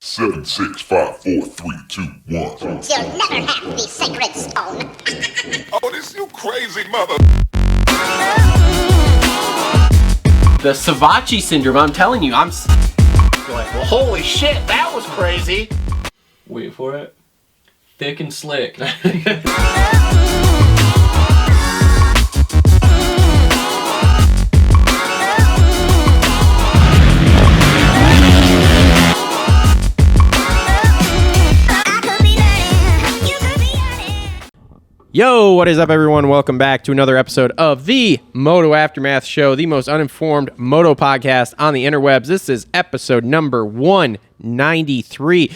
7, 6, 5, 4, 3, 2, 1. You'll never have the sacred stone. Oh, this you crazy mother. The Savachi syndrome, I'm telling you, I'm like, well, holy shit, that was crazy. Wait for it. Thick and slick. Yo, what is up, everyone? Welcome back to another episode of the Moto Aftermath Show, the most uninformed moto podcast on the interwebs. This is episode number 193.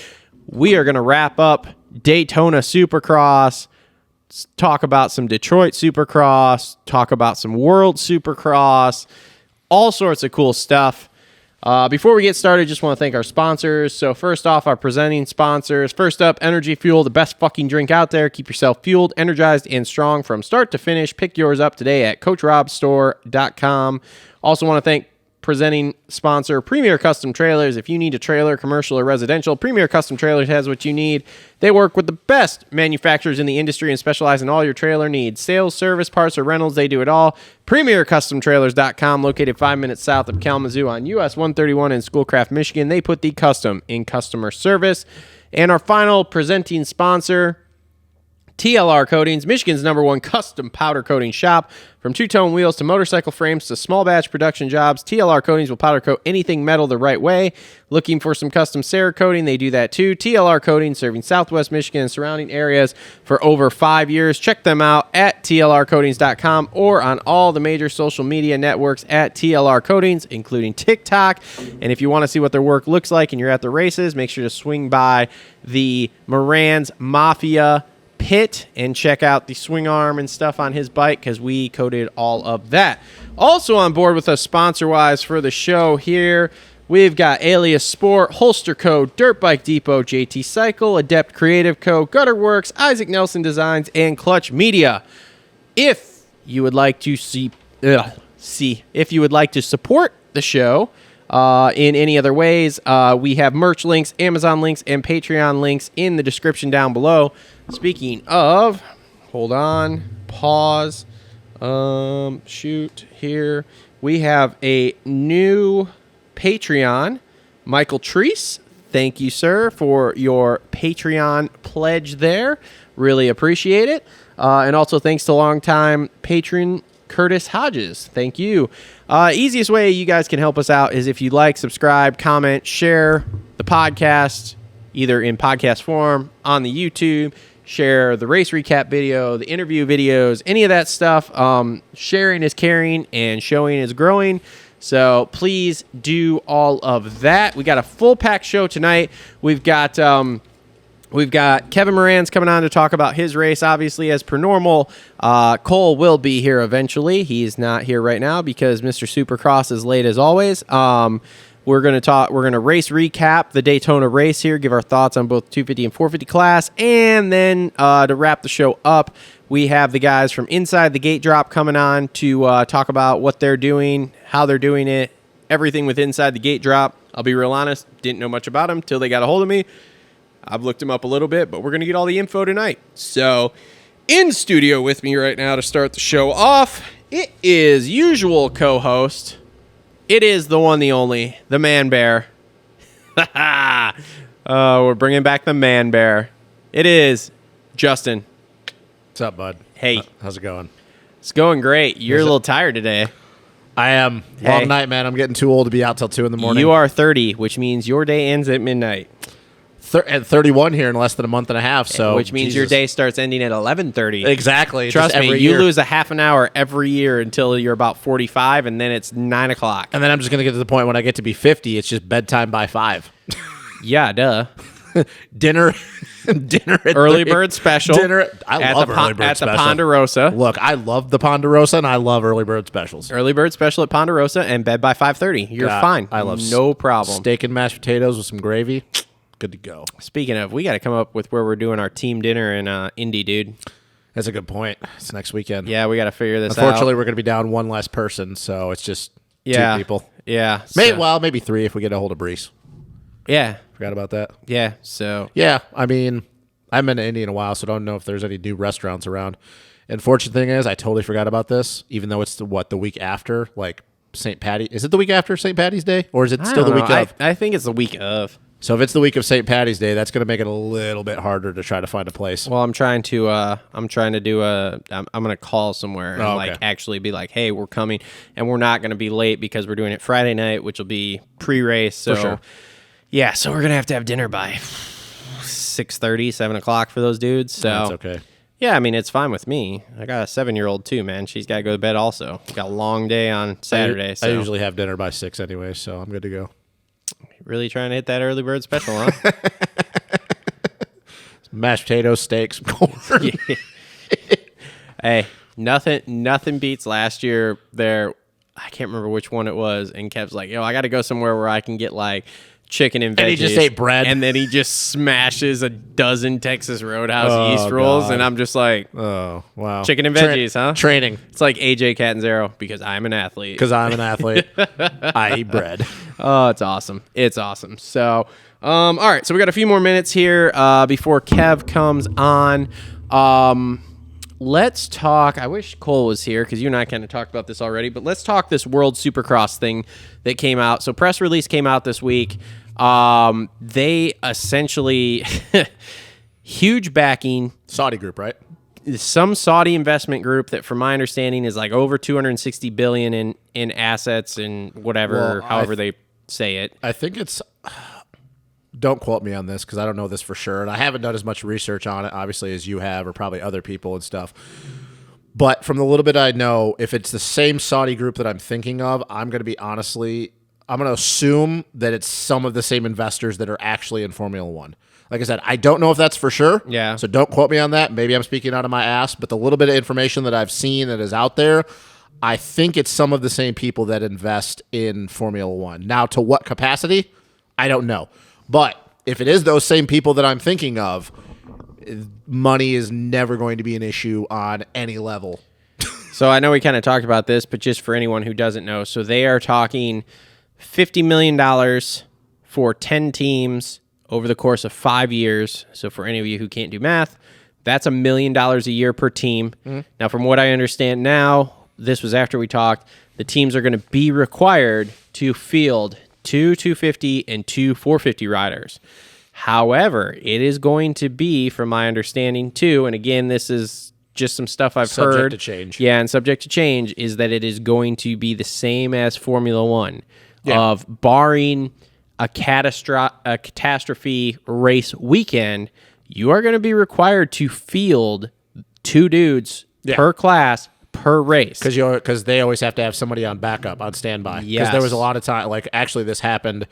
We are going to wrap up Daytona Supercross, talk about some Detroit Supercross, talk about some World Supercross, all sorts of cool stuff. Before we get started, just want to thank our sponsors. So first off, our presenting sponsors. First up, Energy Fuel, the best fucking drink out there. Keep yourself fueled, energized, and strong from start to finish. Pick yours up today at CoachRobStore.com. Also want to thank presenting sponsor, Premier Custom Trailers. If you need a trailer, commercial or residential, Premier Custom Trailers has what you need. They work with the best manufacturers in the industry and specialize in all your trailer needs. Sales, service, parts, or rentals, they do it all. PremierCustomTrailers.com, located 5 minutes south of Kalamazoo on US 131 in Schoolcraft, Michigan. They put the custom in customer service. And our final presenting sponsor, TLR Coatings, Michigan's #1 custom powder coating shop. From two-tone wheels to motorcycle frames to small batch production jobs, TLR Coatings will powder coat anything metal the right way. Looking for some custom Cerakoting? They do that too. TLR Coatings, serving Southwest Michigan and surrounding areas for over 5 years. Check them out at TLRcoatings.com or on all the major social media networks at TLR Coatings, including TikTok. And if you want to see what their work looks like and you're at the races, make sure to swing by the Moranz Mafia pit and check out the swing arm and stuff on his bike, because we coated all of that. Also on board with us sponsor-wise for the show here, we've got Alias Sport, Holester Co, Dirt Bike Depot, JT Cycle, Adept Creative Co, Gutter Worx, Isaac Nelson Designs, and Clutch Media. If you would like to if you would like to support the show in any other ways, we have merch links, Amazon links, and Patreon links in the description down below. Speaking of, hold on, pause, shoot here. We have a new Patreon, Michael Treese. Thank you, sir, for your Patreon pledge there. Really appreciate it. And also thanks to longtime patron Kurtis Hodges. Thank you. Easiest way you guys can help us out is if you like, subscribe, comment, share the podcast, either in podcast form, on the YouTube, share the race recap video, the interview videos, any of that stuff. Sharing is caring and showing is growing. So please do all of that. We got a full pack show tonight. We've got Kevin Moranz coming on to talk about his race, obviously, as per normal. Cole will be here eventually. He's not here right now because Mr. Supercross is late as always. We're going to race recap the Daytona race here, give our thoughts on both 250 and 450 class, and then to wrap the show up, we have the guys from Inside the Gate Drop coming on to talk about what they're doing, how they're doing it, everything with Inside the Gate Drop. I'll be real honest, didn't know much about them till they got a hold of me. I've looked him up a little bit, but we're going to get all the info tonight. So, in studio with me right now to start the show off, it is usual co-host. It is the one, the only, the Man Bear. We're bringing back the Man Bear. It is Justin. What's up, bud? Hey. How's it going? It's going great. You're a little tired today. I am. Hey. Long night, man. I'm getting too old to be out till 2 in the morning. You are 30, which means your day ends at midnight. At 31 here in less than a month and a half, so which means your day starts ending at 11:30. Exactly. Trust me, every you year. lose a half an hour every year until you're about 45, and then it's 9 o'clock. And then I'm just going to get to the point when I get to be 50, it's just bedtime by 5. Yeah, duh. Dinner at Early 3. bird special. Dinner. I love early bird special. At the Ponderosa. Look, I love the Ponderosa, and I love early bird specials. Early bird special at Ponderosa and bed by 5:30. You're fine. I love no problem. Steak and mashed potatoes with some gravy. Good to go. Speaking of, we got to come up with where we're doing our team dinner in Indy, dude. That's a good point. It's next weekend. Yeah, we got to figure this out. Unfortunately, we're going to be down one less person, so it's just 2 people. Yeah. Maybe 3 if we get a hold of Brees. Yeah. Forgot about that. Yeah. So Yeah, I mean, I haven't been to Indy in a while, so I don't know if there's any new restaurants around. And fortunate thing is, I totally forgot about this, even though it's the week after, like St. Patty. Is it the week after St. Patty's Day, or is it still the week of? I think it's the week of. So if it's the week of St. Patty's Day, that's going to make it a little bit harder to try to find a place. Well, I'm trying to do I'm going to call somewhere and okay. actually be like, hey, we're coming, and we're not going to be late because we're doing it Friday night, which will be pre-race. So, For sure. Yeah, so we're going to have dinner by 6:30, 7 o'clock for those dudes. So That's okay. Yeah, I mean, it's fine with me. I got a 7-year-old too, man. She's got to go to bed also. Got a long day on Saturday. I usually have dinner by 6 anyway, so I'm good to go. Really trying to hit that early bird special, huh? Mashed potatoes, steaks, corn. Hey, nothing beats last year there. I can't remember which one it was. And Kev's like, yo, I got to go somewhere where I can get like chicken and veggies. And he just ate bread. And then he just smashes a dozen Texas Roadhouse yeast rolls. God. And I'm just like, Oh, wow. chicken and veggies, huh? Training. It's like AJ Catanzaro because I'm an athlete. Because I'm an athlete. I eat bread. Oh, it's awesome. It's awesome. So, all right. So we got a few more minutes here before Kev comes on. Let's talk. I wish Cole was here because you and I kind of talked about this already, but let's talk this World Supercross thing that came out. So press release came out this week. They essentially huge backing. Saudi group, right? Some Saudi investment group that, from my understanding, is like over $260 billion in assets and whatever, however they say it. I think it's. Don't quote me on this because I don't know this for sure, and I haven't done as much research on it, obviously, as you have, or probably other people and stuff. But from the little bit I know, if it's the same Saudi group that I'm thinking of, I'm going to assume that it's some of the same investors that are actually in Formula One. Like I said, I don't know if that's for sure. Yeah. So don't quote me on that. Maybe I'm speaking out of my ass, but the little bit of information that I've seen that is out there, I think it's some of the same people that invest in Formula One. Now, to what capacity? I don't know. But if it is those same people that I'm thinking of, money is never going to be an issue on any level. So I know we kind of talked about this, but just for anyone who doesn't know, so they are talking $50 million for 10 teams over the course of 5 years. So for any of you who can't do math, that's $1 million a year per team. Mm-hmm. Now, from what I understand now, this was after we talked, the teams are going to be required to field 2 250 and 2 450 riders. However, it is going to be, from my understanding too, and again, this is just some stuff I've heard. Subject to change. Yeah, and subject to change is that it is going to be the same as Formula One, of barring a catastrophe race weekend, you are going to be required to field 2 dudes per class per race. Because they always have to have somebody on backup, on standby. Yes. Because there was a lot of time, like actually this happened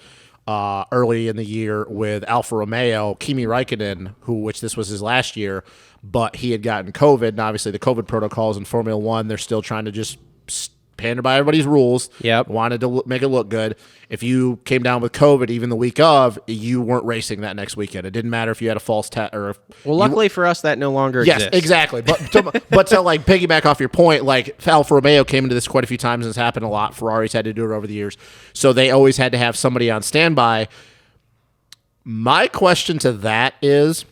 early in the year with Alfa Romeo, Kimi Räikkönen, which this was his last year, but he had gotten COVID, and obviously the COVID protocols in Formula One, they're still trying to just pander by everybody's rules. Yep. Wanted to make it look good. If you came down with COVID even the week of, you weren't racing that next weekend. It didn't matter if you had a false test or. Well, luckily for us, that no longer exists. Yes, exactly. But to like piggyback off your point, like Alfa Romeo came into this quite a few times, and it's happened a lot. Ferrari's had to do it over the years, so they always had to have somebody on standby. My question to that is,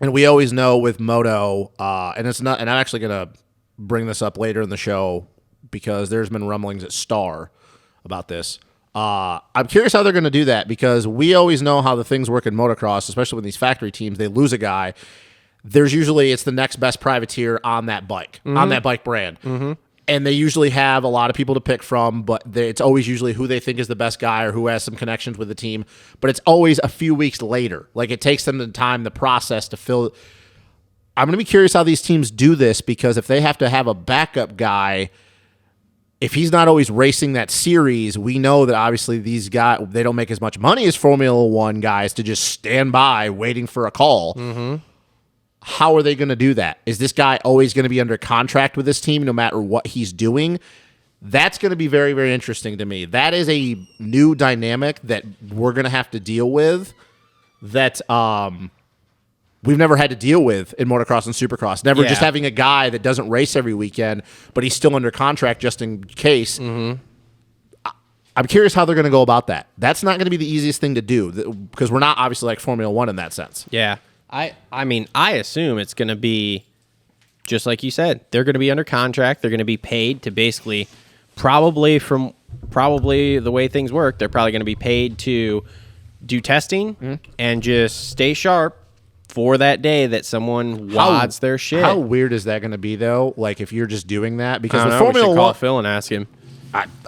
and we always know with Moto, and it's not, and I'm actually gonna bring this up later in the show because there's been rumblings at Star about this. I'm curious how they're going to do that because we always know how the things work in motocross, especially with these factory teams. They lose a guy. There's usually it's the next best privateer on that bike, on that bike brand. Mm-hmm. And they usually have a lot of people to pick from, but it's always usually who they think is the best guy or who has some connections with the team. But it's always a few weeks later. Like it takes them the time, the process to fill. I'm going to be curious how these teams do this because if they have to have a backup guy, if he's not always racing that series, we know that obviously these guys, they don't make as much money as Formula One guys to just stand by waiting for a call. Mm-hmm. How are they going to do that? Is this guy always going to be under contract with this team no matter what he's doing? That's going to be very, very interesting to me. That is a new dynamic that we're going to have to deal with that we've never had to deal with in motocross and supercross. Never just having a guy that doesn't race every weekend, but he's still under contract just in case. Mm-hmm. I'm curious how they're going to go about that. That's not going to be the easiest thing to do because we're not obviously like Formula One in that sense. Yeah. I mean, I assume it's going to be just like you said. They're going to be under contract. They're going to be paid to basically probably the way things work, they're probably going to be paid to do testing and just stay sharp for that day that someone wads their shit. How weird is that going to be though? Like if you're just doing that because with we Formula should call One, Phil and ask him.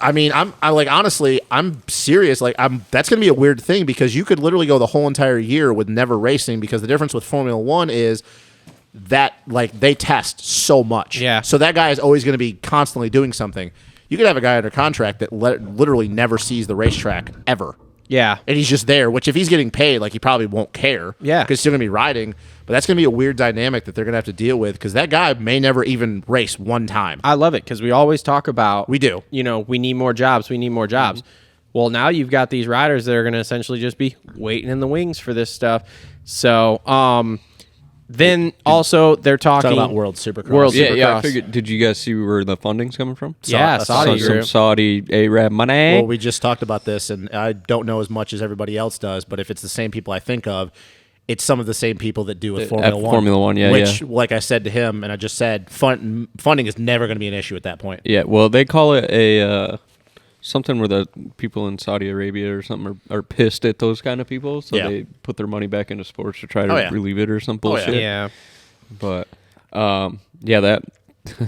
I mean, I like honestly, I'm serious. Like that's going to be a weird thing because you could literally go the whole entire year with never racing because the difference with Formula One is that like they test so much. Yeah. So that guy is always going to be constantly doing something. You could have a guy under contract that literally never sees the racetrack ever. Yeah. And he's just there, which if he's getting paid, like he probably won't care. Yeah. Because he's still going to be riding. But that's going to be a weird dynamic that they're going to have to deal with because that guy may never even race one time. I love it because we always talk about... We do. You know, we need more jobs. We need more jobs. Well, now you've got these riders that are going to essentially just be waiting in the wings for this stuff. So, then also they're talking about World Supercross. Yeah, I figured. Did you guys see where the funding's coming from? Saudi. Some Saudi Arab money. Well, we just talked about this, and I don't know as much as everybody else does, but if it's the same people I think of, it's some of the same people that do with Formula One. Formula One, yeah, which, like I said to him, and I just said, funding is never going to be an issue at that point. Yeah, well, they call it a something where the people in Saudi Arabia or something are pissed at those kind of people, so they put their money back into sports to try to relieve it or some bullshit. Yeah. But that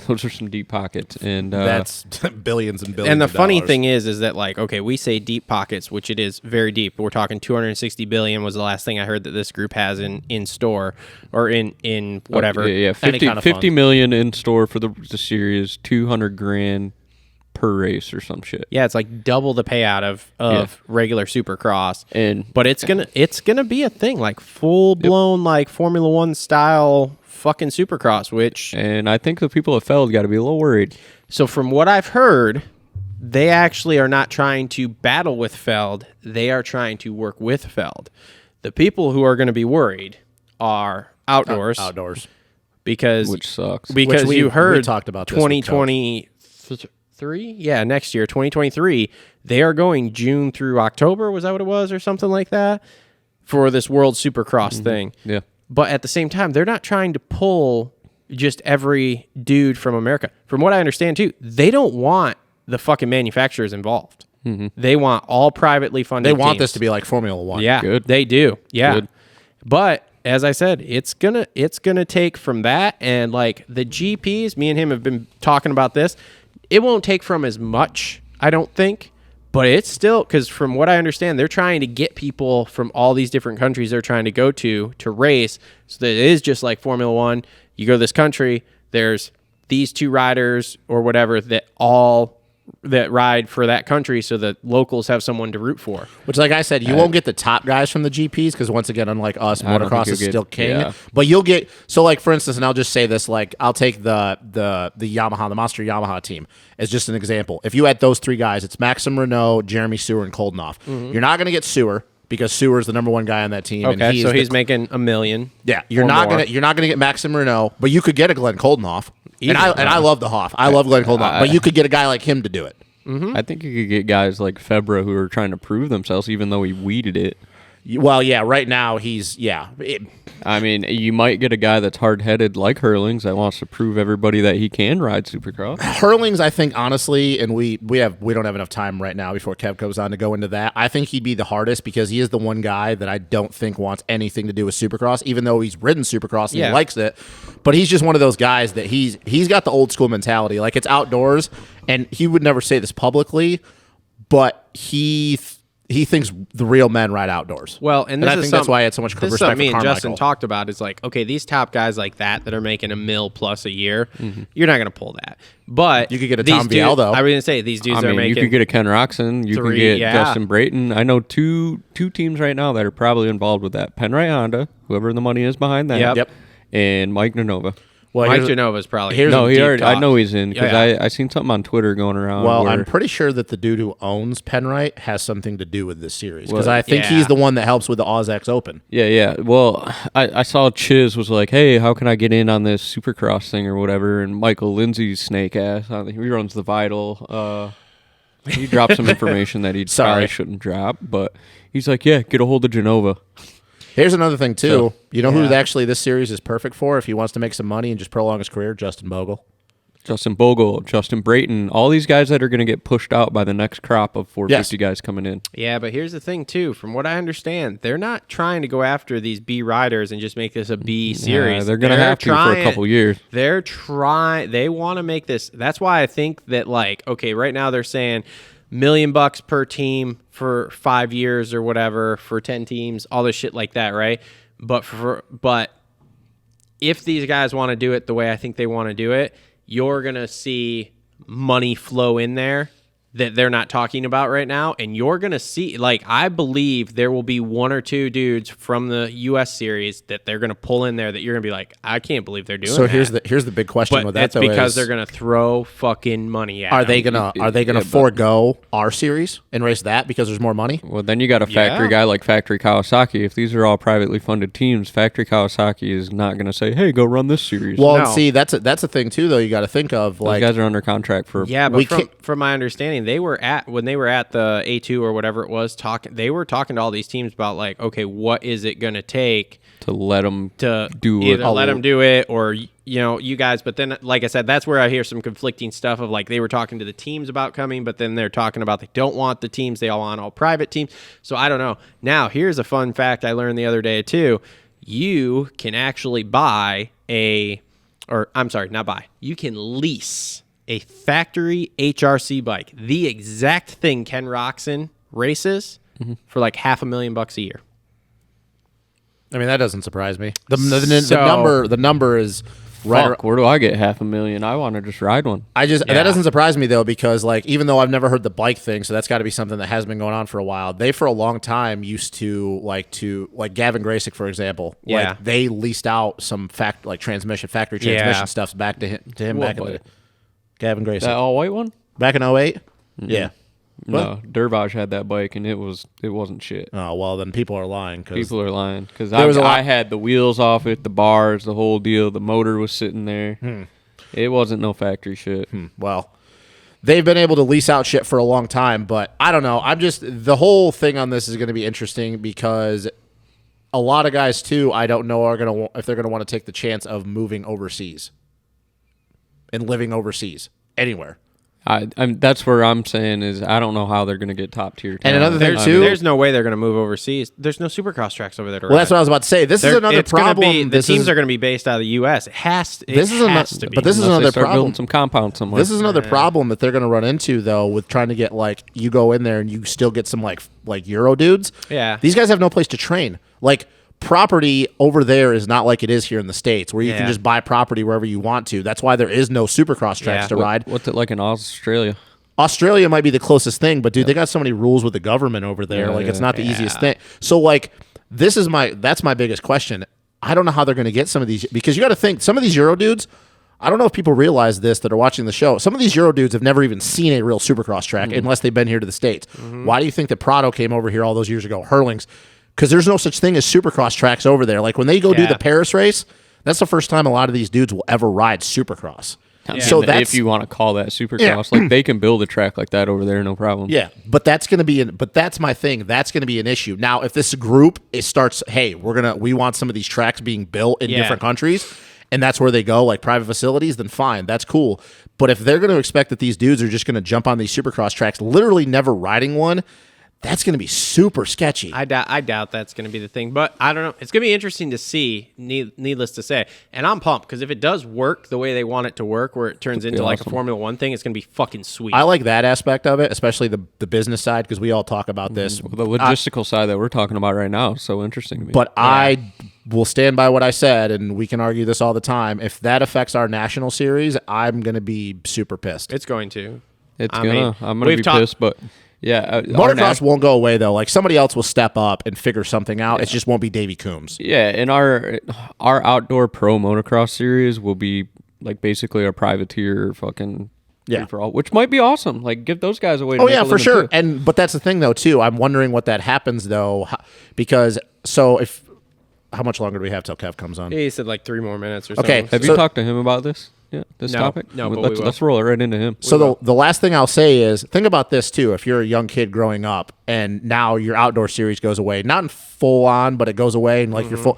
those are some deep pockets, and that's billions and billions. And the of funny dollars. thing is that like, okay, we say deep pockets, which it is very deep. We're talking 260 billion was the last thing I heard that this group has in store or in whatever. 50 million in store for the series, 200 grand per race or some shit. Yeah, it's like double the payout of regular Supercross. And but it's gonna be a thing, like full blown like Formula One style fucking Supercross, and I think the people at Feld got to be a little worried. So from what I've heard, they actually are not trying to battle with Feld. They are trying to work with Feld. The people who are going to be worried are outdoors. Outdoors. Which sucks. Because we talked about this with 2023? Yeah, next year, 2023, they are going June through October, was that what it was, or something like that, for this World Supercross thing. Yeah. But at the same time, they're not trying to pull just every dude from America. From what I understand, too, they don't want the fucking manufacturers involved. They want all privately funded They want teams. this to be like Formula One. Yeah, Good. they do. Yeah. Good. But as I said, it's gonna take from that, and like the GPs, me and him have been talking about this. It won't take from as much, I don't think, but it's still, because from what I understand, they're trying to get people from all these different countries they're trying to go to race, so that it is just like Formula One. You go to this country, there's these two riders or whatever that ride for that country, so that locals have someone to root for. Which, like I said, you won't get the top guys from the GPs because, once again, unlike us, I don't motocross think is you'll still get- king. yeah. But you'll get like for instance, and I'll just say this: like I'll take the Yamaha, the Monster Yamaha team as just an example. If you had those three guys, it's Maxim Renault, Jeremy Sewer, and Koldenhoff. You're not going to get Sewer because Sewer is the number one guy on that team. Okay, and so he's making $1 million. Yeah, you're or not more. gonna get Maxim Renault, but you could get a Glenn Koldenhoff. And I love the Hoff. I love Glenn Koldenhoff, but you could get a guy like him to do it. I think you could get guys like Febra who are trying to prove themselves, even though he weeded it. Well, yeah, right now he's I mean, you might get a guy that's hard-headed like Hurlings that wants to prove everybody that he can ride Supercross. Hurlings, I think, honestly, and we don't have enough time right now before Kev goes on to go into that. I think he'd be the hardest because he is the one guy that I don't think wants anything to do with Supercross, even though he's ridden Supercross and he likes it. But he's just one of those guys that he's got the old school mentality. Like, it's outdoors, and he would never say this publicly, but he thinks the real men ride outdoors. Well, and I think that's why I had so much this is respect something for me and Carmichael. Justin talked about. Is like, okay, these top guys like that are making $1 million plus a year. You're not going to pull that. But You could get a these Tom Vial, though. I was going to say these dudes I mean, are making. you could get a Ken Roxon. You could get yeah. Justin Brayton. I know two teams right now that are probably involved with that. Penrite Honda, whoever the money is behind that. Yep. And Mike Nanova. Well, Mike here's- Genova's probably. here's No, a he deep already. I talk. know he's in because Yeah. I seen something on Twitter going around. Well, where, I'm pretty sure that the dude who owns Penrite has something to do with this series because Well, I think yeah. he's the one that helps with the AUS-X Open. Yeah. Well, I saw Chiz was like, "Hey, how can I get in on this Supercross thing or whatever?" And Michael Lindsay's snake ass, he runs the Vital. He dropped some information that he probably shouldn't drop, but he's like, yeah, get a hold of Genova. Here's another thing, too. Who actually this series is perfect for if he wants to make some money and just prolong his career? Justin Bogle. Justin Bogle, Justin Brayton, all these guys that are going to get pushed out by the next crop of 450 guys coming in. Yeah, but here's the thing, too. From what I understand, they're not trying to go after these B riders and just make this a B series. Yeah, they're going to have to for a couple years. They're trying. They want to make this. That's why I think that, like, okay, right now they're saying $1 million per team for 5 years or whatever for 10 teams, all this shit like that, right? But if these guys want to do it the way I think they want to do it, you're going to see money flow in there that they're not talking about right now. And you're going to see, like, I believe there will be one or two dudes from the U.S. series that they're going to pull in there that you're going to be like, I can't believe they're doing that. So here's the big question but with that, that's because they're going to throw fucking money at Are them. they gonna forego our series and race that because there's more money? Well, then you got a factory guy like Factory Kawasaki. If these are all privately funded teams, Factory Kawasaki is not going to say, hey, go run this series. Well, and see, that's a thing, too, though, you got to think of. Those guys are under contract for... Yeah, but from my understanding, when they were at the A2 or whatever it was, they were talking to all these teams about, like, okay, what is it going to take to let them do either let them do it or, you guys. But then, like I said, that's where I hear some conflicting stuff of, like, they were talking to the teams about coming, but then they're talking about they don't want the teams. They all want all private teams. So I don't know. Now, here's a fun fact I learned the other day, too. You can actually you can lease a factory HRC bike, the exact thing Ken Roczen races, for like $500,000 a year. I mean, that doesn't surprise me. The number is right. Where do I get $500,000? I want to just ride one. That doesn't surprise me though, because like even though I've never heard the bike thing, so that's got to be something that has been going on for a while. They for a long time used to like Gavin Graysick, for example. Yeah, like, they leased out some factory transmission stuffs back to him back in the Gavin Graysick. That all white one back in 08? Mm-hmm. Yeah. No, Dervage had that bike, and it wasn't shit. Oh, well, then people are lying. People are lying, because I had the wheels off it, the bars, the whole deal. The motor was sitting there. It wasn't no factory shit. Well, they've been able to lease out shit for a long time, but I don't know. The whole thing on this is going to be interesting because a lot of guys, too, I don't know if they're going to want to take the chance of moving overseas and living overseas anywhere. That's where I'm saying is I don't know how they're going to get top tier. And another thing too, there's no way they're going to move overseas. There's no Supercross tracks over there. Well, that's what I was about to say. This is another problem. The teams are going to be based out of the U.S. It has to. This is another problem. Building some compound somewhere. This is another problem that they're going to run into though with trying to get you go in there and you still get some like Euro dudes. Yeah, these guys have no place to train. Property over there is not like it is here in the States where you can just buy property wherever you want to. That's why there is no Supercross tracks to ride. What's it like in Australia? Australia might be the closest thing, but dude, they got so many rules with the government over there. It's not the easiest thing. So that's my biggest question. I don't know how they're going to get some of these, because you got to think some of these Euro dudes, I don't know if people realize this that are watching the show. Some of these Euro dudes have never even seen a real Supercross track unless they've been here to the States. Why do you think that Prado came over here all those years ago? Hurlings. Because there's no such thing as Supercross tracks over there. Like when they go do the Paris race, that's the first time a lot of these dudes will ever ride Supercross. So if you want to call that Supercross, they can build a track like that over there, no problem. Yeah, but that's going to be but that's my thing. That's going to be an issue. Now, if this group starts, hey, we want some of these tracks being built in different countries, and that's where they go, like private facilities, then fine, that's cool. But if they're going to expect that these dudes are just going to jump on these Supercross tracks, literally never riding one, that's going to be super sketchy. I doubt that's going to be the thing, but I don't know. It's going to be interesting to see, needless to say. And I'm pumped, because if it does work the way they want it to work, where it turns into like a Formula One thing, it's going to be fucking sweet. I like that aspect of it, especially the business side, because we all talk about this. The logistical side that we're talking about right now is so interesting to me. But I will stand by what I said, and we can argue this all the time. If that affects our national series, I'm going to be super pissed. It's going to. I'm going to be pissed, but... Yeah, motocross won't go away though. Like somebody else will step up and figure something out. Yeah. It just won't be Davey Coombs. Yeah, and our outdoor pro motocross series will be like basically a privateer fucking for all, which might be awesome. Like give those guys a way. To for sure. But that's the thing though too. I'm wondering what that happens though, because how much longer do we have till Kev comes on? Yeah, he said like 3 more minutes or something. Okay, have you talked to him about this? this No, topic? no, but we will. Let's roll it right into him. So the last thing I'll say is, think about this too. If you're a young kid growing up and now your outdoor series goes away, not in full on, but it goes away and like you're full.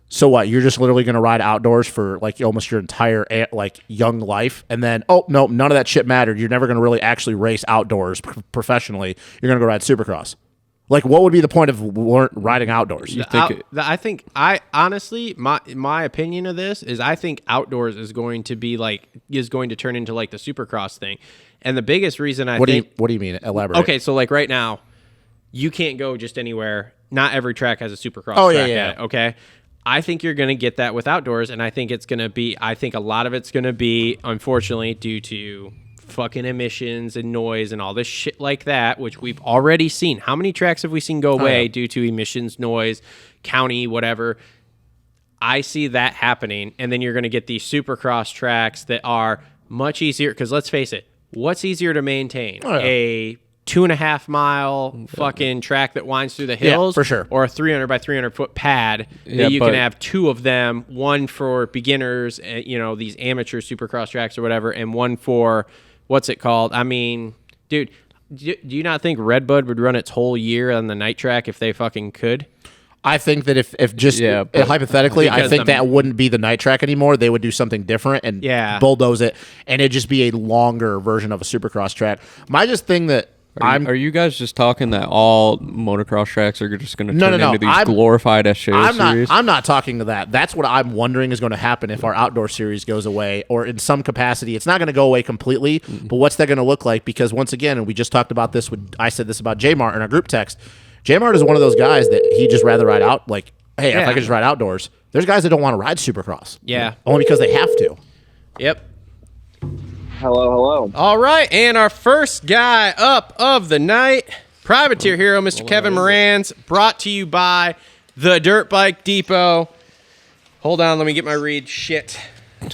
So what? You're just literally going to ride outdoors for like almost your entire like young life, and then oh no, none of that shit mattered. You're never going to really actually race outdoors professionally. You're going to go ride Supercross. Like, what would be the point of riding outdoors? I honestly, my opinion of this is I think outdoors is going to turn into like the Supercross thing, and the biggest reason what do you mean? Elaborate. Okay, so like right now, you can't go just anywhere. Not every track has a Supercross. Oh track yeah. At it, okay. I think you're going to get that with outdoors, and I think it's going to be. I think a lot of it's going to be, unfortunately, due to fucking emissions and noise and all this shit like that, which we've already seen. How many tracks have we seen go away due to emissions, noise, county, whatever? I see that happening, and then you're going to get these Supercross tracks that are much easier. Because let's face it, what's easier to maintain? A 2.5 mile fucking track that winds through the hills, for sure, or a 300 by 300 foot pad that you can have two of them, one for beginners, these amateur Supercross tracks or whatever, and one for what's it called? I mean, dude, do you not think Redbud would run its whole year on the night track if they fucking could? I think that if hypothetically, I think that wouldn't be the night track anymore. They would do something different and bulldoze it, and it'd just be a longer version of a Supercross track. Are you guys just talking that all motocross tracks are just going to turn into these glorified SJO series? I'm not talking to that. That's what I'm wondering is going to happen if our outdoor series goes away, or in some capacity. It's not going to go away completely, but what's that going to look like? Because once again, and we just talked about this, I said this about J-Mart in our group text, J-Mart is one of those guys that he just rather ride out, like, hey, if I could just ride outdoors. There's guys that don't want to ride Supercross. Yeah. Only because they have to. Yep. Hello. All right, and our first guy up of the night, privateer hero, Mr. Kevin Moranz, brought to you by the Dirt Bike Depot. Hold on, let me get my read. Shit.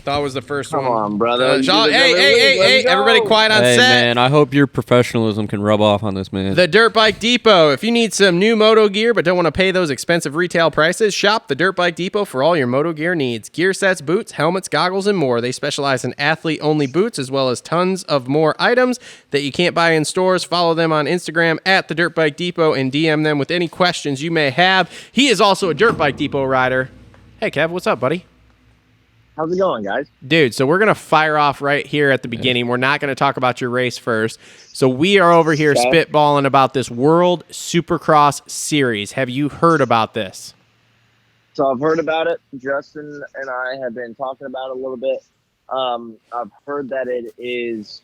That was the first one. Come on, brother. Hey, everybody quiet on set. Man, I hope your professionalism can rub off on this, man. The Dirt Bike Depot. If you need some new moto gear but don't want to pay those expensive retail prices, shop the Dirt Bike Depot for all your moto gear needs. Gear sets, boots, helmets, goggles, and more. They specialize in athlete-only boots as well as tons of more items that you can't buy in stores. Follow them on Instagram at the Dirt Bike Depot and DM them with any questions you may have. He is also a Dirt Bike Depot rider. Hey, Kev, what's up, buddy? How's it going, guys? Dude, so we're going to fire off right here at the beginning. We're not going to talk about your race first. So we are over here spitballing about this World Supercross Series. Have you heard about this? So I've heard about it. Justin and I have been talking about it a little bit. I've heard that it is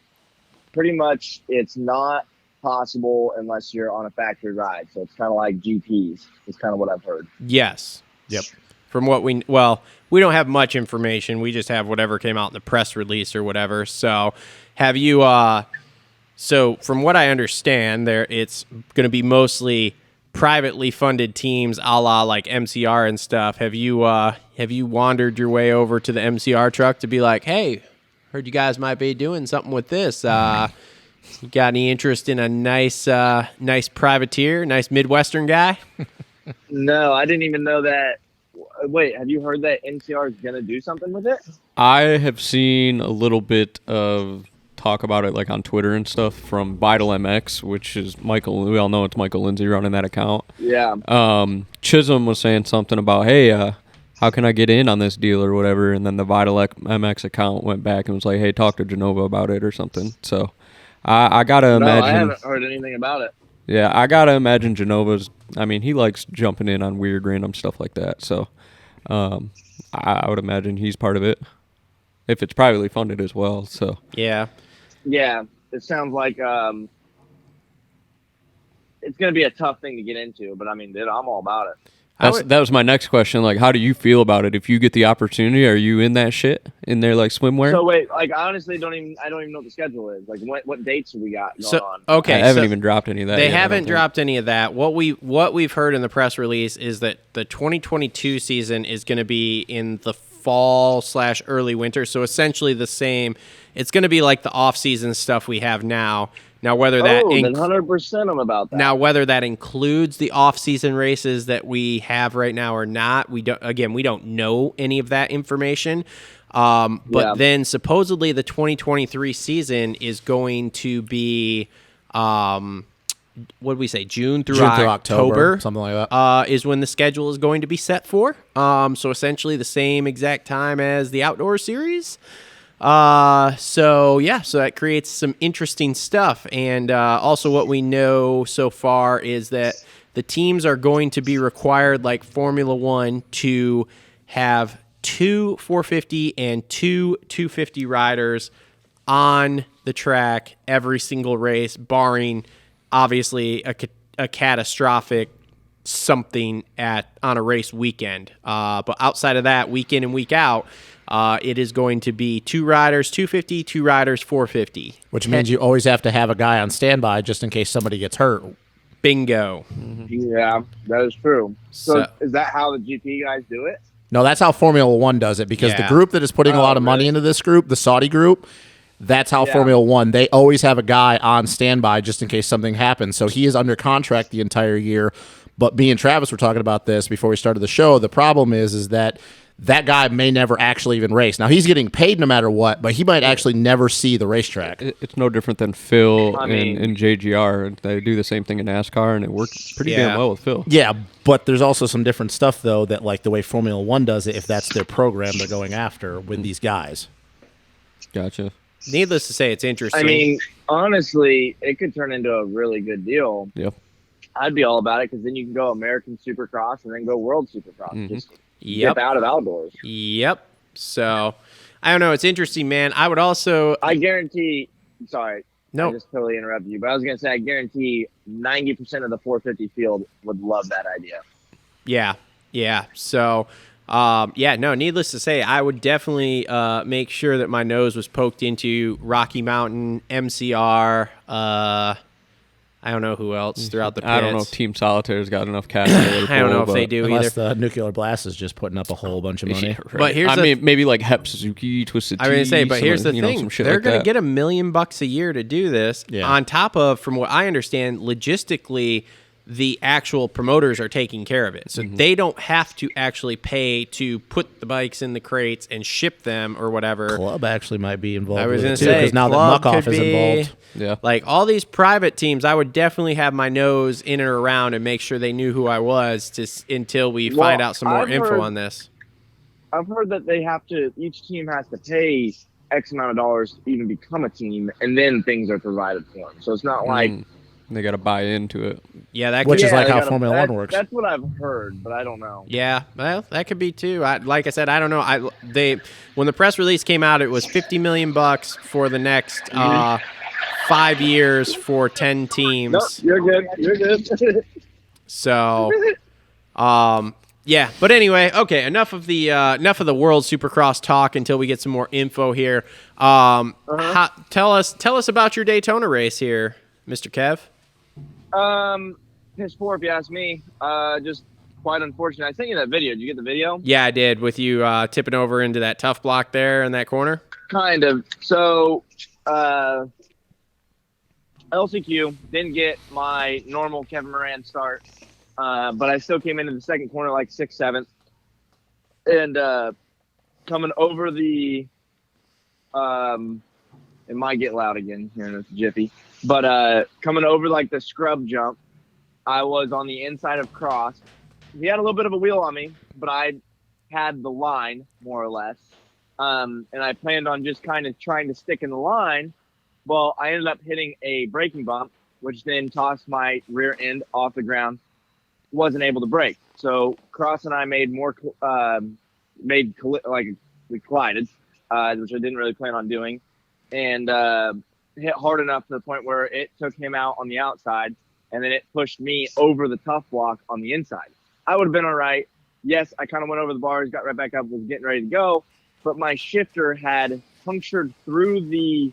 pretty much, it's not possible unless you're on a factory ride. So it's kind of like GPs. It's kind of what I've heard. Yes. Yep. From what we don't have much information. We just have whatever came out in the press release or whatever. So have you, so from what I understand there, it's going to be mostly privately funded teams a la like MCR and stuff. Have you wandered your way over to the MCR truck to be like, hey, heard you guys might be doing something with this. You got any interest in a nice privateer, nice Midwestern guy? No, I didn't even know that. Wait, have you heard that NCR is going to do something with it? I have seen a little bit of talk about it like on Twitter and stuff from Vital MX, which is Michael. We all know it's Michael Lindsay running that account. Yeah. Chisholm was saying something about, hey, how can I get in on this deal or whatever? And then the Vital MX account went back and was like, hey, talk to Genova about it or something. So I got to imagine. I haven't heard anything about it. Yeah, I got to imagine Genova's, I mean, he likes jumping in on weird random stuff like that. So I would imagine he's part of it if it's privately funded as well. So yeah, it sounds like it's going to be a tough thing to get into, but I mean, dude, I'm all about it. That was my next question. Like, how do you feel about it? If you get the opportunity, are you in that shit in there like swimwear? So wait, like I honestly don't even know what the schedule is. Like what dates have we got going on? Okay, I haven't even dropped any of that. They yet, haven't dropped any of that. What we've heard in the press release is that the 2022 season is going to be in the fall/early winter. So essentially the same. It's going to be like the off-season stuff we have now. Now, whether that then 100% I'm about that. Now, whether that includes the off-season races that we have right now or not, we don't know any of that information. But then supposedly the 2023 season is going to be, what did we say, June through October, something like that. is when the schedule is going to be set for. So essentially the same exact time as the outdoor series. So that creates some interesting stuff. And also what we know so far is that the teams are going to be required, like Formula One, to have 2 450 and 2 250 riders on the track every single race, barring obviously a catastrophic something on a race weekend. But outside of that, week in and week out, it is going to be 2 riders 250, 2 riders 450. Which means you always have to have a guy on standby just in case somebody gets hurt. Bingo. Yeah, that is true. So is that how the GP guys do it? No, that's how Formula One does it, because the group that is putting a lot of money into this group, the Saudi group, that's how Formula One, they always have a guy on standby just in case something happens. So he is under contract the entire year. But me and Travis were talking about this before we started the show. The problem is that guy may never actually even race. Now, he's getting paid no matter what, but he might actually never see the racetrack. It's no different than Phil in JGR. They do the same thing in NASCAR, and it works pretty damn well with Phil. Yeah, but there's also some different stuff, though, that like the way Formula One does it, if that's their program they're going after with these guys. Gotcha. Needless to say, it's interesting. I mean, honestly, it could turn into a really good deal. Yep. I'd be all about it, because then you can go American Supercross and then go World Supercross. Just get out of outdoors. Yep. So, I don't know. It's interesting, man. I would also... I guarantee... Sorry. No. I just totally interrupted you. But I was going to say, I guarantee 90% of the 450 field would love that idea. Yeah. Yeah. So... needless to say, I would definitely make sure that my nose was poked into Rocky Mountain, MCR, I don't know who else throughout the pits. I don't know if Team Solitaire's got enough cash. I don't know if they do unless either. the Nuclear Blast is just putting up a whole bunch of money. Yeah, right. But here's maybe like Hep Suzuki, Twisted Tea. I was going to say, but here's the thing. They're going to get get $1 million a year to do this. Yeah. On top of, from what I understand, logistically, the actual promoters are taking care of it. So they don't have to actually pay to put the bikes in the crates and ship them or whatever. Club actually might be involved I was with going it to too, say, because now that Muck-Off is involved. Yeah. Like all these private teams, I would definitely have my nose in and around and make sure they knew who I was until we find out some more info on this. I've heard that they have to, each team has to pay X amount of dollars to even become a team, and then things are provided for them. So it's not like... They got to buy into it. Yeah, that Which could, is like how Formula One works. That's what I've heard, but I don't know. Yeah, well, that could be too. Like I said, I don't know. When the press release came out, it was $50 million for the next 5 years for 10 teams. No, you're good. You're good. So, yeah. But anyway, okay. Enough of the World Supercross talk until we get some more info here. Tell us about your Daytona race here, Mr. Kev. Piss poor if you ask me. Just quite unfortunate. I sent you that video. Did you get the video? Yeah, I did, with you tipping over into that tough block there in that corner. Kind of. So, LCQ didn't get my normal Kevin Moranz start, but I still came into the second corner like 6th, 7th, and coming over the it might get loud again here in a jiffy. But coming over like the scrub jump, I was on the inside of Cross. He had a little bit of a wheel on me, but I had the line more or less. And I planned on just kind of trying to stick in the line. Well, I ended up hitting a braking bump, which then tossed my rear end off the ground. Wasn't able to brake. So Cross and I made we collided, which I didn't really plan on doing. And hit hard enough to the point where it took him out on the outside, and then it pushed me over the tough block on the inside. I would have been all right. Yes, I kind of went over the bars, got right back up, was getting ready to go, but my shifter had punctured through the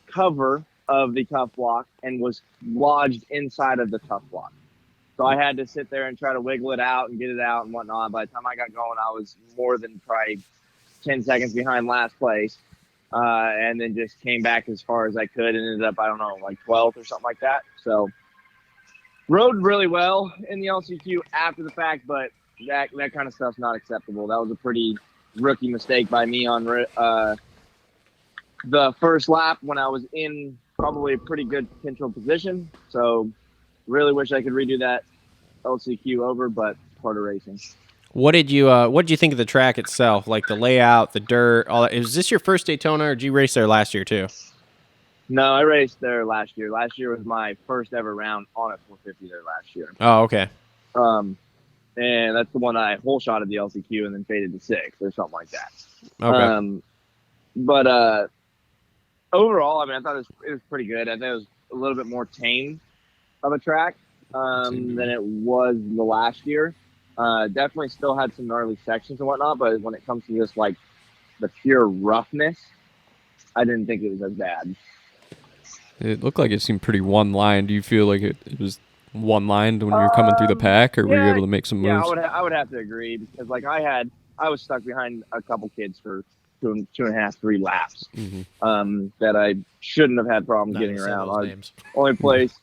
cover of the tough block and was lodged inside of the tough block. So I had to sit there and try to wiggle it out and get it out and whatnot. By the time I got going, I was more than probably 10 seconds behind last place. And then just came back as far as I could and ended up, I don't know, like 12th or something like that. So rode really well in the LCQ after the fact, but that kind of stuff's not acceptable. That was a pretty rookie mistake by me on the first lap when I was in probably a pretty good potential position. So really wish I could redo that LCQ over, but part of racing. What did you think of the track itself? Like the layout, the dirt, all that. Is this your first Daytona, or did you race there last year too? No, I raced there last year. Last year was my first ever round on a 450 there last year. Oh, okay. And that's the one I hole shot at the LCQ and then faded to 6 or something like that. Okay. But overall, I mean, I thought it was pretty good. I think it was a little bit more tame of a track than it was the last year. Definitely still had some gnarly sections and whatnot, but when it comes to just like the pure roughness, I didn't think it was as bad. It looked like it seemed pretty one-lined. Do you feel like it was one-lined when you were coming through the pack, or were you able to make some moves? Yeah, I would have to agree, because like I was stuck behind a couple kids for two and a half, 3 laps that I shouldn't have had problems getting around. Only place,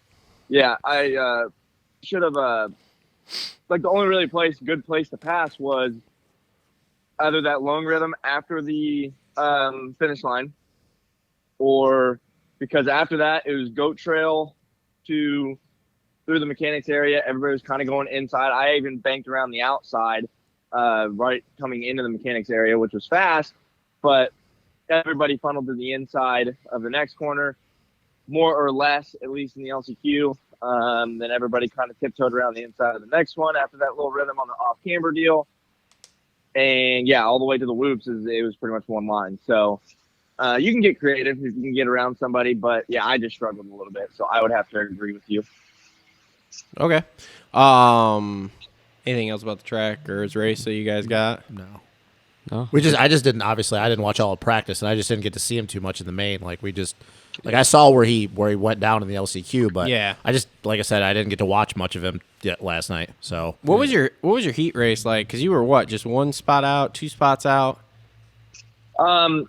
yeah, I should have. Like the only really good place to pass was either that long rhythm after the finish line, or because after that it was goat trail through the mechanics area. Everybody was kind of going inside. I even banked around the outside, right coming into the mechanics area, which was fast, but everybody funneled to the inside of the next corner, more or less, at least in the LCQ. Then everybody kind of tiptoed around the inside of the next one after that little rhythm on the off-camber deal. And yeah, all the way to the whoops, it was pretty much one line. So you can get creative if you can get around somebody, but yeah, I just struggled a little bit. So I would have to agree with you. Okay. Anything else about the track or his race that you guys got? No. No? I just didn't, obviously, I didn't watch all of practice, and I just didn't get to see him too much in the main. I saw where he went down in the LCQ, but yeah, like I said, I didn't get to watch much of him yet last night. So what was your heat race like? Because you were just 1 spot out, 2 spots out.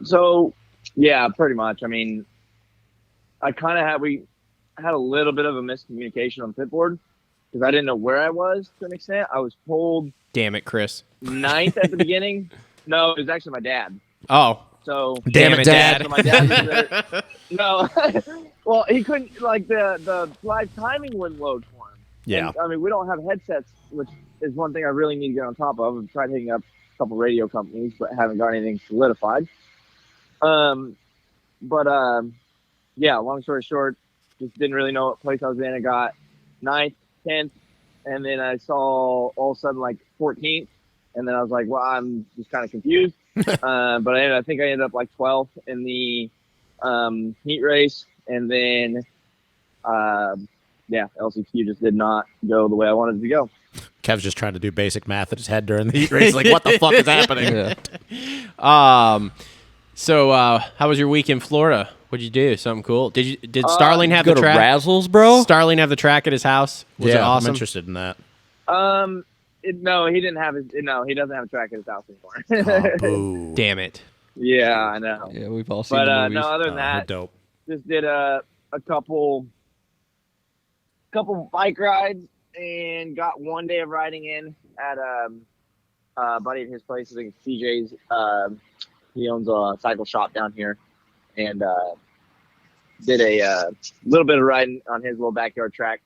So yeah, pretty much. I mean, we had a little bit of a miscommunication on pit board because I didn't know where I was to an extent. I was told, damn it, Chris, 9th at the beginning. No, it was actually my dad. Oh. So damn it, Dad. So my dad was there. No, well, he couldn't, like the live timing wouldn't load for him. Yeah. And, I mean, we don't have headsets, which is one thing I really need to get on top of. I've tried hitting up a couple radio companies, but haven't got anything solidified. Yeah, long story short, just didn't really know what place I was in. I got 9th, 10th, and then I saw all of a sudden like 14th, and then I was like, well, I'm just kind of confused. But I think I ended up like 12th in the heat race, and then LCQ just did not go the way I wanted it to go. Kev's just trying to do basic math in his head during the heat race. Like, what the fuck is happening? Yeah. So how was your week in Florida? What'd you do? Something cool? Did Starling have Go the to track? Razzles, bro? Starling have the track at his house? Was it awesome? I'm interested in that. No, he didn't have he doesn't have a track at his house anymore. Boo. Damn it. Yeah, I know. Yeah, we've all seen But the movies. no, other than that, Dope. just did a couple bike rides and got 1 day of riding in at a buddy at his place. I think it's CJ's. He owns a cycle shop down here, and did a little bit of riding on his little backyard track,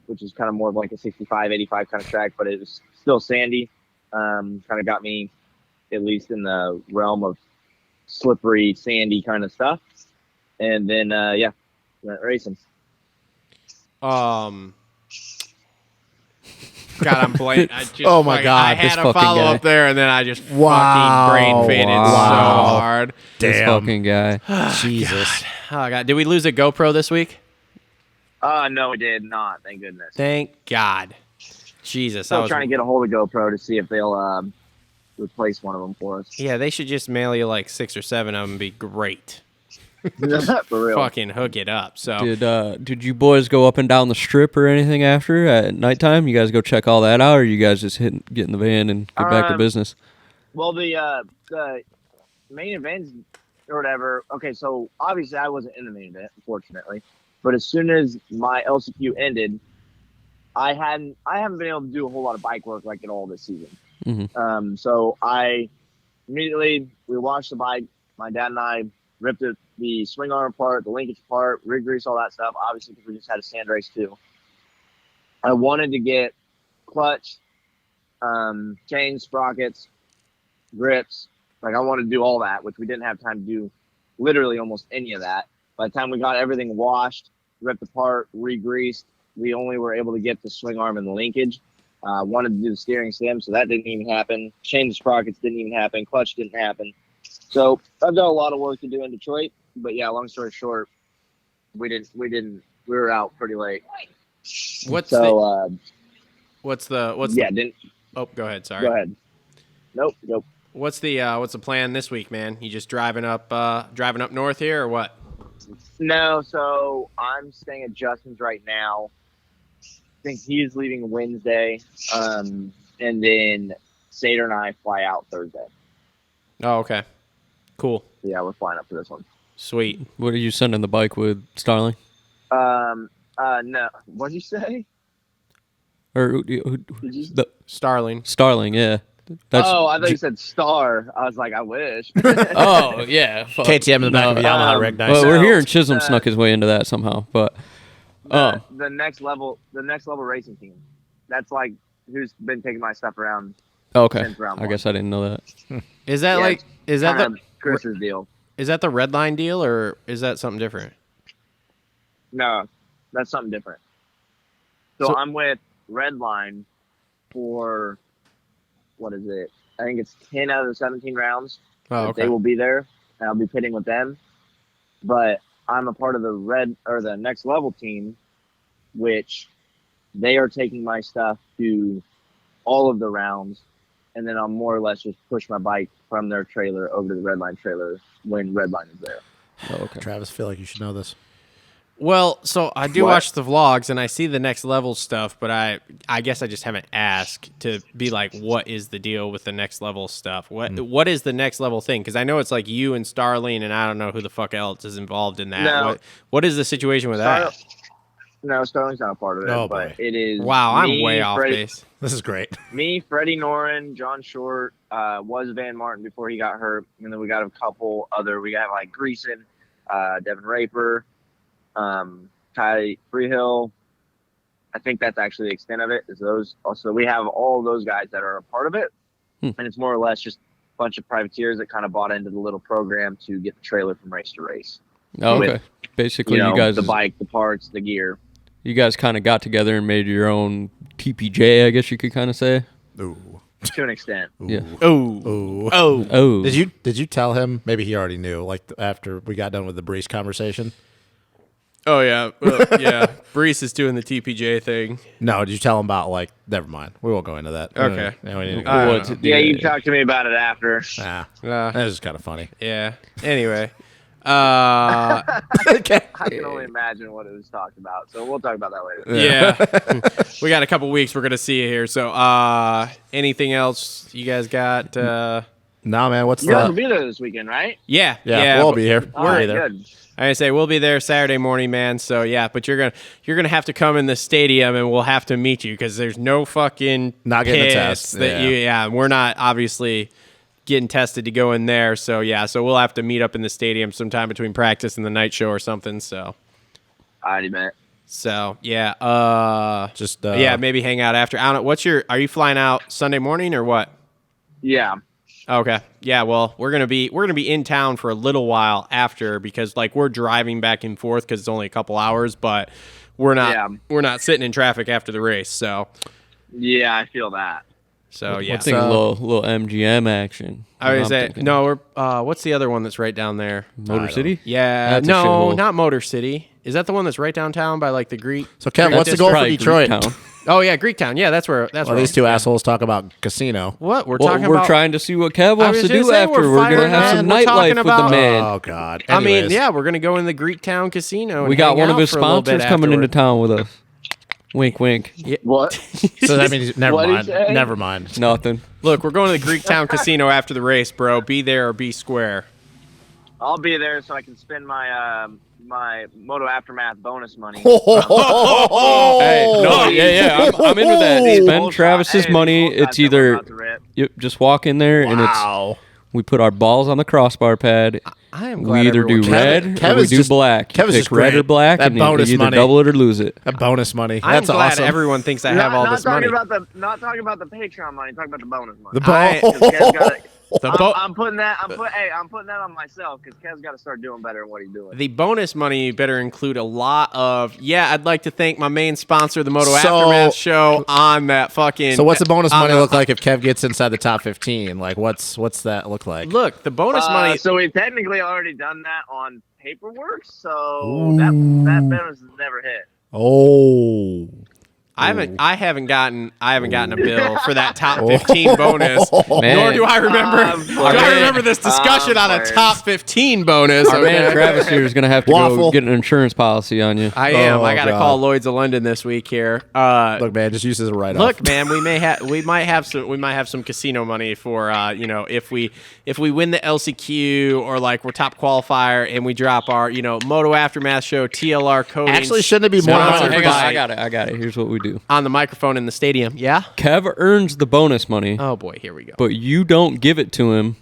which is kind of more of like a 65, 85 kind of track, but it was still sandy. Kind of got me at least in the realm of slippery, sandy kind of stuff. And then, went racing. God, I'm blank. Oh my God, I this had a fucking follow guy. up there, and then I just Wow. fucking brain faded so Wow. hard. This Damn. fucking guy. Jesus. Oh God, did we lose a GoPro this week? No, we did not. Thank goodness. Thank God. Jesus, I Still was trying to get a hold of GoPro to see if they'll replace one of them for us. Yeah, they should just mail you like 6 or 7 of them. And be great. For real. Fucking hook it up. So Did you boys go up and down the strip or anything after at nighttime? You guys go check all that out, or you guys just get in the van and get back to business? Well, the main events or whatever. Okay, so obviously I wasn't in the main event, unfortunately. But as soon as my LCQ ended, I haven't been able to do a whole lot of bike work like at all this season. Mm-hmm. So I immediately we washed the bike. My dad and I ripped the swing arm apart, the linkage apart, re-grease, all that stuff, obviously because we just had a sand race too. I wanted to get clutch, chains, sprockets, grips. Like I wanted to do all that, which we didn't have time to do literally almost any of that. By the time we got everything washed, ripped apart, re-greased, we only were able to get the swing arm and the linkage. Wanted to do the steering stem, so that didn't even happen. Chain sprockets didn't even happen. Clutch didn't happen. So I've done a lot of work to do in Detroit. But yeah, long story short, we were out pretty late. What's yeah, didn't. Oh, go ahead. Sorry. Go ahead. Nope. What's the plan this week, man? You just driving up north here or what? No, so I'm staying at Justin's right now. I think he's leaving Wednesday, and then Sater and I fly out Thursday. Oh, okay. Cool. So yeah, we're flying up for this one. Sweet. What are you sending the bike with, Starling? No. What'd you say? Or the Starling. Starling, yeah. That's, Oh, I thought you said Star. I was like, I wish. oh, yeah. Fuck. KTM in the back of the Yamaha rig. Nice. Well, we're So, hearing Chisholm snuck his way into that somehow, but the next level racing team. That's like who's been taking my stuff around. okay. Since round I one. guess I didn't know that. Is that Yeah, is that kind the of Chris's deal? is that the red line deal or is that something different? No, that's something different. So So- I'm with Redline for what is it? I think it's 10 out of the 17 rounds. Oh, that okay. They will be there, and I'll be pitting with them. But I'm a part of the next level team, which they are taking my stuff to all of the rounds, and then I'll more or less just push my bike from their trailer over to the Redline trailer when Redline is there. Oh, okay. Travis, I feel like you should know this. Well, so I do What? watch the vlogs and I see the next level stuff, but I guess I just haven't asked to be like, what is the deal with the next level stuff? What is the next level thing? Because I know it's like you and Starling, and I don't know who the fuck else is involved in that. No. What is the situation with that? No, Starling's not a part of it, Oh, but boy. it is. Wow, I'm me, way off Freddie, base. This is great. Me, Freddie Noren, John Short, was Van Martin before he got hurt, and then we got a couple other. We got like Greason, Devin Raper, Ty Freehill. I think that's actually the extent of it. Is those also we have all those guys that are a part of it, and it's more or less just a bunch of privateers that kind of bought into the little program to get the trailer from race to race. Oh, With, okay. Basically, you you guys the bike, the parts, the gear. you guys kind of got together and made your own TPJ, I guess you could kind of say. Ooh. To an extent. Yeah. Oh, Ooh. Oh. Did you tell him? Maybe he already knew. Like after we got done with the Breeze conversation. oh yeah, yeah. Brees is doing the TPJ thing. No, did you tell him about like? Never mind. We won't go into that. Okay. We need to go. I don't What? know. Yeah, you talked to me about it after. That was just kind of funny. Yeah. Anyway, I can only imagine what it was talked about. So we'll talk about that later. yeah. We got a couple weeks. We're gonna see you here. So, anything else you guys got? Nah, man. What's You guys will the? be there this weekend, right? Yeah. Yeah, we'll but- be here. All We'll right, be there. good. I say we'll be there Saturday morning, man. So yeah, but you're gonna have to come in the stadium, and we'll have to meet you because there's no fucking Not getting a piss test, That yeah. we're not obviously getting tested to go in there. So yeah, so we'll have to meet up in the stadium sometime between practice and the night show or something. So Alrighty, man. so yeah, Just yeah, maybe hang out after. I don't know. Are you flying out Sunday morning or what? Yeah. Okay. Yeah, well, we're gonna be in town for a little while after because like we're driving back and forth because it's only a couple hours, but we're not sitting in traffic after the race. So Yeah, I feel that. yeah. I think a little MGM action. I was I'm say thinking. no. We're what's the other one that's right down there? Motor City? Yeah, That's a no, shithole. not Motor City. Is that the one that's right downtown by like the Greek? So, Kev, Greek what's the goal for Probably Detroit? Greektown. Oh yeah, Greektown. Yeah, that's where. Well, these two assholes talk about casino. What we're Well, talking we're about? trying to see what Kev I wants was to do gonna say, after. we're We're gonna have firing some on. We're nightlife talking with the about- man. Oh God. I mean, Anyways. yeah, we're gonna go in the Greektown casino. And We got hang one of out his for a little bit sponsors coming into afterward. town with us. Wink, wink. What? So that means never What'd he mind. say? Never mind. Nothing. Look, we're going to the Greektown casino after the race, bro. Be there or be square. I'll be there so I can spend my my Moto Aftermath bonus money. Hey, no, yeah, I'm into that. These Spend bull Travis's shots- money. these bull It's shots that we're either about to rip. you just walk in there and it's Wow. We put our balls on the crossbar pad. I am We glad either do everyone- red Kev or we is do just- black. Kev is You just pick red great. or black, That and you bonus either money. double it or lose it. That bonus money. I'm That's glad awesome. everyone thinks I have all this money. Not talking about the Patreon money. Talking about the bonus money. The ball. I- 'Cause Kev's gotta- The I'm putting that. I'm putting that on myself because Kev's got to start doing better at what he's doing. The bonus money better include a lot of, I'd like to thank my main sponsor, the Moto So- Aftermath Show, on that fucking. So what's the bonus on money the- look like if Kev gets inside the top 15? Like, what's that look like? Look, the bonus money. So we've technically already done that on paperwork. So that bonus has never hit. Oh. I haven't gotten a bill for that top 15 bonus. Man. Nor do I remember this discussion on a playing. top 15 bonus. Our man Travis here is going to have to Waffle. go get an insurance policy on you. I am. Oh, I got to God. call Lloyd's of London this week here. Look, man, just use this as a write-off. Look, man, we might have some casino money for if we win the LCQ or like we're top qualifier and we drop our Moto Aftermath Show TLR Coatings. Actually, shouldn't it be more sponsored money? Hang on, by- I got it. Here's what we do. on the microphone in the stadium. Yeah. Kev earns the bonus money, Oh boy, here we go. but you don't give it to him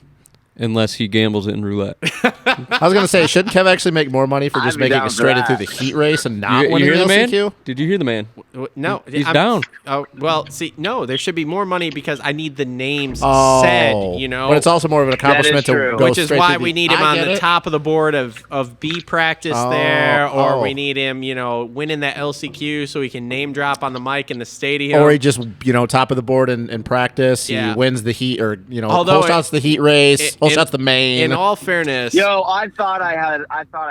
unless he gambles it in roulette. I was going to say, shouldn't Kev actually make more money for just I'd be making down it for straight that. into the heat race and not You winning hear the the man? LCQ? Did you hear the man? No, He's down. Oh well, see, no, there should be more money because I need the names Oh. said. But it's also more of an accomplishment to true. go Which is straight why to we need him I on get the it. top of the board of B practice Oh, there, or oh. we need him, winning that LCQ so he can name drop on the mic in the stadium. Or he just, top of the board in practice. Yeah. He wins the heat, or Although whole shots the heat race, whole shots the main. In all fairness, Yo, I thought I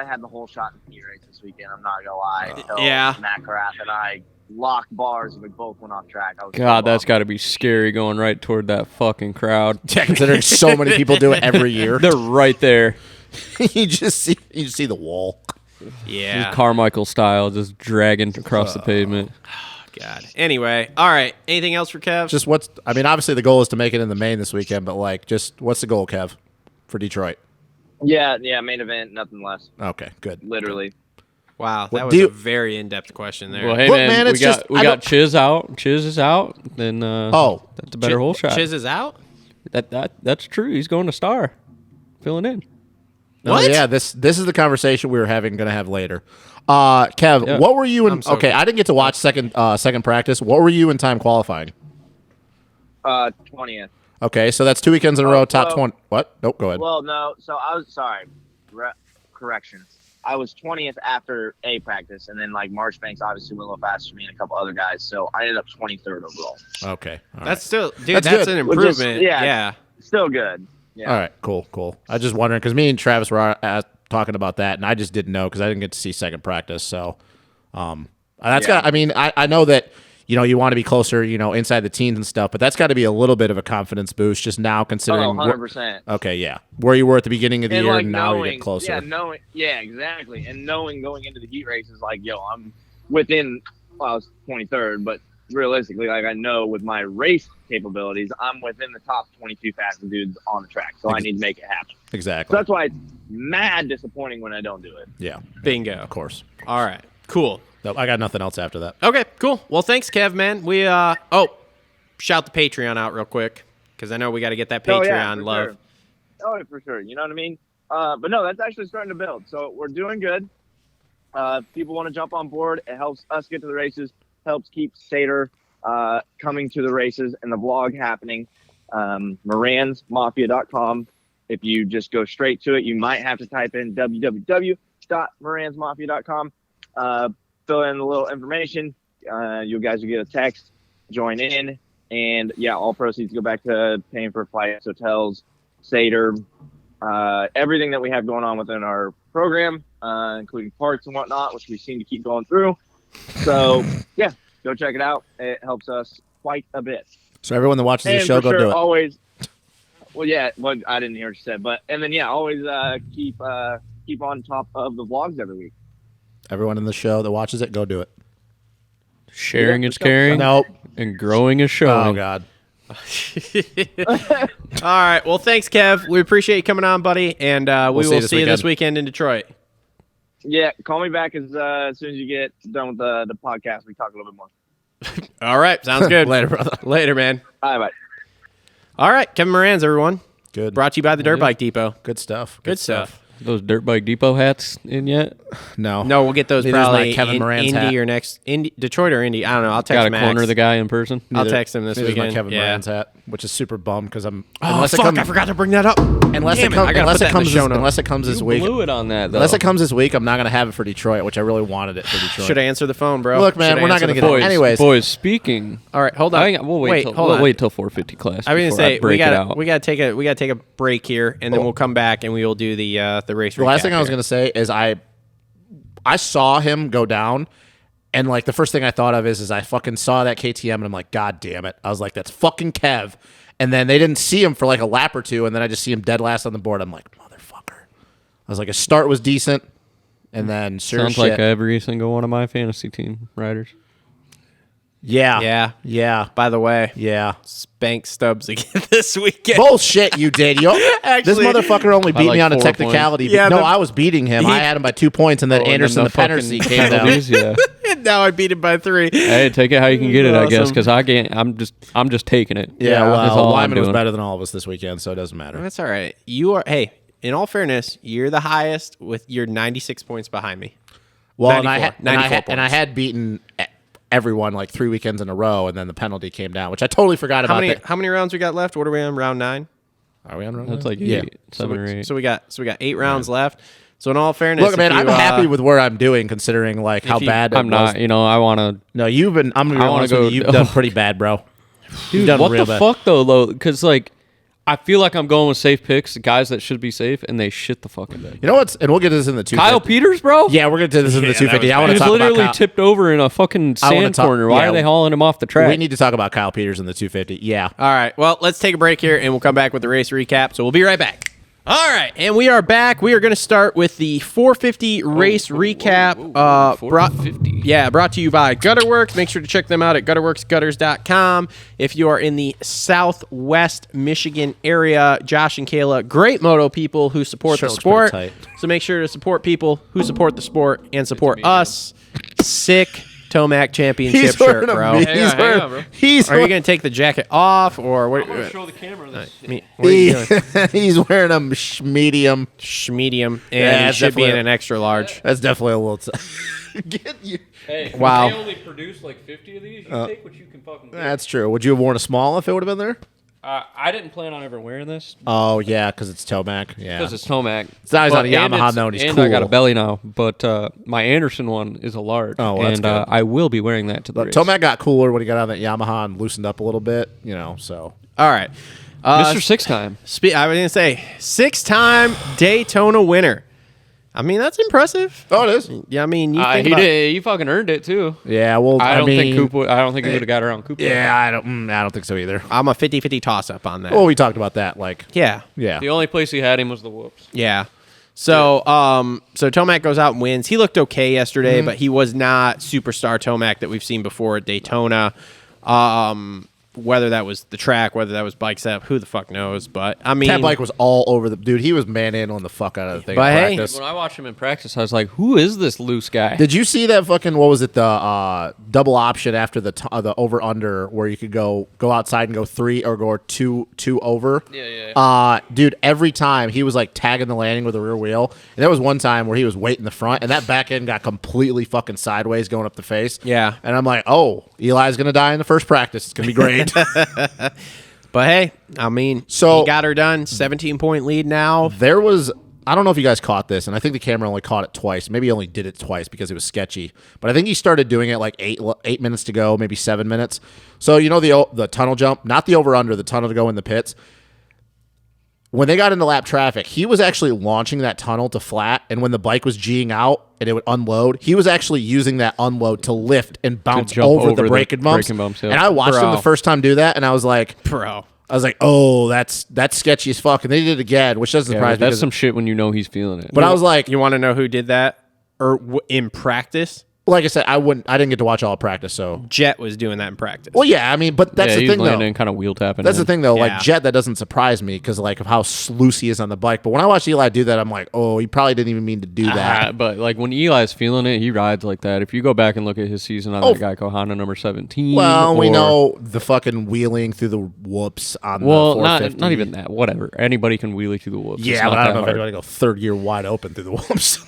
had the whole shot in the heat race this weekend. I'm not gonna lie. Until Yeah. Matt Carath and I locked bars and we both went off track. I was God, so that's bummed. got to be scary going right toward that fucking crowd. Yeah, considering so many people do it every year. They're right there, you just see the wall. yeah. Carmichael style, just dragging across the pavement. God. Anyway, all right. Anything else for Kev? Just obviously the goal is to make it in the main this weekend, but what's the goal, Kev, for Detroit? Yeah, main event, nothing less. Okay, good. Literally. wow, What that was do you- a very in-depth question there. Well, hey Look, man, man, we it's got just- we I got don't- Chiz out. Chiz is out. Then that's a better hole shot. Chiz is out. That's true. He's going to Star, filling in. No, What? yeah, this is the conversation we were going to have later. Kev, Yeah. what were you in? I'm so Okay, I didn't get to watch second practice. What were you in time qualifying? 20th. Okay, so that's 2 weekends in a row, top well- 20. What? Nope, go ahead. Well, no. So I was sorry. Correction. I was 20th after A practice, and then like Marchbanks obviously went a little faster than me and a couple other guys, so I ended up 23rd overall. Okay, all right. That's still, dude. That's That's good. an Which is- improvement. yeah. Yeah. Still good. Yeah. All right, cool. I was just wondering because me and Travis were talking about that, and I just didn't know because I didn't get to see second practice. So, that's Yeah. got. I mean, I know that you want to be closer, inside the teens and stuff, but that's got to be a little bit of a confidence boost just now considering. Oh, 100%. Okay, yeah, where you were at the beginning of the And year, like and now you knowing, get closer. yeah, exactly. And knowing going into the heat race is like, yo, I'm within. Well, I was 23rd, but realistically, like I know with my race capabilities, I'm within the top 22 fastest dudes on the track. So I need to make it happen. Exactly. So that's why it's mad disappointing when I don't do it. Yeah, Bingo. of course. All right. Cool. Nope, I got nothing else after that. Okay, cool. Well, thanks, Kev, man. We shout the Patreon out real quick because I know we got to get that Patreon for love. Sure. Oh, for sure. You know what I mean? But no, that's actually starting to build. So we're doing good. If people want to jump on board. It helps us get to the races, helps keep Sater coming to the races and the vlog happening. Moranzmafia.com. If you just go straight to it, you might have to type in www.moranzmafia.com. Fill in a little information. You guys will get a text, join in, and yeah, all proceeds go back to paying for flights, hotels, Sater, everything that we have going on within our program, including parts and whatnot, which we seem to keep going through. So yeah, go check it out. It helps us quite a bit. So everyone that watches the And show, for go do it. always. Well, yeah. Well, I didn't hear what you said, and then yeah, always keep on top of the vlogs every week. Everyone in the show that watches it, go do it. Sharing Yeah, is caring, Nope. and growing is Oh showing. God. All right. Well, thanks, Kev. We appreciate you coming on, buddy, and we will see you this weekend in Detroit. Yeah, call me back as soon as you get done with the podcast. We talk a little bit more. All right. Sounds good. Later, brother. Later, man. All right, bye. All right. Kevin Moranz, everyone. Good. Brought to you by the Dirt Bike Depot. Good stuff. Good stuff. Those Dirt Bike Depot hats in yet? No. No, we'll get those Neither's my probably Kevin in Moranz hat. Indy or Detroit or Indy. I don't know. I'll text Got to Max. corner the guy in person. I'll text him this Neither's weekend. my Kevin yeah. Moranz hat, which is super bummed because I'm. Oh, fuck, I forgot to bring that up. Unless Damn it comes, I gotta put that in the show notes. unless it comes this You week. blew it on that, though. Unless it comes this week, I'm not gonna have it for Detroit, which I really wanted it for Detroit. Should I answer the phone, bro? Look, man, Should I we're not answer gonna the get phone? it. Anyways. Boys, speaking. All right, hold on. We'll wait till hold on. we'll wait till 450 class. I was gonna before say break it out. we gotta take a break here, and then we'll come back and we will do the race. The last thing I was gonna say is I saw him go down, and like the first thing I thought of is I fucking saw that KTM, and I'm like, God damn it! I was like, that's fucking Kev. And then they didn't see him for like a lap or two, and then I just see him dead last on the board. I'm like, motherfucker. I was like, his start was decent, and then sure Sounds shit. like every single one of my fantasy team riders. Yeah. By the way, Yeah. Spank Stubbs again this weekend. Bullshit, you did. This Actually- motherfucker only beat like me on a 4 technicality. points. Yeah, no, the- I was beating him. I had him by 2 points, and then Oh, and Anderson, then the penalty, fucking came down. penalties, yeah. Now I beat him by 3. Hey, take it how you can get it, I guess, Awesome. because I can't. I'm just taking it. Yeah, That's well, all I'm Lyman was doing. better than all of us this weekend, so it doesn't matter. That's all right. You are. Hey, in all fairness, you're the highest with your 96 points behind me. Well, and I 94 had beaten everyone like 3 weekends in a row, and then the penalty came down, which I totally forgot How about. many that. how many rounds we got left? What are we on? Round 9. Are we on round? That's like Yeah. 8, 7 or 8. So we got 8 rounds left. So in all fairness, Look, man, if I'm you, happy with where I'm doing, considering like how you- bad I'm it was. not. You know, I want to. No, you've been. I'm gonna be I wanna honest with go- you. You've done pretty bad, bro. You've Dude, done what real the bad. fuck though? Because like, I feel like I'm going with safe picks, guys that should be safe, and they shit the fucking bed. You know what's? And we'll get to this in the 250. Kyle Peters, bro. Yeah, we're gonna do this in the that 250. was I want He to was talk about literally Kyle. tipped over in a fucking I wanna sand talk- corner. Why yeah. are they hauling him off the track? We need to talk about Kyle Peters in the 250. Yeah. All right. Well, let's take a break here, and we'll come back with the race recap. So we'll be right back. All right, and we are back. We are going to start with the 450 race recap. whoa, Brought 450. to you by Gutterworks. Make sure to check them out at gutterworksgutters.com. If you are in the Southwest Michigan area, Josh and Kayla, great moto people who support Sure the looks pretty sport. tight. So make sure to support people who support the sport and support us. Sick Tomac Championship shirt, bro. He's Are you going to take the jacket off, or what? show the camera this. What are you doing? he's wearing a medium. Medium, and Yeah, he it's should be in definitely- an extra large. That's definitely a little. Get you. Hey, Wow. They only produce like 50 of these. You take what you can fucking get. That's true. Would you have worn a small if it would have been there? I didn't plan on ever wearing this Oh yeah, because it's Tomac. Yeah. because it's Tomac. It's not- he's not a But- and Yamaha it's- though, and he's and I got a cool. belly now, but my Anderson one is a large. Oh, well, that's and good. I will be wearing that to the Look, race. Tomac got cooler when he got on that Yamaha and loosened up a little bit. You know, so All right. Mr. Six Time. I was going to say, 6-time Daytona winner. I mean, that's impressive. oh, it is. Yeah, I mean, you think He about, did. He fucking earned it too. Yeah. Well, I don't mean, think Coop. I don't think he would have got around Coop. Yeah, I don't think so either. I'm a 50-50 toss-up on that. Well, we talked about that. Like, Yeah. yeah. The only place he had him was the whoops. Yeah. So, so Tomac goes out and wins. He looked okay yesterday, but he was not superstar Tomac that we've seen before at Daytona. Whether that was the track, whether that was bike setup, who the fuck knows? But I mean, That bike was all over the dude. He was manhandling the fuck out of the thing. But in hey- practice. When I watched him in practice, I was like, "Who is this loose guy?" Did you see that fucking what was it the double option after the over under where you could go outside and go 3 or go two over? Yeah. Dude, every time he was like tagging the landing with the rear wheel, and there was one time where he was waiting the front, and that back end got completely fucking sideways going up the face. Yeah. and I'm like, oh, Eli's gonna die in the first practice. It's gonna be great. but hey, I mean, So- he got her done. 17-point lead now. There was, I don't know if you guys caught this, and I think the camera only caught it twice. Maybe he only did it twice because it was sketchy. But I think he started doing it like 8 minutes to go, maybe 7 minutes. So you know the tunnel jump, not the over under, the tunnel to go in the pits. When they got into lap traffic, he was actually launching that tunnel to flat, and when the bike was G'ing out and it would unload, he was actually using that unload to lift and bounce jump over over the the braking bumps. braking bumps, yeah. And I watched him Bro. the first time do that, and I was like, Bro. oh, that's sketchy as fuck. And they did it again, which doesn't Yeah, surprise me. that's 'cause- some shit when you know he's feeling it. But I was like, You want to know who did that? Or in practice? like I said, I didn't get to watch all practice, so. Jet was doing that in practice. Well, yeah, I mean, but that's the he was thing, though. landing kind of wheel tapping. That's the thing, though. Yeah. Like, Jet, that doesn't surprise me because, like, of how loose he is on the bike. But when I watch Eli do that, I'm like, oh, he probably didn't even mean to do that. But like when Eli's feeling it, he rides like that. If you go back and look at his season on that Geico Honda number 17, Well, we know the fucking wheeling through the whoops on the 450. not even that. Whatever. Anybody can wheelie through the whoops. It's Yeah, not but I don't that know if hard. anybody go third gear wide open through the whoops.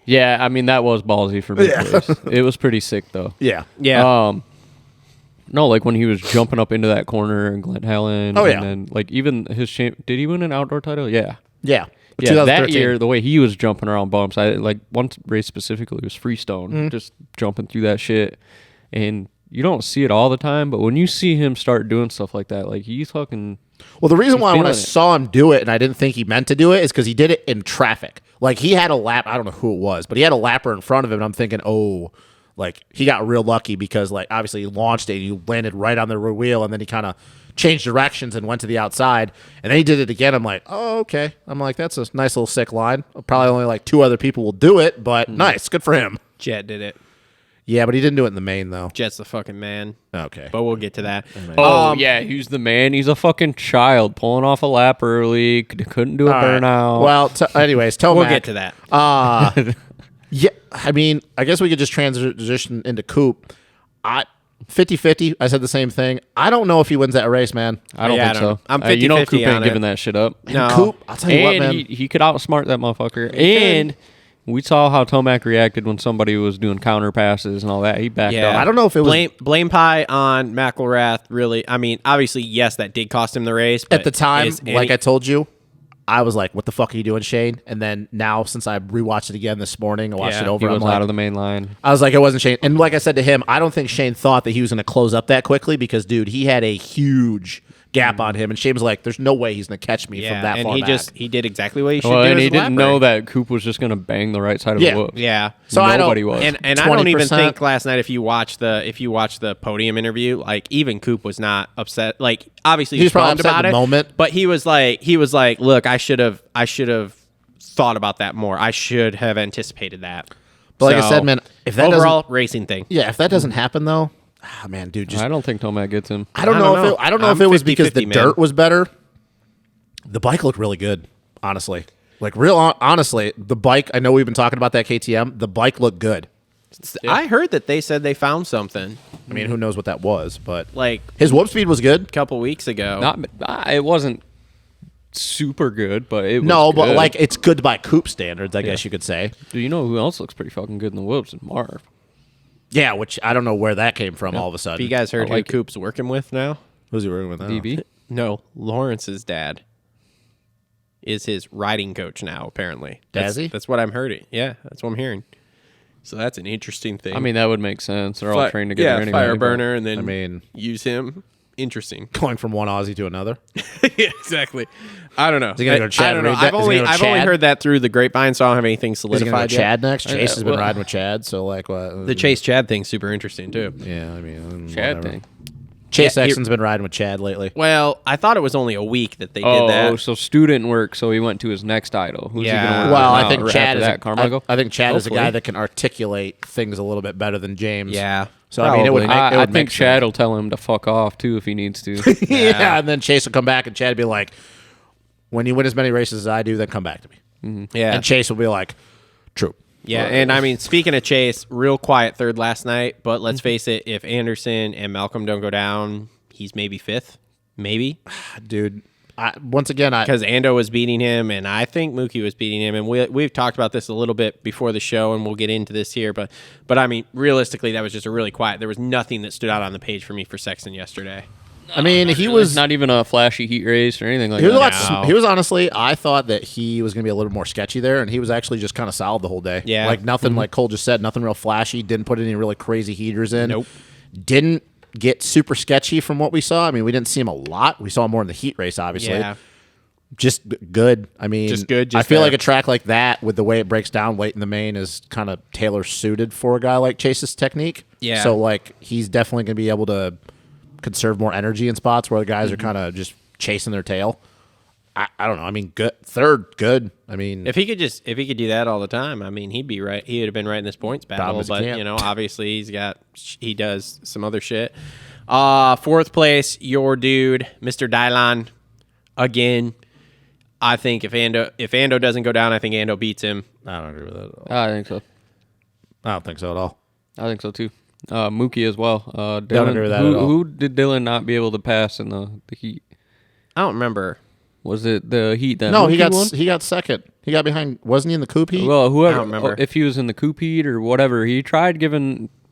Yeah, I mean that was ballsy for me. Yeah. It was pretty sick though. Yeah. No, like when he was jumping up into that corner in Glen Helen. Oh, yeah. And then like even his did he win an outdoor title? Yeah. Yeah. Yeah, that 2013. year, the way he was jumping around bumps, I like one race specifically was Freestone, Mm-hmm. just jumping through that shit, and you don't see it all the time, but when you see him start doing stuff like that, like he's fucking. Well, the reason why when I feeling it. saw him do it and I didn't think he meant to do it is because he did it in traffic. Like he had a lap. I don't know who it was, but he had a lapper in front of him, and I'm thinking, oh, like he got real lucky because like obviously he launched it, and he landed right on the rear wheel, and then he kind of changed directions and went to the outside, and then he did it again. I'm like, oh, okay. I'm like, that's a nice little sick line. Probably only like 2 other people will do it, but nice, good for him. Jet did it. Yeah, but he didn't do it in the main though. Jet's the fucking man. Okay. But we'll get to that. Oh yeah, he's the man. He's a fucking child pulling off a lap early. Couldn't do a All right. burnout. Well, anyways, Tomac. We'll get to that. Yeah, I mean, I guess we could just transition into Coop. 50-50, I said the same thing. I don't know if he wins that race, man. I don't Yeah, think I don't so. know. I'm You know 50-50 Coop ain't on giving it. that shit up. No. Coop, I'll tell you what, And man. he could outsmart that motherfucker. And we saw how Tomac reacted when somebody was doing counter passes and all that. He backed Yeah. up. I don't know if it was blame pie on McElrath. Really, I mean, obviously, yes, that did cost him the race. But at the time, is like any- I told you, I was like, what the fuck are you doing, Shane? And then now, since I rewatched it again this morning, I watched Yeah, it over, He was I'm like, out of the main line. I was like, it wasn't Shane. And like I said to him, I don't think Shane thought that he was going to close up that quickly because, dude, he had a huge gap on him. And Shane was like, there's no way he's going to catch me from that and far he back. he did exactly what he should Well, do. and as he a didn't lapper. know that Coop was just going to bang the right side of Yeah. the whoop. Yeah. So I don't- Nobody was. And I don't even 20%. think last night if you watch the podium interview, like even Coop was not upset. Like obviously He was probably bummed upset about in the it, moment. but he was like, look, I should have thought about that more. I should have anticipated that. But like I So, said, man, if that overall doesn't, racing thing. yeah, if that doesn't happen though, man, dude, just I don't think Tomac gets him. I don't I know don't if know. I don't know if I'm it was because the 50-50, man. dirt was better. The bike looked really good, honestly. Like honestly, the bike. I know we've been talking about that KTM. The bike looked good. I heard that they said they found something I mean, who knows what that was, but like his whoop speed was good. a couple weeks ago. It wasn't super good, but it was No, but good. like it's good by Coop standards, I guess you could say. Do you know who else looks pretty fucking good in the whoops? Is Marv. Yeah, which I don't know where that came from all of a sudden. Have you guys heard I like who Coop's working with now? Who's he working with now? DB. No, Lawrence's dad is his riding coach now. Apparently, Dazzy? That's what I'm hearing. Yeah, that's what I'm hearing. So that's an interesting thing. I mean, that would make sense. They're all trained together anyway. fire but- burner, and then I mean- use him. Interesting. Going from one Aussie to another. Yeah, exactly. I don't know. he gonna go Chad I don't know. Reed? I've Is he only gonna go I've only Chad? heard that through the grapevine, so I don't have anything Is he going to go solidified yet. Chad next? Chase has been well- riding with Chad, so like what? The Chase Chad thing's super interesting too. Yeah, I mean, Chad whatever. thing. Chase Yeah, he- Exon's been riding with Chad lately. Well, I thought it was only a week that they did Oh, that. so student work. So he went to his next idol. Who's Yeah. he going to work Well, with I now? think Or Chad after is that, Carmichael. I think Chad is a guy Hopefully. that can articulate things a little bit better than James. Yeah. So I mean, it would Probably. make, it I would think make Chad sense. will tell him to fuck off too if he needs to. Yeah, and then Chase will come back, and Chad will be like, "When you win as many races as I do, then come back to me." Yeah. And Chase will be like, "True." Yeah, and I mean, speaking of Chase, real quiet third last night, but let's face it, if Anderson and Malcolm don't go down, he's maybe fifth. Maybe. Dude, once again, Because Ando was beating him, and I think Mookie was beating him, and we've talked about this a little bit before the show, and we'll get into this here, but I mean, realistically, that was just a really quiet. There was nothing that stood out on the page for me for Sexton yesterday. I mean, he It's was not even a flashy heat race or anything like He was a lot. that. No. He was honestly. I thought that he was going to be a little more sketchy there, and he was actually just kind of solid the whole day. Yeah. like nothing. Like Cole just said, nothing real flashy. Didn't put any really crazy heaters in. Nope. Didn't get super sketchy from what we saw. I mean, we didn't see him a lot. We saw him more in the heat race, obviously. Yeah. Just good. I mean, Just good, I just feel there. like a track like that, with the way it breaks down late in the main, is kind of tailor suited for a guy like Chase's technique. Yeah. So like, he's definitely going to be able to conserve more energy in spots where the guys are Mm-hmm. kind of just chasing their tail. I don't know. I mean, good third, good. I mean, If he could do that all the time, I mean, he'd be right. He would have been right in this points battle. is he But can't. obviously he does some other shit. Fourth place, your dude, Mr. Dylan, again. I think if Ando doesn't go down, I think Ando beats him. I don't agree with that at all. I think so. I don't think so at all. I think so too. Mookie as well. Dylan, Don't agree with that at all. Who did Dylan not be able to pass in the heat? I don't remember. Was it the heat that No, Mookie he got second. He got behind. Wasn't he in the coupe heat? Well, whoever, I don't remember. if he was in the coupe heat or whatever, he tried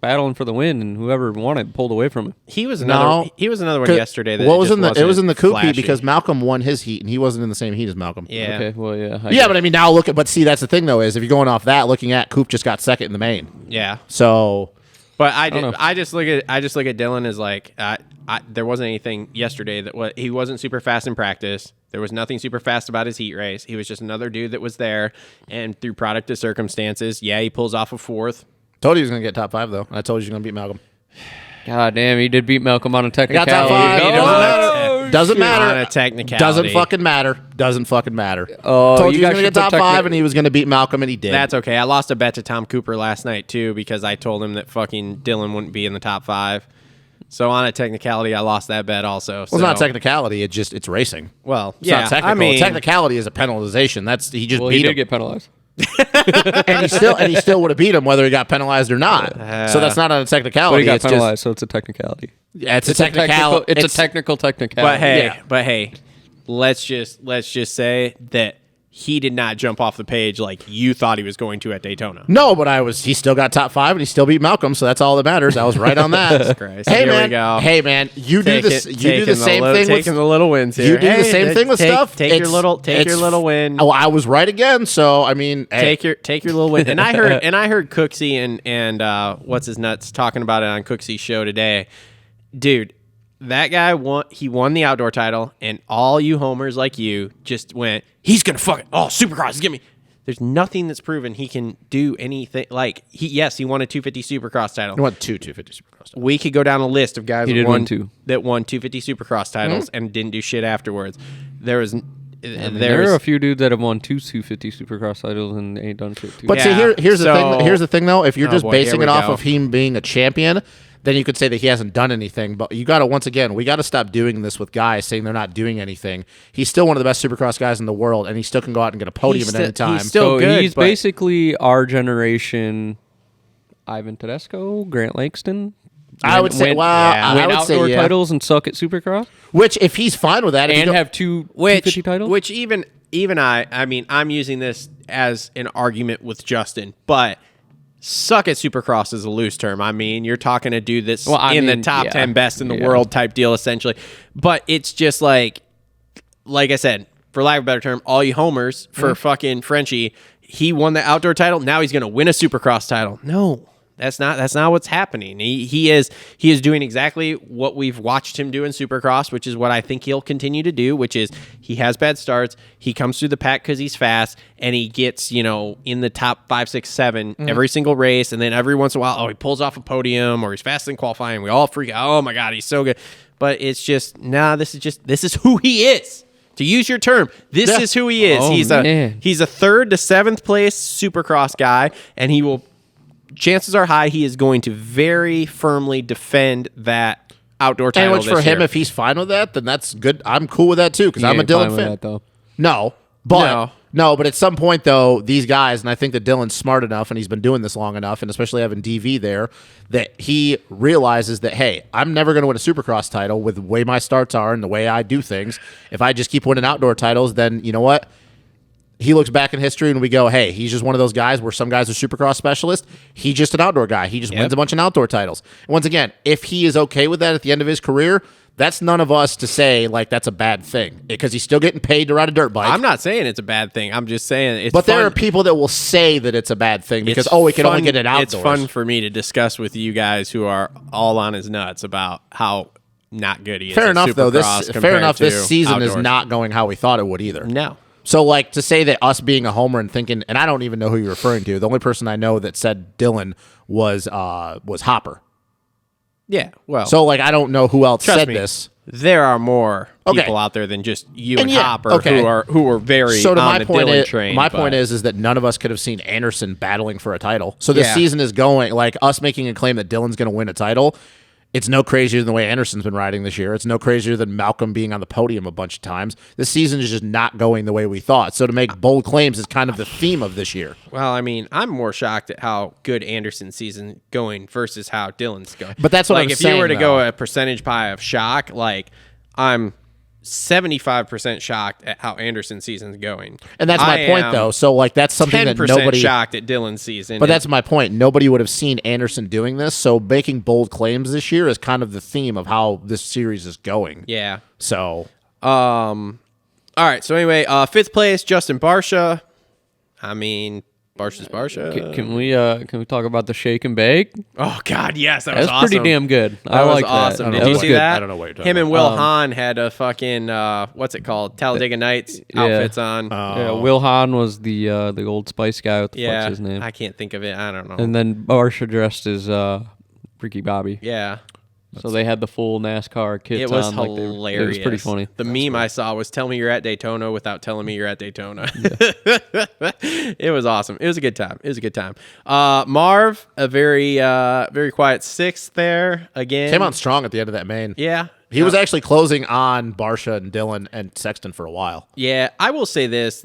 battling for the win, and whoever won it pulled away from him. He was another one yesterday. That What was just in the? It was in the coupe flashy. heat because Malcolm won his heat, and he wasn't in the same heat as Malcolm. Yeah. Okay, well, yeah. Yeah, but I mean, now look at. But see, that's the thing though, is if you're going off that, looking at Coop just got second in the main. Yeah. So But don't know. I just look at Dylan as like there wasn't anything yesterday he wasn't super fast in practice. There was nothing super fast about his heat race. He was just another dude that was there, and through product of circumstances, he pulls off a fourth. told you he was gonna get top 5 though. I told you he's gonna beat Malcolm. God damn, he did beat Malcolm on a Got technicality. top 5. Oh, Doesn't On matter. a technicality. Doesn't fucking matter. Doesn't fucking matter. Oh, told you he you was guys gonna get should top put 5, and he was gonna beat Malcolm, and he did. That's okay. I lost a bet to Tom Cooper last night too because I told him that fucking Dylan wouldn't be in the top 5. So on a technicality, I lost that bet also. Well, it's not technicality. It's racing. Well, It's yeah. not technical. I mean, Technicality is a penalization. That's he just Well, beat he did him, get penalized. and he still would have beat him whether he got penalized or not. So that's not on a But technicality. he got it's penalized, so it's a technicality. It's a technical. It's a technical technicality. but hey, let's just say that he did not jump off the page like you thought he was going to at Daytona. No, but he still got top 5 and he still beat Malcolm, so that's all that matters. I was right on that. Christ. Hey Here we man, go. hey man, you do this. You do the same thing taking with the little wins here. you do the same thing with take, stuff. Take your It's- little win. Oh, I was right again. So I mean, hey. Take your little win. And I heard Cooksey and what's his nuts talking about it on Cooksy's show today. Dude, that guy won the outdoor title, and all you homers like you just went, he's gonna fuck it. Oh, Supercross, give me. There's nothing that's proven he can do anything. Like he won a 250 Supercross title. You want 250 Supercross. We could go down a list of guys He that did won win two. 250 Supercross titles and didn't do shit afterwards. There was There are a few dudes that have won 250 Supercross titles and ain't done shit too. But see, Yeah, here's the thing. so- Here's the thing, though. If you're Oh, just boy, basing here it we off go. of him being a champion, then you could say that he hasn't done anything. But you got to we got to stop doing this with guys saying they're not doing anything. He's still one of the best Supercross guys in the world, and he still can go out and get a podium at any time. he's still so good, he's but- basically our generation Ivan Tedesco, Grant Langston. I would say, win I would say, outdoor yeah. titles and suck at Supercross Which, if he's fine with that, if you and don't- have two 250 titles. Which even I mean, I'm using this as an argument with Justin, but suck at Supercross is a loose term. I mean, you're talking a dude that's Well, I in the mean, top yeah. 10 best in the Yeah. world type deal, essentially. But it's just like I said, for lack of a better term, all you homers for fucking Frenchie, he won the outdoor title. Now he's going to win a Supercross title. No. That's not what's happening. He is doing exactly what we've watched him do in Supercross, which is what I think he'll continue to do, which is he has bad starts. He comes through the pack because he's fast, and he gets, in the top 5, 6, 7 every single race, and then every once in a while, he pulls off a podium or he's fast in qualifying. We all freak out. Oh my God, he's so good. But it's just, this is who he is. To use your term, this is who he is. Oh, he's man. he's a 3rd to 7th place Supercross guy, and he will. Chances are high he is going to very firmly defend that outdoor title. and which for this him, year. if he's fine with that, then that's good. I'm cool with that too because He I'm a ain't fine Dylan with fan. that, though. No, but at some point though, these guys, and I think that Dylan's smart enough, and he's been doing this long enough, and especially having DV there, that he realizes that hey, I'm never going to win a Supercross title with the way my starts are and the way I do things. If I just keep winning outdoor titles, then you know what? He looks back in history and we go, hey, he's just one of those guys where some guys are Supercross specialists. He's just an outdoor guy. He just wins a bunch of outdoor titles. And once again, if he is okay with that at the end of his career, that's none of us to say like that's a bad thing because he's still getting paid to ride a dirt bike. I'm not saying it's a bad thing. I'm just saying it's. But fun. there are people that will say that it's a bad thing because It's we can only fun- get it outdoors. It's fun for me to discuss with you guys who are all on his nuts about how not good he is. Fair at enough though. Supercross Fair compared enough. to This season is outdoors. not going how we thought it would either. No. So, like, to say that us being a homer and thinking, and I don't even know who you're referring to. The only person I know that said Dylan was Hopper. Yeah. Well. So, like, I don't know who else Trust said me. this. there are more Okay. people out there than just you and yeah, Hopper okay. who are very So to on my the point, Dylan train. my but- point is that none of us could have seen Anderson battling for a title. So this Yeah. season is going like us making a claim that Dylan's going to win a title. It's no crazier than the way Anderson's been riding this year. It's no crazier than Malcolm being on the podium a bunch of times. This season is just not going the way we thought. So to make bold claims is kind of the theme of this year. Well, I mean, I'm more shocked at how good Anderson's season going versus how Dylan's going. But that's what like I'm if saying, you were to go though. a percentage pie of shock, like I'm 75% shocked at how Anderson's season's going. And that's my I point, am though. So like that's something that 10% nobody. shocked at Dylan's season. But that's my point. Nobody would have seen Anderson doing this. So making bold claims this year is kind of the theme of how this series is going. yeah. So All right. So anyway, 5th place, Justin Barsha. I mean, Barsha's Barsha. Can we talk about the shake and bake? Oh God, yes, that was That's awesome. pretty damn good. That I was like awesome. that. Did That you was see good. that? I don't know what you're talking Him and about. Will Hahn had a fucking what's it called? Talladega Nights outfits on. Yeah, Will Hahn was the Old Spice guy. What the yeah, fuck's his name? I can't think of it. I don't know. And then Barsha dressed as Ricky Bobby. yeah, So they had the full NASCAR kits it was on. like hilarious. it was pretty funny. The meme I saw was "Tell me you're at Daytona" without telling me you're at Daytona. It was awesome. It was a good time. It was a good time. Marv, a very quiet 6th there again. came on strong at the end of that main. Yeah. He was actually closing on Barsha and Dylan and Sexton for a while. Yeah, I will say this: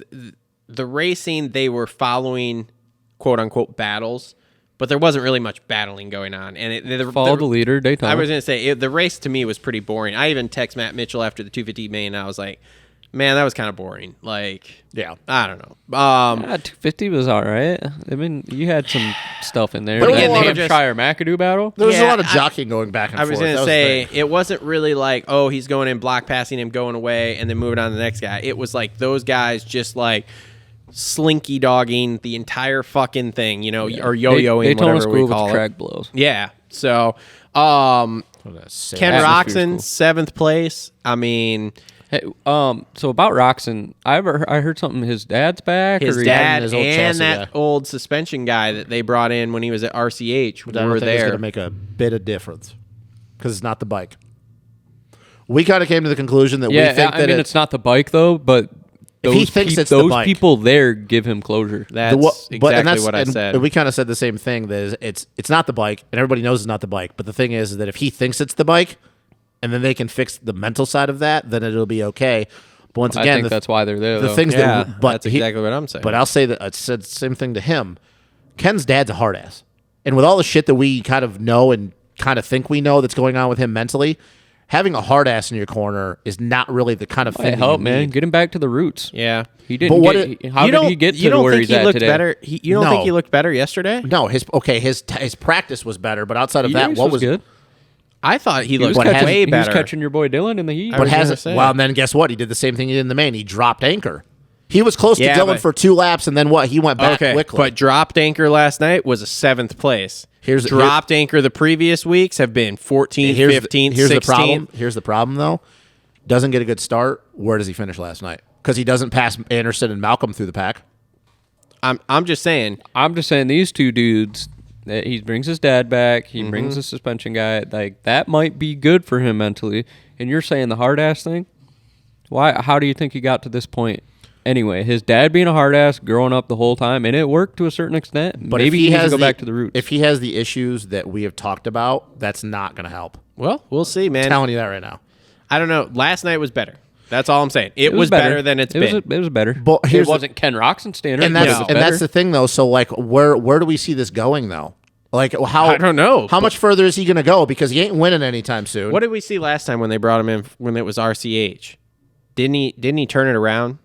the racing, they were following "quote unquote" battles, but there wasn't really much battling going on. And Follow the leader, Daytona. I was gonna say the race to me was pretty boring. I even text Matt Mitchell after the 250 main. And I was like, "Man, that was kind of boring." Like, Yeah. I don't know. 250 was all right. I mean, you had some stuff in there. There was The a lot of Hampshire McAdoo battle. There was Yeah, a lot of jockeying going back and I forth. was gonna That say the thing. it wasn't really like, oh, he's going in, block passing him, going away, and then moving on to the next guy. It was like those guys just like slinky dogging the entire fucking thing, you know, or yo-yoing, Daytona whatever we School call with it. track blows. Yeah. So, Ken Atmosphere's Roxon, cool. 7th place. I mean, Hey, so about Roxon, I heard something. His dad's back. his or he- dad his old and chassis that guy. old suspension guy that they brought in when he was at RCH But I don't were think it's going there. to make a bit of difference because it's not the bike. We kind of came to the conclusion that Yeah, we think I that mean it's not the bike though, but If he thinks it's the those bike. people there give him closure. That's exactly what I said. And we kind of said the same thing. That is, it's not the bike, and everybody knows it's not the bike. But the thing is that if he thinks it's the bike, and then they can fix the mental side of that, then it'll be okay. But once I again, think that's why they're there. the though. things Yeah, that. But that's exactly what I'm saying. But I'll say that I said the same thing to him. Ken's dad's a hard ass, and with all the shit that we kind of know and kind of think we know that's going on with him mentally, having a hard ass in your corner is not really the kind of thing. Hey, that help, you man. need. Get him back to the roots. yeah. He didn't. But what how did he get to where think he's he at looked today? better? You don't No. think he looked better yesterday? No, his practice was better, but outside of He that, what was good? I thought he He was looked catching, way he was better. catching your boy Dylan in the heat. I But was gonna hasn't. say. Well, and then guess what? He did the same thing he did in the main. He dropped anchor. He was close Yeah, to Dylan but- for 2 laps, and then what? He went back Okay, quickly. but dropped anchor last night was a 7th place. Dropped anchor the previous weeks have been 14th, 15th, here's 16th. the problem. Here's the problem, though. Doesn't get a good start. Where does he finish last night? Because he doesn't pass Anderson and Malcolm through the pack. I'm just saying. I'm just saying these two dudes. That he brings his dad back. He Mm-hmm. brings the suspension guy. Like that might be good for him mentally. And you're saying the hard ass thing. Why? How do you think he got to this point? Anyway, his dad being a hard ass, growing up the whole time, and it worked to a certain extent. But Maybe if he he needs has to go back to the roots. If he has the issues that we have talked about, that's not going to help. Well, we'll see, man. I'm telling you that right now. I don't know. Last night was better. That's all I'm saying. It was better than it's been. It was better. But it here's the- wasn't Ken Roxon standard. And but that's it was and better. that's the thing, though. So, like, where do we see this going, though? Like, how? I don't know. How much further is he going to go? Because he ain't winning anytime soon. What did we see last time when they brought him in when it was RCH? Didn't he turn it around?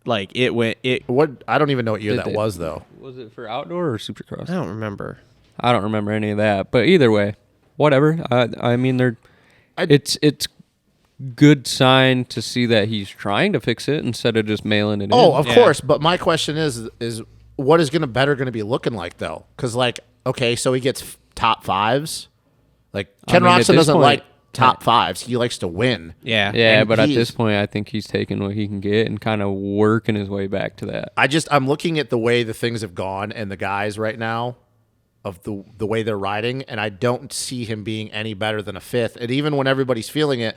Like it went. What? I don't even know what year Did that they- was, though. Was it for outdoor or supercross? I don't remember. I don't remember any of that. But either way, whatever. I mean, it's good sign to see that he's trying to fix it instead of just mailing it Oh, in. of Yeah. course. But my question is what is going to be looking like, though? Because, like, okay, so he gets top fives. Like, Ken mean, at Roxon this doesn't point- like top fives. He likes to win. Yeah. Yeah, And but at he's- this point, I think he's taking what he can get and kind of working his way back to that. I'm looking at the way the things have gone and the guys right now of the way they're riding, and I don't see him being any better than a 5th. And even when everybody's feeling it,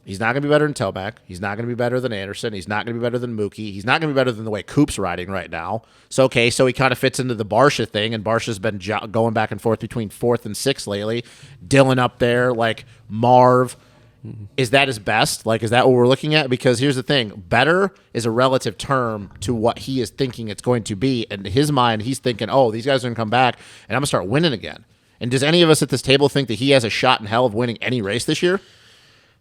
He's not going to be better than Tomac. He's not going to be better than Anderson. He's not going to be better than Mookie. He's not going to be better than the way Coop's riding right now. So, okay, so he kind of fits into the Barsha thing, and Barsha's been going back and forth between 4th and 6th lately. Dylan up there, like Marv. Is that his best? Like, is that what we're looking at? Because here's the thing. Better is a relative term to what he is thinking it's going to be. And in his mind, he's thinking, oh, these guys are going to come back, and I'm going to start winning again. And does any of us at this table think that he has a shot in hell of winning any race this year?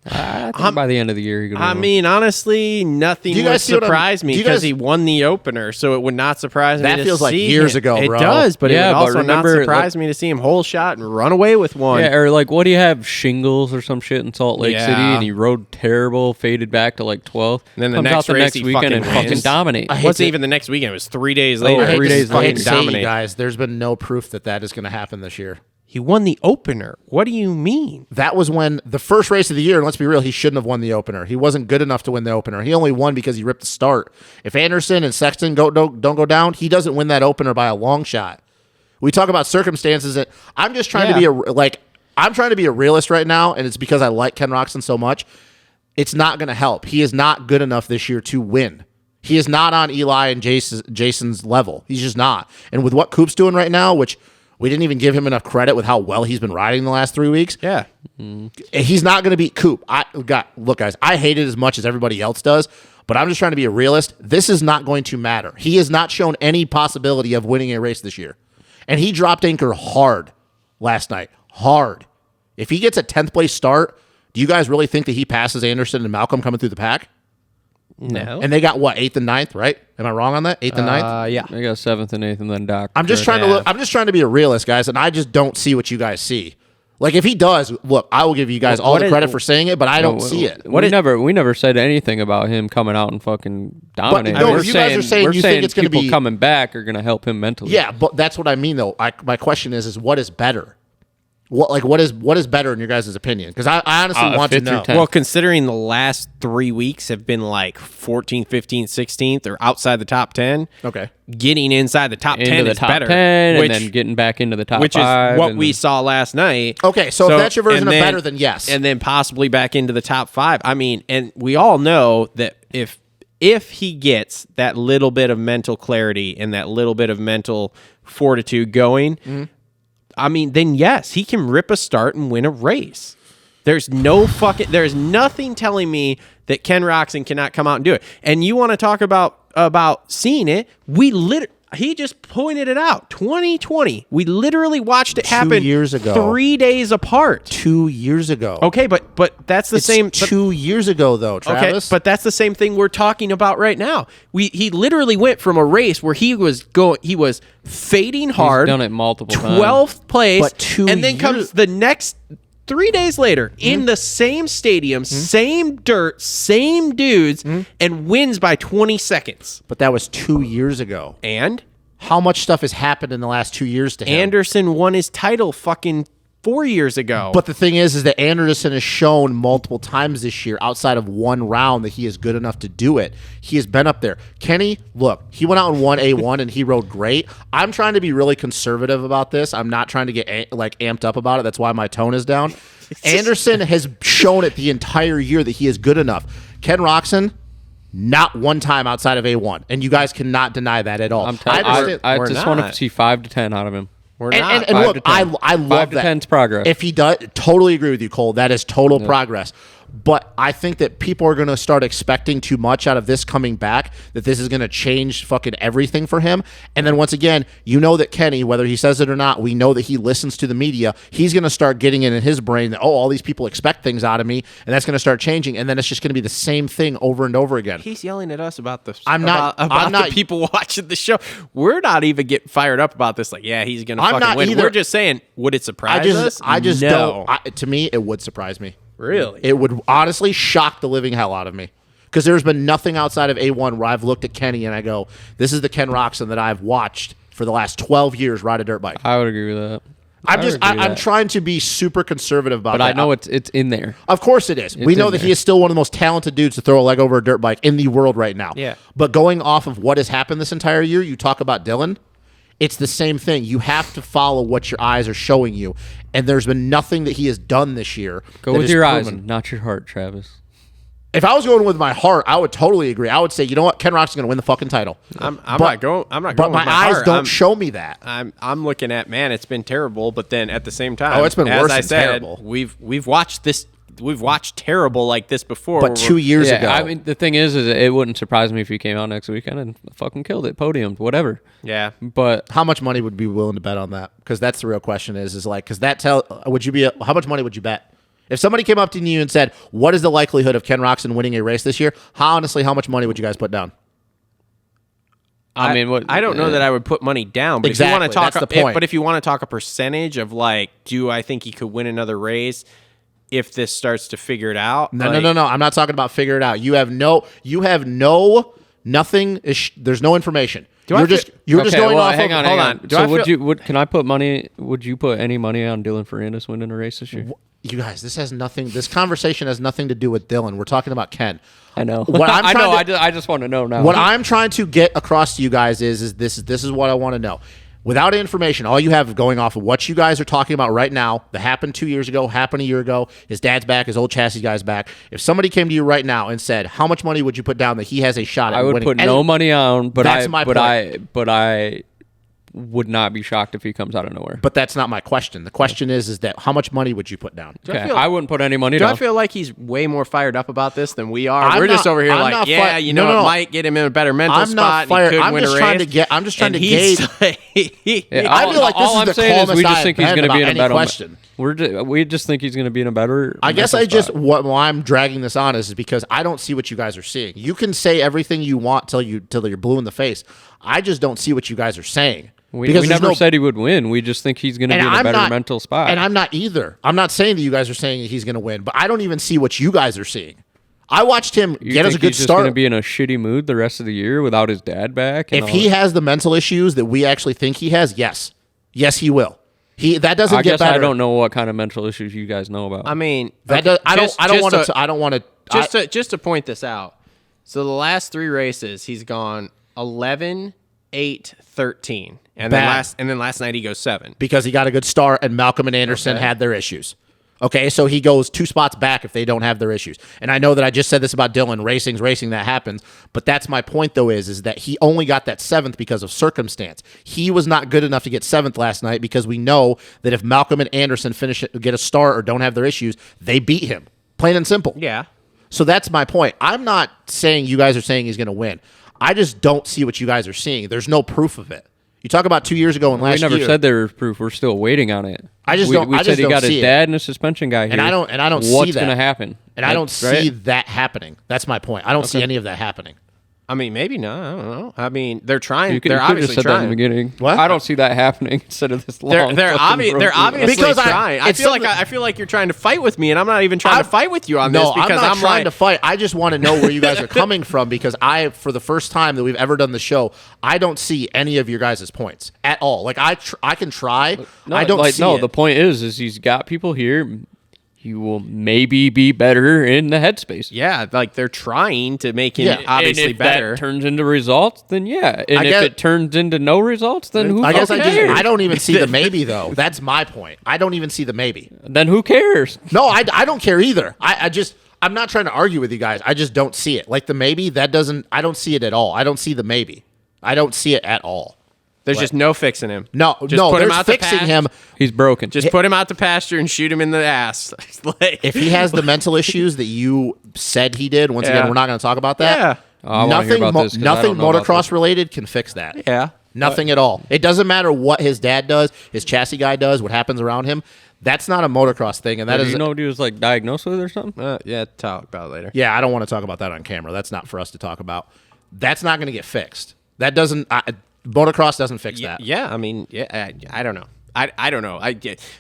I think by the end of the year, you're I mean, honestly, nothing would surprise me because he won the opener, so it would not surprise me. That to feels like see years him. ago, bro. It does, but Yeah, it would but also remember, not surprise me to see him hole shot and run away with one. Yeah, or like, what do you have? Shingles or some shit in Salt Lake Yeah. City, and he rode terrible, faded back to like 12th. And then the comes next out the race next he weekend and fucking fucking wins. dominate. I hate Wasn't to- even the next weekend. It was 3 days Oh, later. I hate 3 to- days I hate fucking to say, you dominate. guys, there's been no proof that is going to happen this year. He won the opener. What do you mean? That was when the first race of the year, and let's be real, he shouldn't have won the opener. He wasn't good enough to win the opener. He only won because he ripped the start. If Anderson and Sexton don't go down, he doesn't win that opener by a long shot. We talk about circumstances that I'm just trying to be I'm trying to be a realist right now, and it's because I like Ken Roczen so much. It's not going to help. He is not good enough this year to win. He is not on Eli and Jason's level. He's just not. And with what Coop's doing right now, which we didn't even give him enough credit with how well he's been riding the last 3 weeks. Yeah. He's not going to beat Coop. Look, guys, I hate it as much as everybody else does, but I'm just trying to be a realist. This is not going to matter. He has not shown any possibility of winning a race this year. And he dropped anchor hard last night. Hard. If he gets a 10th place start, do you guys really think that he passes Anderson and Malcolm coming through the pack? No. And they got what, 8th and 9th, right? Am I wrong on that? 8th and 9th? Yeah. I got 7th and 8th, and then Doc. I'm just trying to look. I'm just trying to be a realist, guys, and I just don't see what you guys see. Like, if he does, look, I will give you guys all the credit for saying it, but I don't see it. We never said anything about him coming out and fucking dominating. no, we're you guys are saying we're you saying think it's gonna people be- coming back are going to help him mentally. Yeah, but that's what I mean, though. My question is what is better? What is better in your guys' opinion? Because I honestly want to 5th through know. 10th. Well, considering the last 3 weeks have been like 14th, 15th, 16th, or outside the top 10, Okay. getting inside the top into 10 the is top better. 10, which, and then getting back into the top which 5. is what and we then- saw last night. Okay, so if that's your version and of better, then yes. And then possibly back into the top 5. I mean, and we all know that if he gets that little bit of mental clarity and that little bit of mental fortitude going, I mean, then yes, he can rip a start and win a race. There's nothing telling me that Ken Roczen cannot come out and do it. And you want to talk about seeing it? He just pointed it out. 2020. We literally watched it happen 2 years ago. 3 days apart. 2 years ago. Okay, but that's the It's same. 2 years ago, though, Travis. Okay, but that's the same thing we're talking about right now. He literally went from a race where he was fading hard. done it multiple times. 12th place, But 2 and then years- comes the next 3 days later in the same stadium, same dirt, same dudes, and wins by 20 seconds. But that was 2 years ago. And How much stuff has happened in the last 2 years to him? Anderson won his title fucking 4 years ago. But the thing is that Anderson has shown multiple times this year, outside of one round, that he is good enough to do it. He has been up there. Kenny, look, he went out and won A1 and he rode great. I'm trying to be really conservative about this. I'm not trying to get amped up about it. That's why my tone is down. Anderson has shown it the entire year that he is good enough. Ken Roczen, not one time outside of A1, and you guys cannot deny that at all. I'm telling understand- I We're just want not. to see 5 to 10 out of him. we're and, not. and 5 look, to 10. I love 5 to that. 10's progress. If he does, totally agree with you, Cole. That is total progress. But I think that people are going to start expecting too much out of this coming back, that this is going to change fucking everything for him. And then once again, you know that Kenny, whether he says it or not, we know that he listens to the media. He's going to start getting it in his brain that, all these people expect things out of me, and that's going to start changing. And then it's just going to be the same thing over and over again. He's yelling at us about the I'm not the people watching the show. We're not even getting fired up about this. Like, yeah, he's gonna I'm fucking not win. either. We're just saying, would it surprise us? I just No. don't. To me, it would surprise me. Really? It would honestly shock the living hell out of me. Because there's been nothing outside of A1 where I've looked at Kenny and I go, this is the Ken Roczen that I've watched for the last 12 years ride a dirt bike. I would agree with that. I'm trying to be super conservative about But that. I know it's in there. Of course it is. We know in that there. he is still one of the most talented dudes to throw a leg over a dirt bike in the world right now. Yeah. But going off of what has happened this entire year, you talk about Dylan, it's the same thing. You have to follow what your eyes are showing you. And there's been nothing that he has done this year. Go that with has your eyes proven- and not your heart, Travis. If I was going with my heart, I would totally agree. I would say, you know what, Ken Rock's going to win the fucking title. I'm not going. But with my my eyes heart. don't show me that. I'm looking at, man, it's been terrible, but then at the same time, Oh, it's been as worse I than said, terrible. We've watched this. We've watched terrible like this before. But 2 years ago. I mean, the thing is it wouldn't surprise me if he came out next weekend and fucking killed it, podiumed, whatever. Yeah. But how much money would be willing to bet on that? Because that's the real question. Is like, because that how much money would you bet? If somebody came up to you and said, "What is the likelihood of Ken Roczen winning a race this year?" Honestly, how much money would you guys put down? I mean, what? I don't know that I would put money down. But Exactly, if you want to talk, that's the point. But if you want to talk a percentage of like, do I think he could win another race if this starts to figure it out? No. I'm not talking about figure it out. You have nothing. There's no information. You're just going off. Hang on. hold on. Do So I can I put money? Would you put any money on Dylan Ferrandis winning a race this year? You guys, this conversation has nothing to do with Dylan. We're talking about Ken. I know. What I'm I know. trying to- I just want to know now. What I'm trying to get across to you guys is this is what I want to know. Without information, all you have going off of what you guys are talking about right now, that happened 2 years ago, happened a year ago, his dad's back, his old chassis guy's back. If somebody came to you right now and said, how much money would you put down that he has a shot at I would winning? put no money on, but That's my point. I would not be shocked if he comes out of nowhere. But that's not my question. The question is that how much money would you put down? Okay, I wouldn't put any money Do down. I feel like he's way more fired up about this than we are? I'm We're just not- over here I'm like, not yeah, fi- you know, no, no, it no. might get him in a better mental I'm spot. not fired. He could I'm win just a trying race. to get. I'm just trying And to he's gauge. like- I feel like this all is I'm the saying is calmest we just I've think he's been going to be in about a any better. question. We just think he's going to be in a better. I guess mental I just spot. why I'm dragging this on is because I don't see what you guys are seeing. You can say everything you want till you're blue in the face. I just don't see what you guys are saying. We Because there's never no- said he would win. We just think he's going to be in a better mental spot. And I'm not either. I'm not saying that you guys are saying he's going to win, but I don't even see what you guys are seeing. I watched him You get us a think good he's just going to start. be in a shitty mood the rest of the year without his dad back? And If all he that? has the mental issues that we actually think he has, yes, he will. That doesn't I get guess better. I don't know what kind of mental issues you guys know about. I mean, That does, I just- don't want just to. I don't want to. just to point this out. So the last 3 races, he's gone 11, 8, 13. And Bad. then last night he goes 7. because he got a good start and Malcolm and Anderson had their issues. Okay, so he goes 2 spots back if they don't have their issues. And I know that I just said this about Dylan. Racing's racing, that happens. But that's my point, though, is that he only got that 7th because of circumstance. He was not good enough to get 7th last night because we know that if Malcolm and Anderson get a start or don't have their issues, they beat him. Plain and simple. Yeah. So that's my point. I'm not saying you guys are saying he's going to win. I just don't see what you guys are seeing. There's no proof of it. You talk about 2 years ago and we last never year. said there was proof. We're still waiting on it. I just we, don't- We I said just he don't got see his it. dad and a suspension guy here. And I don't see What's that. going to happen? And I don't see Right? that happening. That's my point. I don't see any of that happening. I mean, maybe not. I don't know. I mean, they're trying. You could They're have obviously just said that in trying. the beginning. What? I don't see that happening instead of this long. They're fucking obviously Because trying. I it's feel like something- I feel like you're trying to fight with me, and I'm not even trying to fight with you on this No, because I'm not trying like, to fight. I just want to know where you guys are coming from because for the first time that we've ever done the show, I don't see any of your guys' points at all. Like I can try. No, I don't like, see no, it. the point is he's got people here. He will maybe be better in the headspace. Yeah, like they're trying to make him Yeah. obviously and if better. that turns into results, then yeah. And I if guess- it turns into no results, then who I guess fucking I just cares? I don't even see the maybe though. That's my point. I don't even see the maybe. Then who cares? No, I don't care either. I'm not trying to argue with you guys. I just don't see it. Like the maybe I don't see it at all. I don't see the maybe. I don't see it at all. There's just no fixing him. No, Just no, put him there's out to fixing pasture. him. He's broken. Just put him out to pasture and shoot him in the ass. Like, If he has the mental issues that you said he did, once Yeah. again, we're not going to talk about that. Yeah. Oh, I wanna hear about this 'cause I nothing don't know about motocross this. related can fix that. yeah. Nothing at all. It doesn't matter what his dad does, his chassis guy does, what happens around him. That's not a motocross thing, and that Do is you know what he was like diagnosed with or something? Yeah, talk about it later. Yeah, I don't want to talk about that on camera. That's not for us to talk about. That's not going to get fixed. That doesn't. Motocross doesn't fix that. Yeah, I mean, yeah, I don't know. I don't know.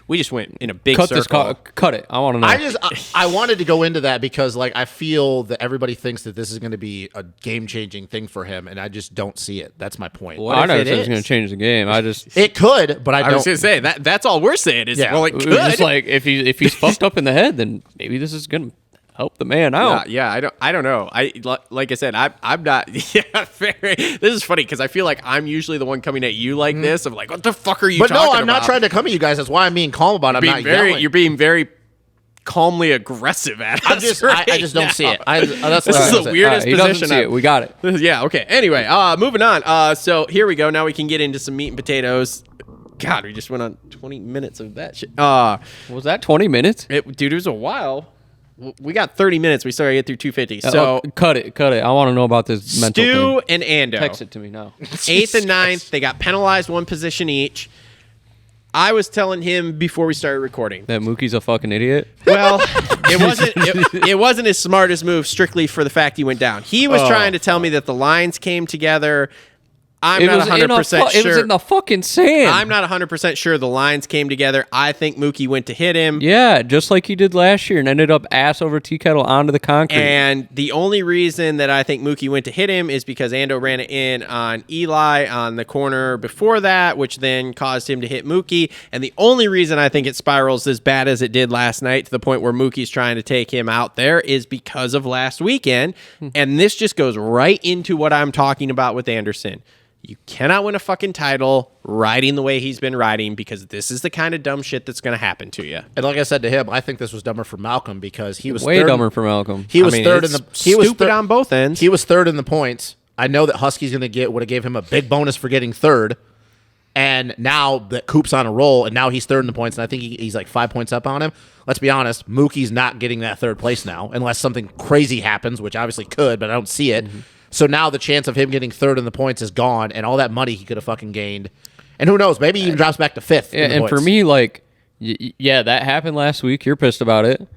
We just went in a big Cut circle. this. Cut it. I want to know. I wanted to go into that because like I feel that everybody thinks that this is going to be a game changing thing for him, and I just don't see it. That's my point. What I if never it said it's is? going to change the game. I just. It could, but I I don't. was gonna say that's all we're saying is Yeah. well, it It could. was just like if he's fucked up in the head, then maybe this is going to help the man out. Yeah, I don't know. Like I said, I'm not. Yeah, very. This is funny because I feel like I'm usually the one coming at you like this. I'm like, what the fuck are you? But talking no, I'm not about? trying to come at you guys. That's why I'm being calm about it. I'm not yelling. You're being very calmly aggressive at us. I just don't see it. That's This is the weirdest He doesn't position. see it. We got it. Yeah. Okay. Anyway, moving on. So here we go. Now we can get into some meat and potatoes. God, we just went on 20 minutes of that shit. Was that 20 minutes? Dude, it was a while. We got 30 minutes. We started to get through 250. So cut it. I want to know about this mental Stu thing. and Ando. Text it to me now. 8th and 9th, they got penalized one position each. I was telling him before we started recording. That Mookie's a fucking idiot. Well, it wasn't his smartest move strictly for the fact he went down. He was trying to tell me that the lines came together. I'm not 100% sure. It was in the fucking sand. I'm not 100% sure the lines came together. I think Mookie went to hit him. Yeah, just like he did last year and ended up ass over tea kettle onto the concrete. And the only reason that I think Mookie went to hit him is because Ando ran it in on Eli on the corner before that, which then caused him to hit Mookie. And the only reason I think it spirals as bad as it did last night to the point where Mookie's trying to take him out there is because of last weekend. And this just goes right into what I'm talking about with Anderson. You cannot win a fucking title riding the way he's been riding because this is the kind of dumb shit that's going to happen to you. And like I said to him, I think this was dumber for Malcolm because he was way dumber for Malcolm. He was third in the. He was stupid on both ends. He was third in the points. I know that Husky's going to would have gave him a big bonus for getting third. And now that Coop's on a roll, and now he's third in the points, and I think he's like 5 points up on him. Let's be honest, Mookie's not getting that third place now, unless something crazy happens, which obviously could, but I don't see it. So now the chance of him getting third in the points is gone, and all that money he could have fucking gained. And who knows, maybe he even drops back to fifth. Yeah, in the and points. for me, like, yeah, that happened last week. You're pissed about it.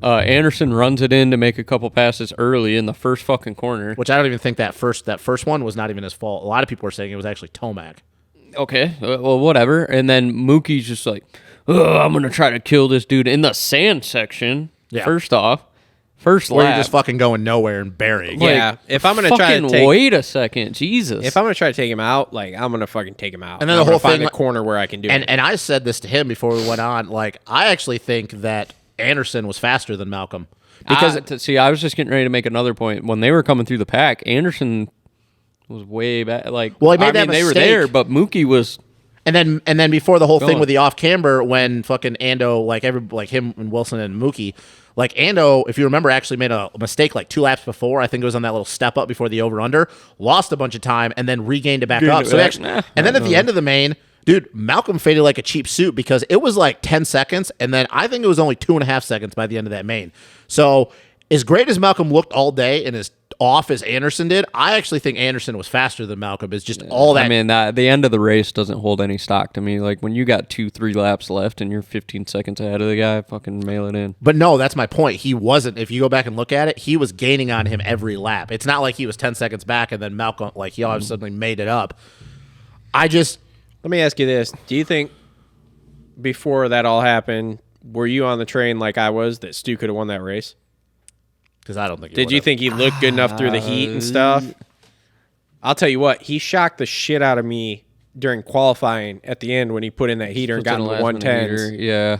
Anderson runs it in to make a couple passes early in the first fucking corner. Which I don't even think that first one was not even his fault. A lot of people were saying it was actually Tomac. Okay, well, whatever. And then Mookie's just like, I'm going to try to kill this dude in the sand section. Yeah. First lap. Or you're just fucking going nowhere and burying. Yeah, if I'm going to try to take... wait a second, Jesus. If I'm going to try to take him out, like, I'm going to fucking take him out. And then I'm the whole gonna thing... find a corner where I can do it. And I said this to him before we went on. Like, I actually think that Anderson was faster than Malcolm. Because I was just getting ready to make another point. When they were coming through the pack, Anderson was way back. Like, well, he made that they were mistake. there, but Mookie was... And then before the whole thing Going. with the off camber, when fucking Ando, like him and Wilson and Mookie, like Ando, if you remember, actually made a mistake like 2 laps before. I think it was on that little step up before the over under, lost a bunch of time, and then regained it back Gained up. it So back. actually, and then at the end of the main, dude, Malcolm faded like a cheap suit because it was like 10 seconds, and then I think it was only 2.5 seconds by the end of that main. So as great as Malcolm looked all day and as off as Anderson did, I actually think Anderson was faster than Malcolm. It's just all that. I mean, the end of the race doesn't hold any stock to me. Like, when you got 2-3 laps left and you're 15 seconds ahead of the guy, fucking mail it in. But no, that's my point. He wasn't. If you go back and look at it, he was gaining on him every lap. It's not like he was 10 seconds back and then Malcolm, like, he all of a sudden made it up. Let me ask you this. Do you think before that all happened, were you on the train like I was that Stu could have won that race? Because I don't think he Did you think he looked good enough through the heat and stuff? I'll tell you what, he shocked the shit out of me during qualifying at the end when he put in that heater and got in the 110s. Yeah.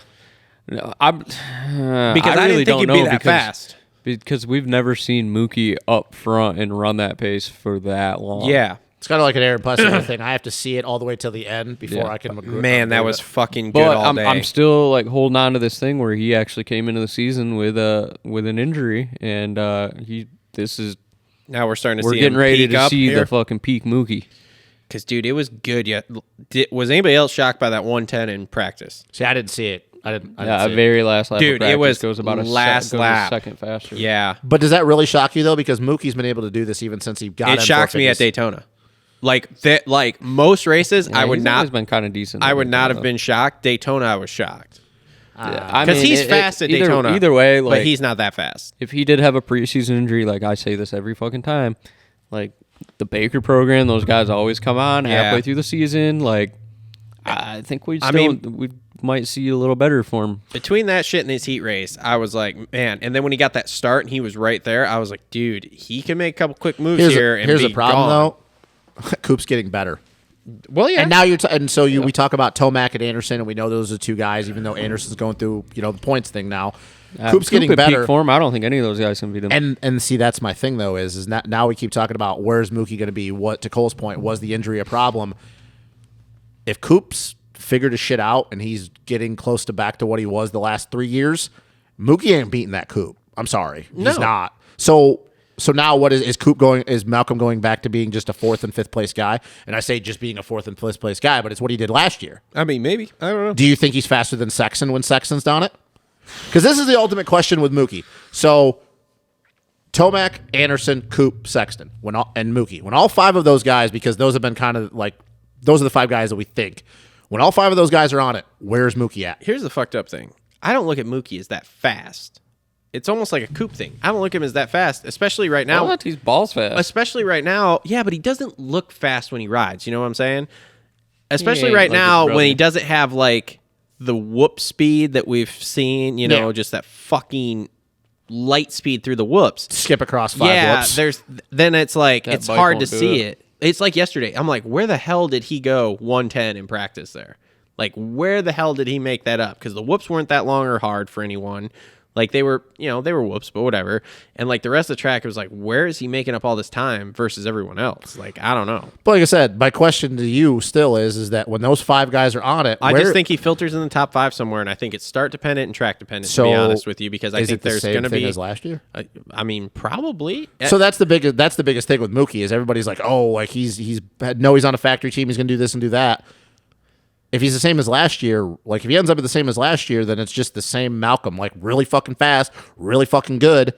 No, Because I really didn't think he'd be that fast. Because we've never seen Mookie up front and run that pace for that long. Yeah. It's kind of like an Aaron Plessinger thing. I have to see it all the way till the end before I can agree. Man, that was fucking good But all day. I'm still like holding on to this thing where he actually came into the season with an injury, and now we're starting to we're see getting him ready peak to up see here. the fucking peak Mookie. Because, dude, it was good. Yeah. Was anybody else shocked by that 110 in practice? See, I didn't see it. I didn't see it. Very last lap. Dude, of practice it was goes about last lap. a second faster. Yeah. But does that really shock you though? Because Mookie's been able to do this even since he got. It shocked me at Daytona. Like that, like most races, Yeah, I would he's not. always been kind of decent. I would not have though. been shocked. Daytona, I was shocked Because he's fast at Daytona. Either way, like, but he's not that fast. if he did have a preseason injury, like I say this every fucking time, like the Baker program, those guys always come on halfway through the season. Like I think we might see a little better for him. Between that shit and his heat race, I was like, man. And then when he got that start and he was right there, I was like, dude, he can make a couple quick moves here. Here's be the problem gone. though. Coop's getting better. Well, yeah. And now we talk about Tomac and Anderson, and we know those are two guys. Even though Anderson's going through the points thing now, Coop's getting at better. Peak form, I don't think any of those guys can beat him. And see, that's my thing though. Is now we keep talking about where's Mookie going to be? What, to Cole's point, was the injury a problem? If Coop's figured his shit out and he's getting close to back to what he was the last 3 years, Mookie ain't beating that Coop. I'm sorry, No. he's not. So now what is Coop going? Is Malcolm going back to being just a 4th and 5th place guy? And I say just being a 4th and 5th place guy, but it's what he did last year. I mean, maybe. I don't know. Do you think he's faster than Sexton when Sexton's done it? Because this is the ultimate question with Mookie. So Tomac, Anderson, Coop, Sexton, and Mookie. When all 5 of those guys, because those have been kind of like those are the 5 guys that we think. When all 5 of those guys are on it, where's Mookie at? Here's the fucked up thing. I don't look at Mookie as that fast. It's almost like a Coop thing. I don't look at him as that fast, especially right now. What? He's balls fast. Especially right now. Yeah, but he doesn't look fast when he rides. You know what I'm saying? Especially ain't right like his now brother. when he doesn't have like the whoop speed that we've seen, you know, Yeah. just that fucking light speed through the whoops. Skip across 5 whoops. Then it's like That it's bike hard to won't do see it. it. It's like yesterday. I'm like, where the hell did he go 110 in practice there? Like, where the hell did he make that up? Because the whoops weren't that long or hard for anyone. Like, they were whoops, but whatever. And, like, the rest of the track, it was like, where is he making up all this time versus everyone else? Like, I don't know. But like I said, my question to you still is that when those 5 guys are on it, I where- just think he filters in the top 5 somewhere, and I think it's start dependent and track dependent, So, to be honest with you, because I is think it the there's same going to thing be as last year? I mean, probably. So that's the biggest thing with Mookie is everybody's like, oh, like he's on a factory team, he's gonna do this and do that. If he's the same as last year, like if he ends up the same as last year, then it's just the same Malcolm, like really fucking fast, really fucking good,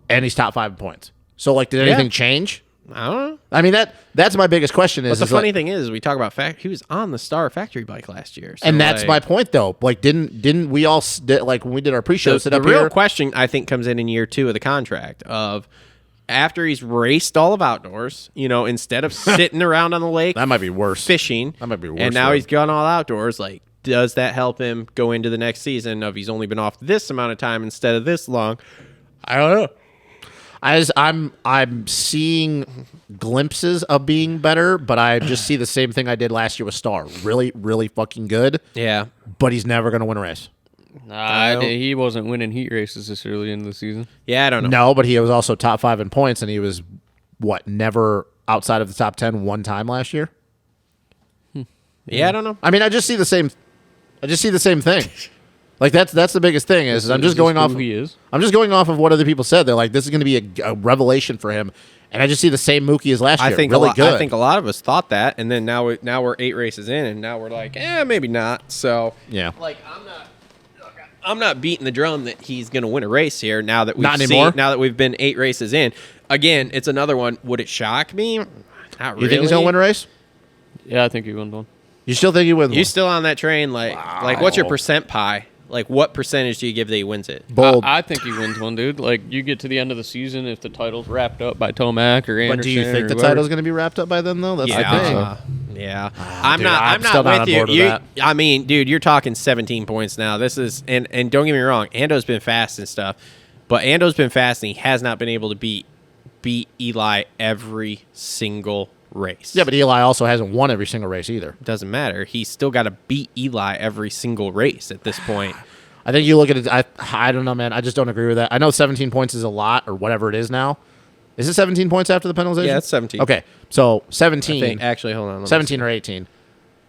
and he's top 5 in points. So like, did anything change? I don't know. I mean that's my biggest question. But the funny thing is, we talk about he was on the Star factory bike last year, so and that's like, my point though. Like, didn't we all like when we did our pre-show sit the up real here? question I think comes in year 2 of the contract of after he's raced all of outdoors, you know, instead of sitting around on the lake That might be worse. fishing, That might be worse and now for he's him. gone all outdoors. Like, does that help him go into the next season of he's only been off this amount of time instead of this long? I don't know. I'm seeing glimpses of being better, but I just see the same thing I did last year with Star. Really, really fucking good, Yeah. but he's never gonna win a race. He wasn't winning heat races this early in the season. Yeah, I don't know. No, but he was also top 5 in points, and he was never outside of the top 10 one time last year. Yeah, I don't know. I mean, I just see the same thing. Like that's the biggest thing is I'm just going off. Who he is. I'm just going off of what other people said. They're like, this is going to be a revelation for him, and I just see the same Mookie as last year. I think really good. I think a lot of us thought that, and then now we're 8 races in, and now we're like, maybe not. So Yeah. like I'm not beating the drum that he's going to win a race here. Now that we've Not anymore? now that we've been 8 races in, again, it's another one. Would it shock me? Not really. You think he's going to win a race? Yeah, I think he wins one. You still think he wins? You still on that train? Like what's your percent pie? Like, what percentage do you give that he wins it? Bold. I think he wins one, dude. Like, you get to the end of the season if the title's wrapped up by Tomac or Anderson. But do you think or the whoever. title's going to be wrapped up by then, though? That's Yeah, the thing. yeah. dude, I'm still not not with on board with you. that. I mean, dude, you're talking 17 points now. This is and don't get me wrong, Ando's been fast and stuff, but Ando's been fast and he has not been able to beat Eli every single race. Yeah, but Eli also hasn't won every single race either. doesn't matter. He's still got to beat Eli every single race at this point. I think you look at it. I don't know, man. I just don't agree with that. I know 17 points is a lot, or whatever it is now. Is it 17 points after the penalization? Yeah, it's 17. Okay, so I 17. think, actually, hold on. let me 17 or 18.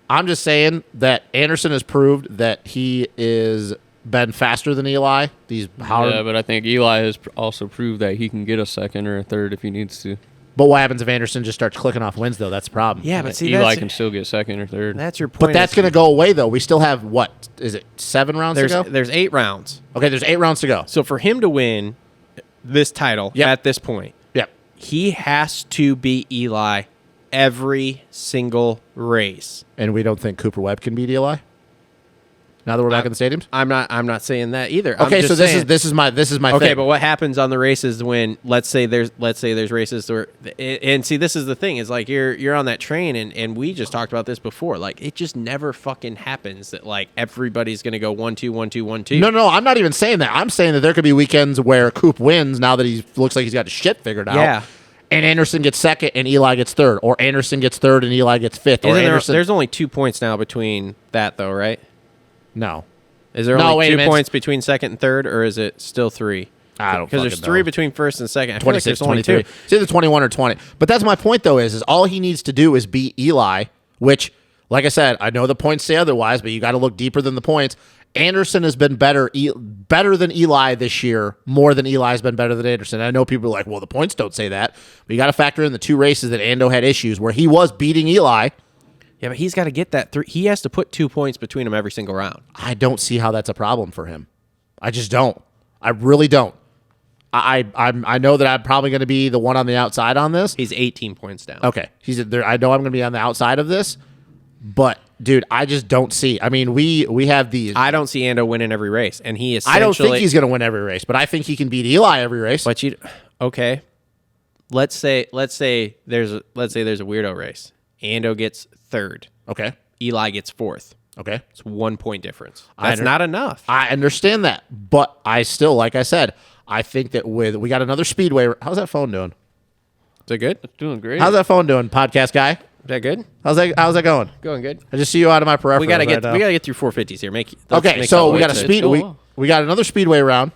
I'm just saying that Anderson has proved that he is been faster than Eli. Yeah, but I think Eli has also proved that he can get a second or a third if he needs to. But what happens if Anderson just starts clicking off wins, though? That's the problem. Yeah, but see, Eli can still get second or third. that's your point. But that's going to go away, though. We still have, what? Is it 7 rounds to go? There's 8 rounds. Okay, there's 8 rounds to go. So for him to win this title Yep. at this point, Yep. he has to beat Eli every single race. And we don't think Cooper Webb can beat Eli? Now that we're back in the stadiums? I'm not saying that either. Okay, I'm so just saying, this is my okay, thing. but what happens on the races when let's say there's races where and see, this is the thing is like you're on that train and we just talked about this before, like it just never fucking happens that like everybody's gonna go 1-2 1-2 1-2. No, I'm not even saying that. I'm saying that there could be weekends where Coop wins now that he looks like he's got his shit figured out. Yeah. And Anderson gets second and Eli gets third, or Anderson gets third and Eli gets fifth, or Anderson. There's only 2 points now between that though, right? No. Is there No, only wait a 2 minute. point between second and third, or is it still 3? I don't Because there's fucking 3 know. between first and second. I feel like 26, there's only 23. 2. It's either 21 or 20. But that's my point, though, is all he needs to do is beat Eli, which, like I said, I know the points say otherwise, but you got to look deeper than the points. Anderson has been better than Eli this year, more than Eli's been better than Anderson. I know people are like, well, the points don't say that. But you got to factor in the 2 races that Ando had issues where he was beating Eli. Yeah, but he's got to get that 3. He has to put 2 points between them every single round. I don't see how that's a problem for him. I just don't. I really don't. I know that I'm probably going to be the one on the outside on this. He's 18 points down. Okay. I know I'm going to be on the outside of this, but dude, I just don't see. I mean, we have these. I don't see Ando winning every race, and he essentially. I don't think he's going to win every race, but I think he can beat Eli every race. But okay. Let's say there's a weirdo race. Ando gets 3rd. Okay. Eli gets 4th. Okay. It's 1 point difference. That's not enough. I understand that, but I still, like I said, I think that we got another speedway. How's that phone doing? Is it good? It's doing great. How's that phone doing, podcast guy? Is that good? How's that going? Going good. I just see you out of my peripheral. We gotta get through 450s here. Okay, so we got we got another speedway round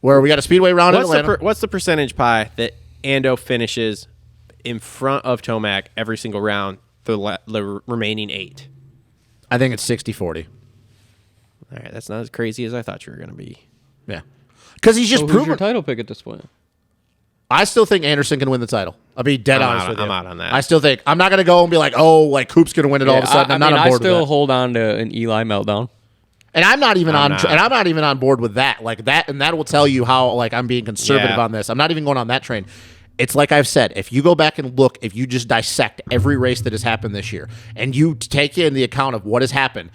where we got a speedway round in Atlanta. What's the percentage pie that Ando finishes in front of Tomac every single round the remaining 8? I think it's 60-40. All right, that's not as crazy as I thought you were going to be. Yeah. Because he's just Who's your proven. title pick at this point? I still think Anderson can win the title. I'll be dead honest with you. I'm out on that. I still think. I'm not going to go and be like, oh, like Coop's going to win it all of a sudden. I'm not on board I with still that. hold on to an Eli meltdown. And I'm not even on board with that. Like that, and that will tell you how like I'm being conservative on this. I'm not even going on that train. It's like I've said, if you go back and look, if you just dissect every race that has happened this year, and you take in the account of what has happened,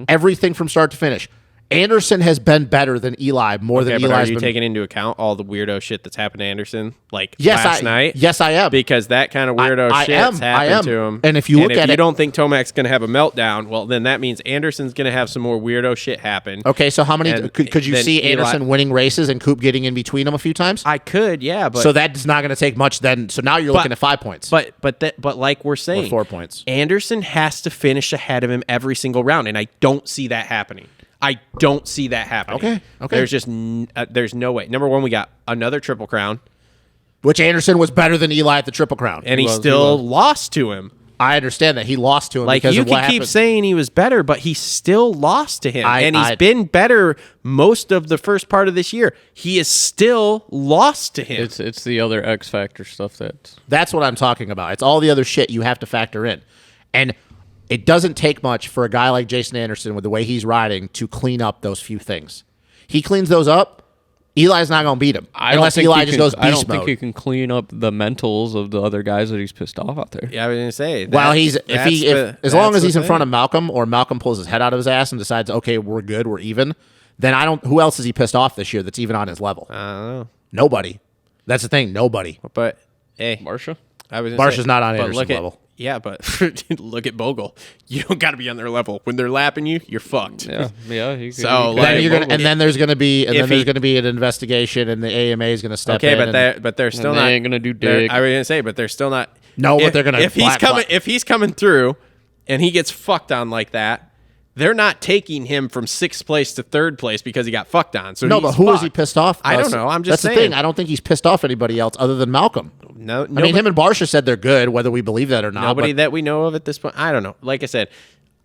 everything from start to finish, Anderson has been better than Eli more than but Eli's are you been. taking into account all the weirdo shit that's happened to Anderson, like Yes, last night? Yes, I am. Because that kind of weirdo shit's happened to him. And if you look at you it, don't think Tomac's going to have a meltdown, well, then that means Anderson's going to have some more weirdo shit happen. okay, so how many And could you then see Anderson winning races and Coop getting in between them a few times? I could, yeah, but So that's not going to take much then. So now you're looking at 5 points. But like we're saying, 4 points. Anderson has to finish ahead of him every single round, and I don't see that happening. Okay. There's just there's no way. Number one, we got another Triple Crown, Which Anderson was better than Eli at the Triple Crown. and he still lost to him. I understand that he lost to him Like, because you of what can keep happened. saying he was better, but he still lost to him. And he's I- been better most of the first part of this year. He is still lost to him. It's the other X Factor stuff That's what I'm talking about. It's all the other shit you have to factor in. And it doesn't take much for a guy like Jason Anderson with the way he's riding to clean up those few things. He cleans those up, Eli's not going to beat him. Unless Eli just goes beast I don't think mode. he can clean up the mentals of the other guys that he's pissed off out there. Yeah, I was going to say. Well, as long as he's in front of him. Malcolm, or Malcolm pulls his head out of his ass and decides, okay, we're good, we're even, then I don't. Who else is he pissed off this year that's even on his level? I don't know. Nobody. That's the thing. Nobody. But, hey. Marsha? I was gonna Barsha's not on Anderson's level. Yeah, but look at Bogle. You don't got to be on their level. When they're lapping you, you're fucked. Yeah. So, Then there's going to be an investigation, and the AMA is going to step in. Okay, but they're still And not. they ain't gonna do dick. I was gonna say, but they're still not. No, but they're gonna If he's coming through, and he gets fucked on like that, they're not taking him from 6th place to 3rd place because he got fucked on. So No, but who is he pissed off? I don't know. I'm just That's saying. the thing. I don't think he's pissed off anybody else other than Malcolm. No, I mean, him and Barsha said they're good, whether we believe that or not. nobody but that we know of at this point. I don't know. Like I said,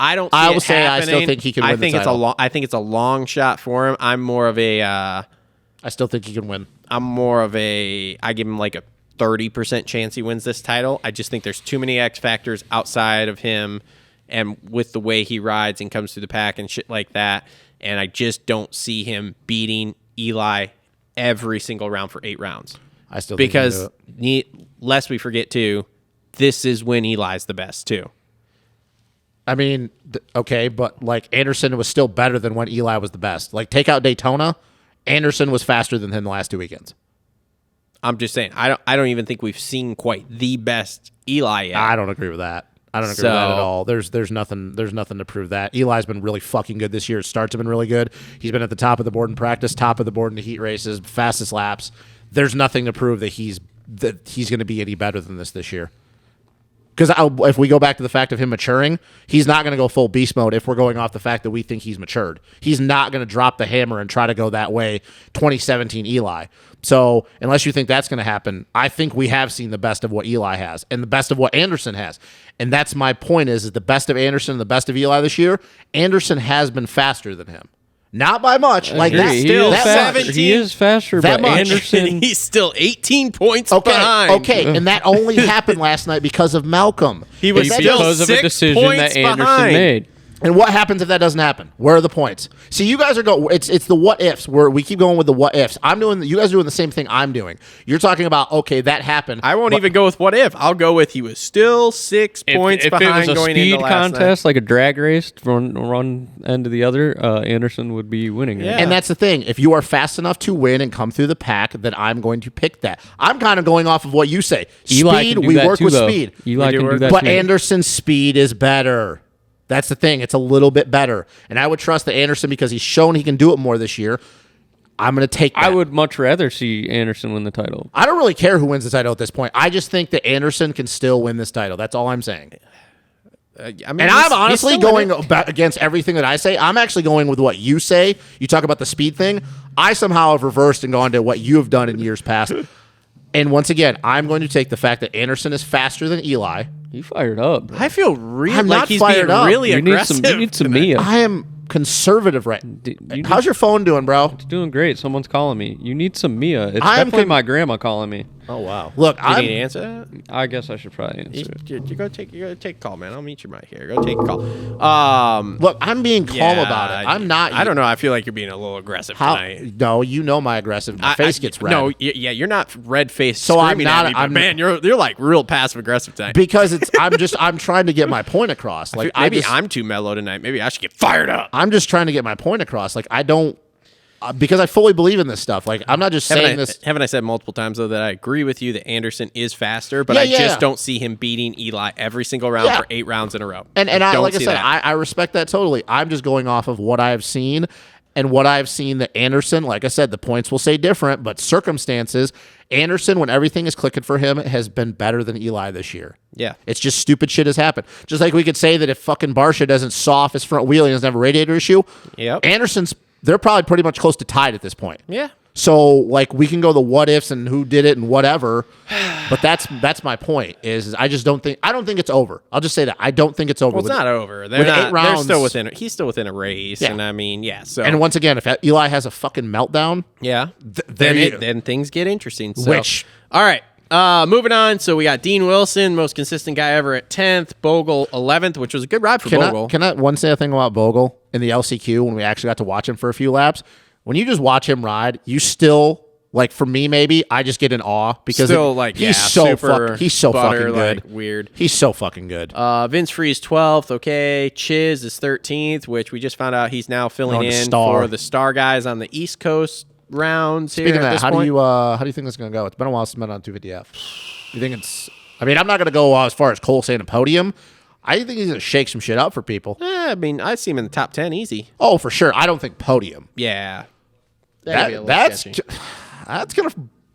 I don't. See I will it say I still happening. think he can win I the think it's a title. long. I think it's a long shot for him. I'm more of a. I still think he can win. I give him like a 30% chance he wins this title. I just think there's too many X factors outside of him, and with the way he rides and comes through the pack and shit like that. And I just don't see him beating Eli every single round for 8 rounds. I still think he can do it. Lest we forget too, this is when Eli's the best too. I mean, okay, but like Anderson was still better than when Eli was the best. Like, take out Daytona, Anderson was faster than him the last 2 weekends. I'm just saying, I don't even think we've seen quite the best Eli yet. I don't agree with that. I don't agree with that at all. There's nothing to prove that. Eli's been really fucking good this year. His starts have been really good. He's been at the top of the board in practice, top of the board in the heat races, fastest laps. There's nothing to prove that he's going to be any better than this year. Because if we go back to the fact of him maturing, he's not going to go full beast mode if we're going off the fact that we think he's matured. He's not going to drop the hammer and try to go that way 2017 Eli. So unless you think that's going to happen, I think we have seen the best of what Eli has and the best of what Anderson has. And that's my point is the best of Anderson and the best of Eli this year, Anderson has been faster than him. Not by much. Like Agree. that. He still is that faster. much. He is faster, That but much. Anderson. He's still 18 points Okay, behind. okay, and that only happened last night because of Malcolm. He was It's still because of a 6 decision points that Anderson behind. made. And what happens if that doesn't happen? Where are the points? See, you guys are going. It's the what ifs. Where we keep going with the what ifs. You guys are doing the same thing I'm doing. You're talking about okay, that happened. I won't even go with what if. I'll go with he was still 6 points If behind it was a going speed into last contest, like a drag race from one end to the other, Anderson would be winning. Yeah. And that's the thing. If you are fast enough to win and come through the pack, then I'm going to pick that. I'm kind of going off of what you say. Eli Speed, can do we that work too, with though. speed. Eli We do can work- do that But too. Anderson's speed is better. That's the thing. It's a little bit better. And I would trust that Anderson, because he's shown he can do it more this year, I'm going to take that. I would much rather see Anderson win the title. I don't really care who wins the title at this point. I just think that Anderson can still win this title. That's all I'm saying. I mean, And he's- I'm he's honestly still in going it. against everything that I say. I'm actually going with what you say. You talk about the speed thing. I somehow have reversed and gone to what you have done in years past. And once again, I'm going to take the fact that Anderson is faster than Eli. You fired up. Bro. I feel really I'm like not he's fired being up. really You need aggressive. some. You need some tonight. Mia. I am conservative right. you How's your phone doing, bro? It's doing great. Someone's calling me. You need some Mia. It's I am definitely con- my grandma calling me. Oh wow. Look, You need to I'm answer that? I guess I should probably answer it. You go take a call, man. I'll meet you right here. Go take a call. look, I'm being calm Yeah, about it. I'm not. I don't know. I feel like you're being a little aggressive How? tonight. No, you know my aggressive. My face gets red. No, yeah, you're not red faced. So I'm screaming not- At me, but I'm- man, you're like real passive aggressive tonight. because it's. I'm trying to get my point across. Like Maybe I I'm too mellow tonight. Maybe I should get fired up. I'm just trying to get my point across. Like I don't. Because I fully believe in this stuff. Like I'm not just saying this. Haven't I said multiple times though that I agree with you that Anderson is faster, but Yeah, I yeah. just don't see him beating Eli every single round Yeah. for 8 rounds in a row. And I Don't like I see said, that. I respect that totally. I'm just going off of what I've seen, and what I've seen that Anderson, like I said, the points will say different, but circumstances, Anderson, when everything is clicking for him, has been better than Eli this year. Yeah. It's just stupid shit has happened. Just like we could say that if fucking Barsha doesn't saw off his front wheel and doesn't have a radiator issue, Yep. Anderson's, they're probably pretty much close to tied at this point. Yeah. So like we can go the what ifs and who did it and whatever, but that's my point. Is I don't think it's over. I'll just say that I don't think it's over. Well, it's with- not over. They're with not. 8 They're rounds- still within. He's still within a race, Yeah. and I mean, yeah. So And once again, if Eli has a fucking meltdown, yeah, there you- then things get interesting. So. Which- all right. Moving on. So we got Dean Wilson, most consistent guy ever at 10th. Bogle 11th, which was a good ride for Bogle. can I one say a thing about Bogle in the LCQ when we actually got to watch him for a few laps? When you just watch him ride, you still like for me maybe I just get in awe because Still like he's yeah, so super he's so butter, fucking good. like, weird. He's so fucking good. Vince Freeze 12th. Okay, Chiz is 13th, which we just found out he's now filling Oh, the in Star. for the Star guys on the East Coast rounds. Speaking here of at that, this how point. do you think this is gonna go? It's been a while since I've been on 250F. You think it's? I mean, I'm not gonna go as far as Cole saying a podium. I think he's gonna shake some shit up for people. I mean, I see him in the top 10 easy. Oh, for sure. I don't think podium. Yeah. That's gonna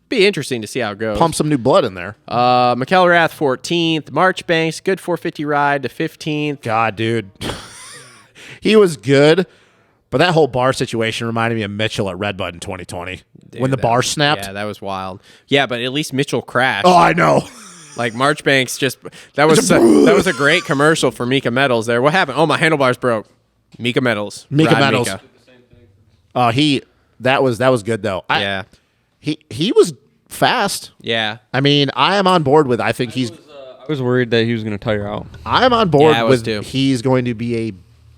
Be interesting to see how it goes. pump some new blood in there. McElrath 14th. Marchbanks, good 450 ride to 15th. God, dude, he was good, but that whole bar situation reminded me of Mitchell at Redbud in 2020 when the bar snapped. Yeah, that was wild. Yeah, but at least Mitchell crashed. Oh, I know. Like Marchbanks just that was a great commercial for Mika Metals there. What happened? Oh, my handlebars broke. Mika Metals. Mika Ride Metals. Mika. That was good though. Yeah. He was fast. Yeah. I mean, I am on board with. I think he's. I was worried that he was going to tire out. I'm on board Yeah, I was with. too. He's going to be a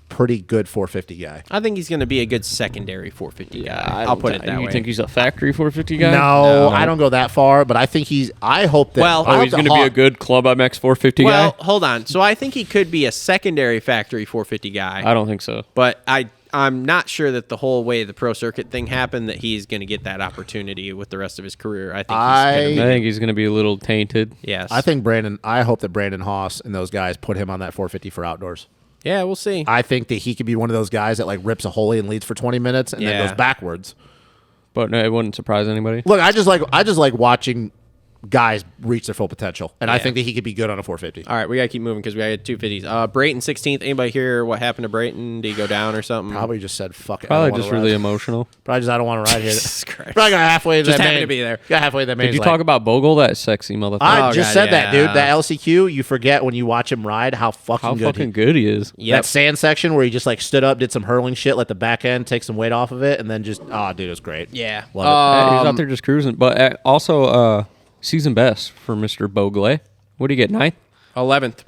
pretty good 450 guy. I think he's going to be a good secondary 450 guy. I'll put it that you way. think he's a factory 450 guy? No, I don't go that far, but I think he's. I hope that. Well, I Oh, hope he's that going to be a Hawk- good Club MX 450 well, guy? hold on. So I think he could be a secondary factory 450 guy. I don't think so. But I'm not sure that the whole way the pro circuit thing happened that he's going to get that opportunity with the rest of his career. I think he's I gonna think he's going to be a little tainted. yes. I think Brandon. I hope that Brandon Haas and those guys put him on that 450 for outdoors. yeah, we'll see. I think that he could be one of those guys that like rips a hole and leads for 20 minutes and then Yeah. goes backwards. But no, it wouldn't surprise anybody. Look, I just like watching guys reach their full potential. And I Yeah. think that he could be good on a 450. All right, we got to keep moving because we got 250s. Brayton 16th. Anybody hear what happened to Brayton? Did he go down or something? Probably just said, fuck it. Probably just really emotional. Probably just, I don't want to ride here. Jesus Christ. Probably got halfway to Just that happened main. to be there. Got halfway to that main. Did you talk about Bogle, that sexy motherfucker? I Oh, just God, said that, yeah. dude. That LCQ, you forget when you watch him ride how fucking How good fucking good he is. Yep. That sand section where he just like stood up, did some hurling shit, let the back end take some weight off of it, and then just, dude, it was great. Yeah. Love He was out there just cruising. But also, season best for Mr. Bogle. What did he get, 9th? 11th.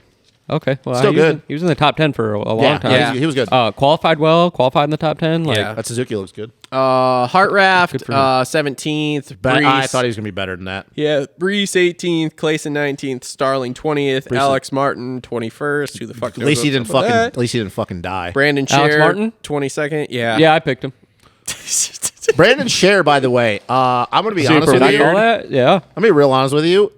Okay. Well, Still he was good. he was in the top 10 for a long time. Yeah. He was good. Qualified well, qualified in the top 10. Like, Yeah. That Suzuki looks good. Heart Raft Good for him. 17th. But Brees. I thought he was going to be better than that. Yeah, Brees 18th, Clayson 19th, Starling 20th, Alex Martin 21st. Who the fuck? At least he didn't fucking. fucking die. Brandon Alex Scher, Martin? 22nd. Yeah. yeah, I picked him. Brandon Scher, by the way, I'm going to be honest Super with weird. you. All that? Yeah. I'm going to be real honest with you.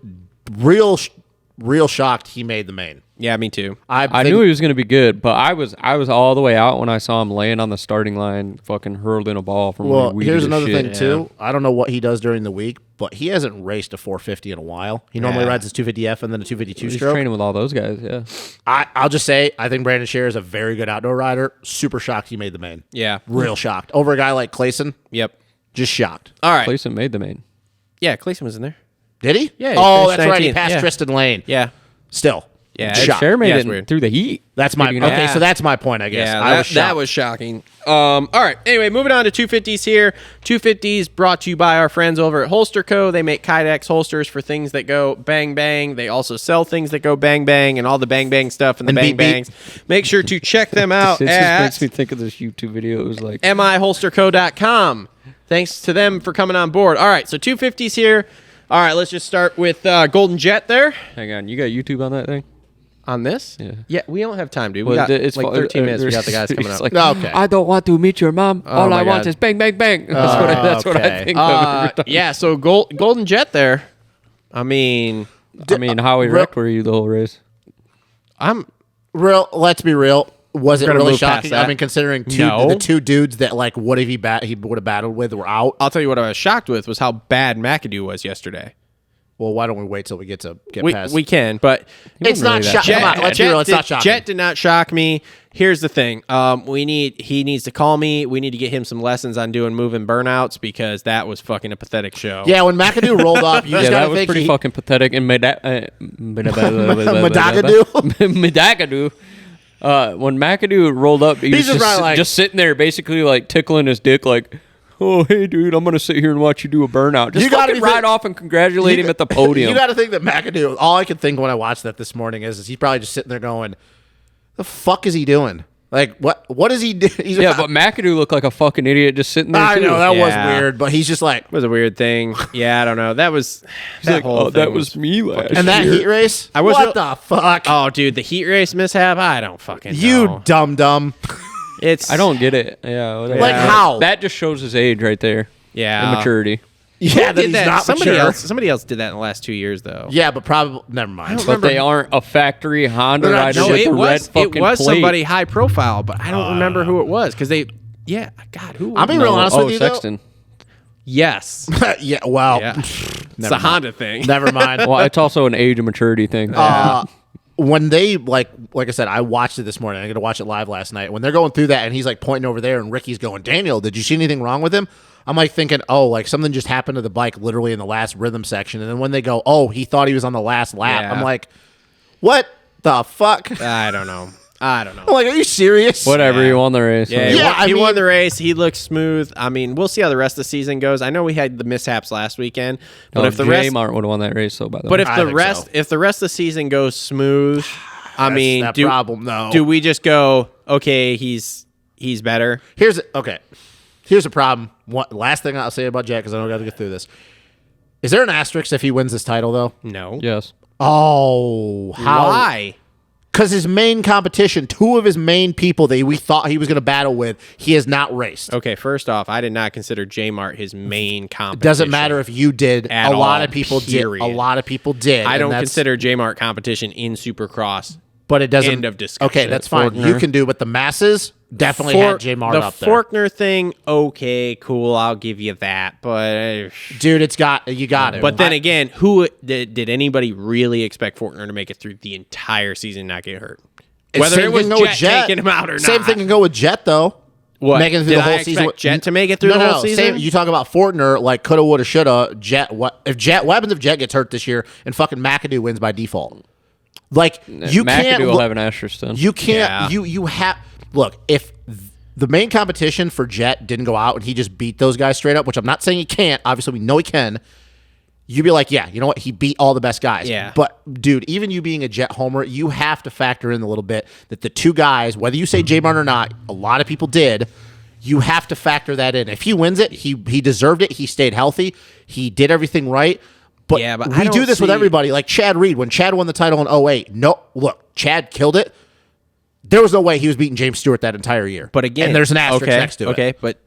Real shocked he made the main. Yeah, me too. I think- knew he was going to be good, but I was all the way out when I saw him laying on the starting line, fucking hurling a ball from. Well, where he here's weeded his another shit. thing, too. I don't know what he does during the week, but he hasn't raced a 450 in a while. He normally Yeah. rides his 250F and then a 252 He's stroke. training with all those guys. Yeah. I'll just say, I think Brandon Scher is a very good outdoor rider. Super shocked he made the main. Yeah. Real shocked. Over a guy like Clayson, Yep. just shocked. All right. Clayson made the main. Yeah, Clayson was in there. Did he? Yeah, he Oh, finished that's right. He 19th, passed yeah. Tristan Lane. Yeah. Still. Yeah. Shocked. Cher made Yeah, it it's weird. through the heat. That's my Getting okay. out. So that's my point, I guess. Yeah, I was shocked. that was shocking. All right. Anyway, moving on to 250s here. 250s brought to you by our friends over at Holester Co. They make Kydex holsters for things that go bang bang. They also sell things that go bang bang and all the bang bang stuff and the And bang beep, beep. bangs. Make sure to check them out It just at makes me think of this YouTube video. It was like, miholsterco.com. Thanks to them for coming on board. All right, so 250s here. All right, let's just start with Golden Jet there. hang on, you got YouTube on that thing? On this? Yeah. We don't have time, dude. We Well, got it's like fu- 13 minutes. We got the guys it's coming up. like, No, okay. I don't want to meet your mom. All my I want God. is bang, bang, bang. That's what I okay. think of every time. Yeah, so Golden Jet there. I mean, I mean, how erect were you the whole race? I'm Let's be real. Was it gonna really move past shocking? that. I mean, considering No. the two dudes that like what if he would have battled with were out. I'll tell you what I was shocked with was how bad McAdoo was yesterday. Well, why don't we wait till we get We past? we can, but It's not shocking. Come on, let's be real. It's not shocking. Jet did not shock me. Here's the thing. He needs to call me. We need to get him some lessons on doing moving burnouts because that was fucking a pathetic show. Yeah, when McAdoo rolled up, you just Yeah, gotta that was think pretty he, fucking pathetic. And Madagadoo? When McAdoo rolled up, he was He's just just, right, like- just sitting there, basically like tickling his dick, like, "Oh, hey, dude, I'm gonna sit here and watch you do a burnout." Just You gotta fucking be ride think- off and congratulate him at the podium. You got to think that McAdoo. All I could think when I watched that this morning is he's probably just sitting there going, "The fuck is he doing? Like what? What is he doing?" yeah, but McAdoo looked like a fucking idiot just sitting there. I too. know that was Yeah. weird, but he's just like, It was a weird thing. Yeah, I don't know. That was He's like, whole "Oh, thing that was me last and that year." heat race. I was what real- the fuck? Oh, dude, the heat race mishap. I don't fucking you know. dumb. It's I don't get it. Yeah, whatever. Like how? That just shows his age right there. Yeah, Immaturity. Yeah, that Did he's that? not Somebody mature. else did that in the last 2 years though. Yeah, but probably never mind. But they aren't a factory Honda They're not- rider no, with it the red was fucking plate. somebody high profile, but I don't remember who it was because they. Yeah, God, who? I'll be real honest with you, though. Sexton. Yes, Yeah, well, yeah. It's Never a mind. Honda thing. never mind. Well, it's also an age and maturity thing. When they like I said, I watched it this morning. I'm gonna watch it live last night. When they're going through that, and he's like pointing over there, and Ricky's going, "Daniel, did you see anything wrong with him?" I'm like thinking, oh, like something just happened to the bike literally in the last rhythm section. And then when they go, oh, he thought he was on the last lap. Yeah. I'm like, what the fuck? I don't know. I don't know. I'm like, are you serious? Whatever, you won the race. Yeah, Yeah, he I won mean- the race. He looks smooth. I mean, we'll see how the rest of the season goes. I know we had the mishaps last weekend, but if the rest, Mart would have won that race, so by the way. but if I the think rest, so. if the rest of the season goes smooth, I That's mean, that problem, though. do we just go, okay, he's better? Here's a problem. Last thing I'll say about Jack, because I don't got to get through this. Is there an asterisk if he wins this title, though? No. yes. Oh, how? Why? Because his main competition, two of his main people that we thought he was going to battle with, he has not raced. Okay, first off, I did not consider J-Mart his main competition. It doesn't matter if you did. At A lot all, of people period. did. A lot of people did. I and don't that's- consider J-Mart competition in Supercross. But it doesn't. End of discussion. Okay, that's fine. You can do, but the masses, definitely had J Mart up there. The Forkner thing, okay, cool, I'll give you that. But dude, you got it. But then again, who did anybody really expect Forkner to make it through the entire season and not get hurt? Whether it was Jet taking him out or not. Same thing can go with Jet though. What? Making it through the whole season. Jet to make it through the whole season? Same, you talk about Fortner, like coulda, woulda, shoulda. Jet. What happens if Jet gets hurt this year and fucking McAdoo wins by default? Like you can't. McAdoo will have an asterisk then. You can't. Yeah. You have. Look, if the main competition for Jet didn't go out and he just beat those guys straight up, which I'm not saying he can't. Obviously, we know he can. You'd be like, yeah, you know what? He beat all the best guys. Yeah. But, dude, even you being a Jet homer, you have to factor in a little bit that the two guys, whether you say J Mart or not, a lot of people did. You have to factor that in. If he wins it, he deserved it. He stayed healthy. He did everything right. But, we do this with everybody. Like Chad Reed, when Chad won the title in 2008, look, Chad killed it. There was no way he was beating James Stewart that entire year. But again, and there's an asterisk next to it. Okay, but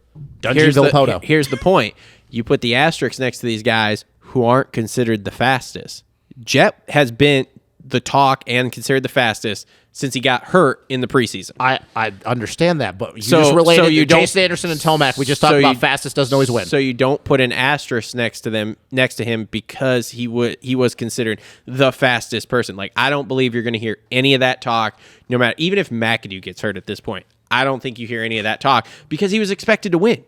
here's the point. You put the asterisk next to these guys who aren't considered the fastest. Jet has been the talk and considered the fastest since he got hurt in the preseason. I understand that, but you just related to Jason Anderson and Tomac. We just talked about fastest doesn't always win. So you don't put an asterisk next to him because he was considered the fastest person. Like, I don't believe you're going to hear any of that talk, no matter, even if McAdoo gets hurt at this point. I don't think you hear any of that talk because he was expected to win.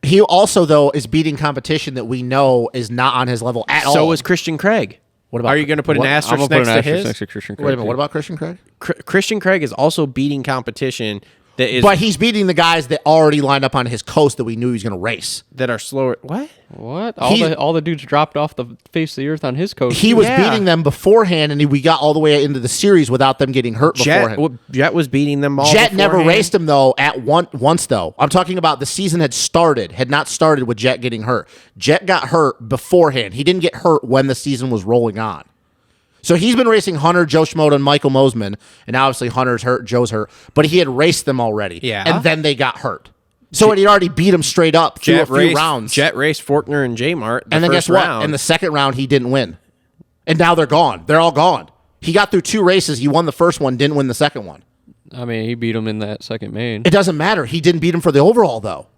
He also, though, is beating competition that we know is not on his level at all. So is Christian Craig. What about? Are you going to put an asterisk I'm gonna next put an to asterisk his? next to Christian Craig. Wait a minute. What about Christian Craig? Christian Craig is also beating competition that is, but he's beating the guys that already lined up on his coast that we knew he was going to race. that are slower. What? What? All the dudes dropped off the face of the earth on his coast. He was beating them beforehand, and we got all the way into the series without them getting hurt beforehand. Jet was beating them all. Jet never beforehand. raced him though once though. I'm talking about the season had not started with Jet getting hurt. Jet got hurt beforehand. He didn't get hurt when the season was rolling on. So he's been racing Hunter, Joe Schmoda, and Michael Mosman, and obviously Hunter's hurt, Joe's hurt, but he had raced them already. Yeah. And then they got hurt. So he'd already beat him straight up through a few rounds. Jet raced Forkner and J Mart. And then guess what? In the second round, he didn't win. And now they're gone. They're all gone. He got through two races. He won the first one, didn't win the second one. I mean, he beat him in that second main. It doesn't matter. He didn't beat him for the overall, though.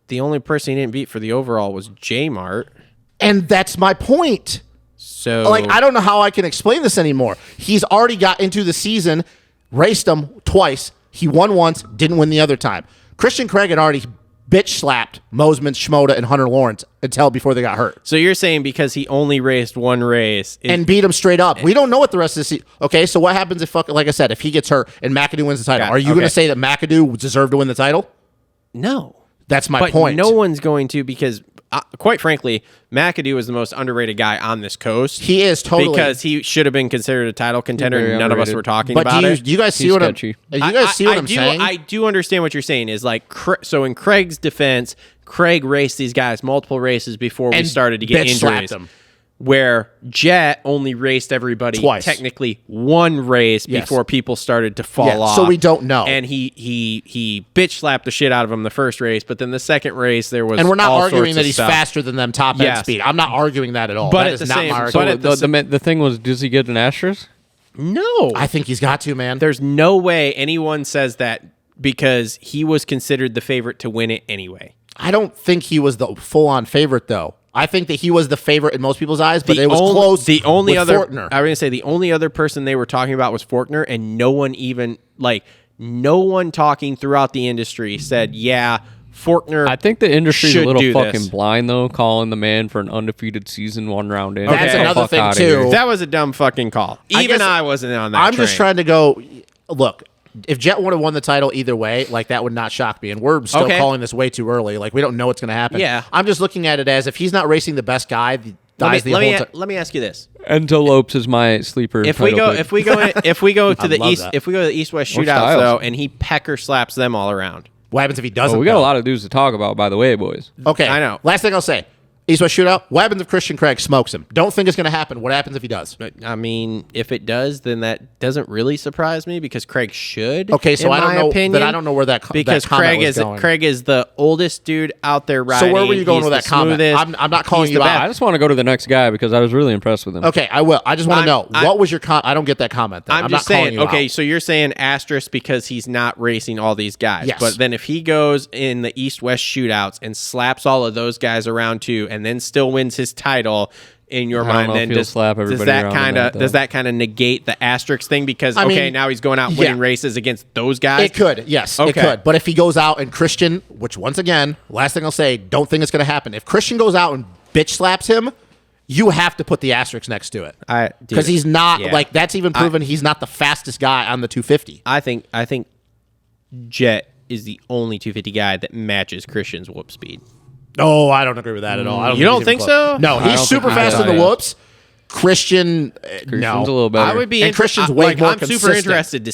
The only person he didn't beat for the overall was J Mart. And that's my point. So, like, I don't know how I can explain this anymore. He's already got into the season, raced them twice. He won once, didn't win the other time. Christian Craig had already bitch slapped Mosman, Schmoda, and Hunter Lawrence until before they got hurt. So you're saying because he only raced one race and beat him straight up. We don't know what the rest of the season. Okay, so what happens if, like I said, if he gets hurt and McAdoo wins the title? Are you going to say that McAdoo deserved to win the title? No. That's my point. No one's going to because, quite frankly, McAdoo is the most underrated guy on this coast. He is totally. Because he should have been considered a title contender and none of us were talking about it. Do you guys see what I'm saying? I do understand what you're saying is like, so in Craig's defense, Craig raced these guys multiple races before we started to get injuries. Them. Where Jet only raced everybody twice. Technically one race before people started to fall off. So we don't know. And he bitch slapped the shit out of him the first race, but then the second race there was. And we're not all arguing sorts that of he's stuff. faster than them top end speed. I'm not arguing that at all. But that at is the not same- my but argument. at The thing was, does he get an asterisk? No, I think he's got to, man. There's no way anyone says that because he was considered the favorite to win it anyway. I don't think he was the full on favorite though. I think that he was the favorite in most people's eyes, but it was close. The only with other, Fortner. I was gonna say, the only other person they were talking about was Fortner, and no one talking throughout the industry said, "Yeah, Fortner." I think the industry's a should little do fucking this. blind though, calling the man for an undefeated season 1 round in. That's Get the another fuck thing, outta too. here. That was a dumb fucking call. Even I wasn't on that. I'm just train. trying to go. Look, if Jet would have won the title either way, like that would not shock me. And we're still calling this way too early. Like we don't know what's going to happen. Yeah. I'm just looking at it as if he's not racing the best guy, Let me ask you this: Antelopes is my sleeper. if we go to the love east, that. if we go to the East-West Or shootouts Styles. though, and he pecker slaps them all around. What happens if he doesn't? we got though? a lot of dudes to talk about, by the way, boys. Okay, I know. Last thing I'll say: East-West shootout. What happens if Christian Craig smokes him? Don't think it's going to happen. What happens if he does? I mean, if it does, then that doesn't really surprise me because Craig should. Okay, so in I don't my know. opinion, Then I don't know where that because that comment Craig was is going. Craig is the oldest dude out there riding. So where were you going He's with the that comment? smoothest. I'm not calling He's you the out. I just want to go to the next guy because I was really impressed with him. Okay, I will. I just want to know I'm- what was your I don't get that comment. Then. I'm not just calling saying. you Okay, out. so you're saying asterisk because he's not racing all these guys. Yes. But then if he goes in the East-West shootouts and slaps all of those guys around too, and then still wins his title. In your I don't mind, know then if he'll slap everybody around does that, that kind of negate the asterisk thing? Because I mean, now he's going out yeah. winning races against those guys. It could, yes, it Okay. could. But if he goes out and Christian, which once again, last thing I'll say, don't think it's going to happen. If Christian goes out and bitch slaps him, you have to put the asterisk next to it because he's not like that's even proven he's not the fastest guy on the 250. I think Jet is the only 250 guy that matches Christian's whoop speed. No, I don't agree with that at all. I don't You don't he's think even close. so? No, I he's don't super think fast so, in the yeah. whoops. Christian, Christian's no. a little better. I would be And Christian's way more I'm super consistent. interested to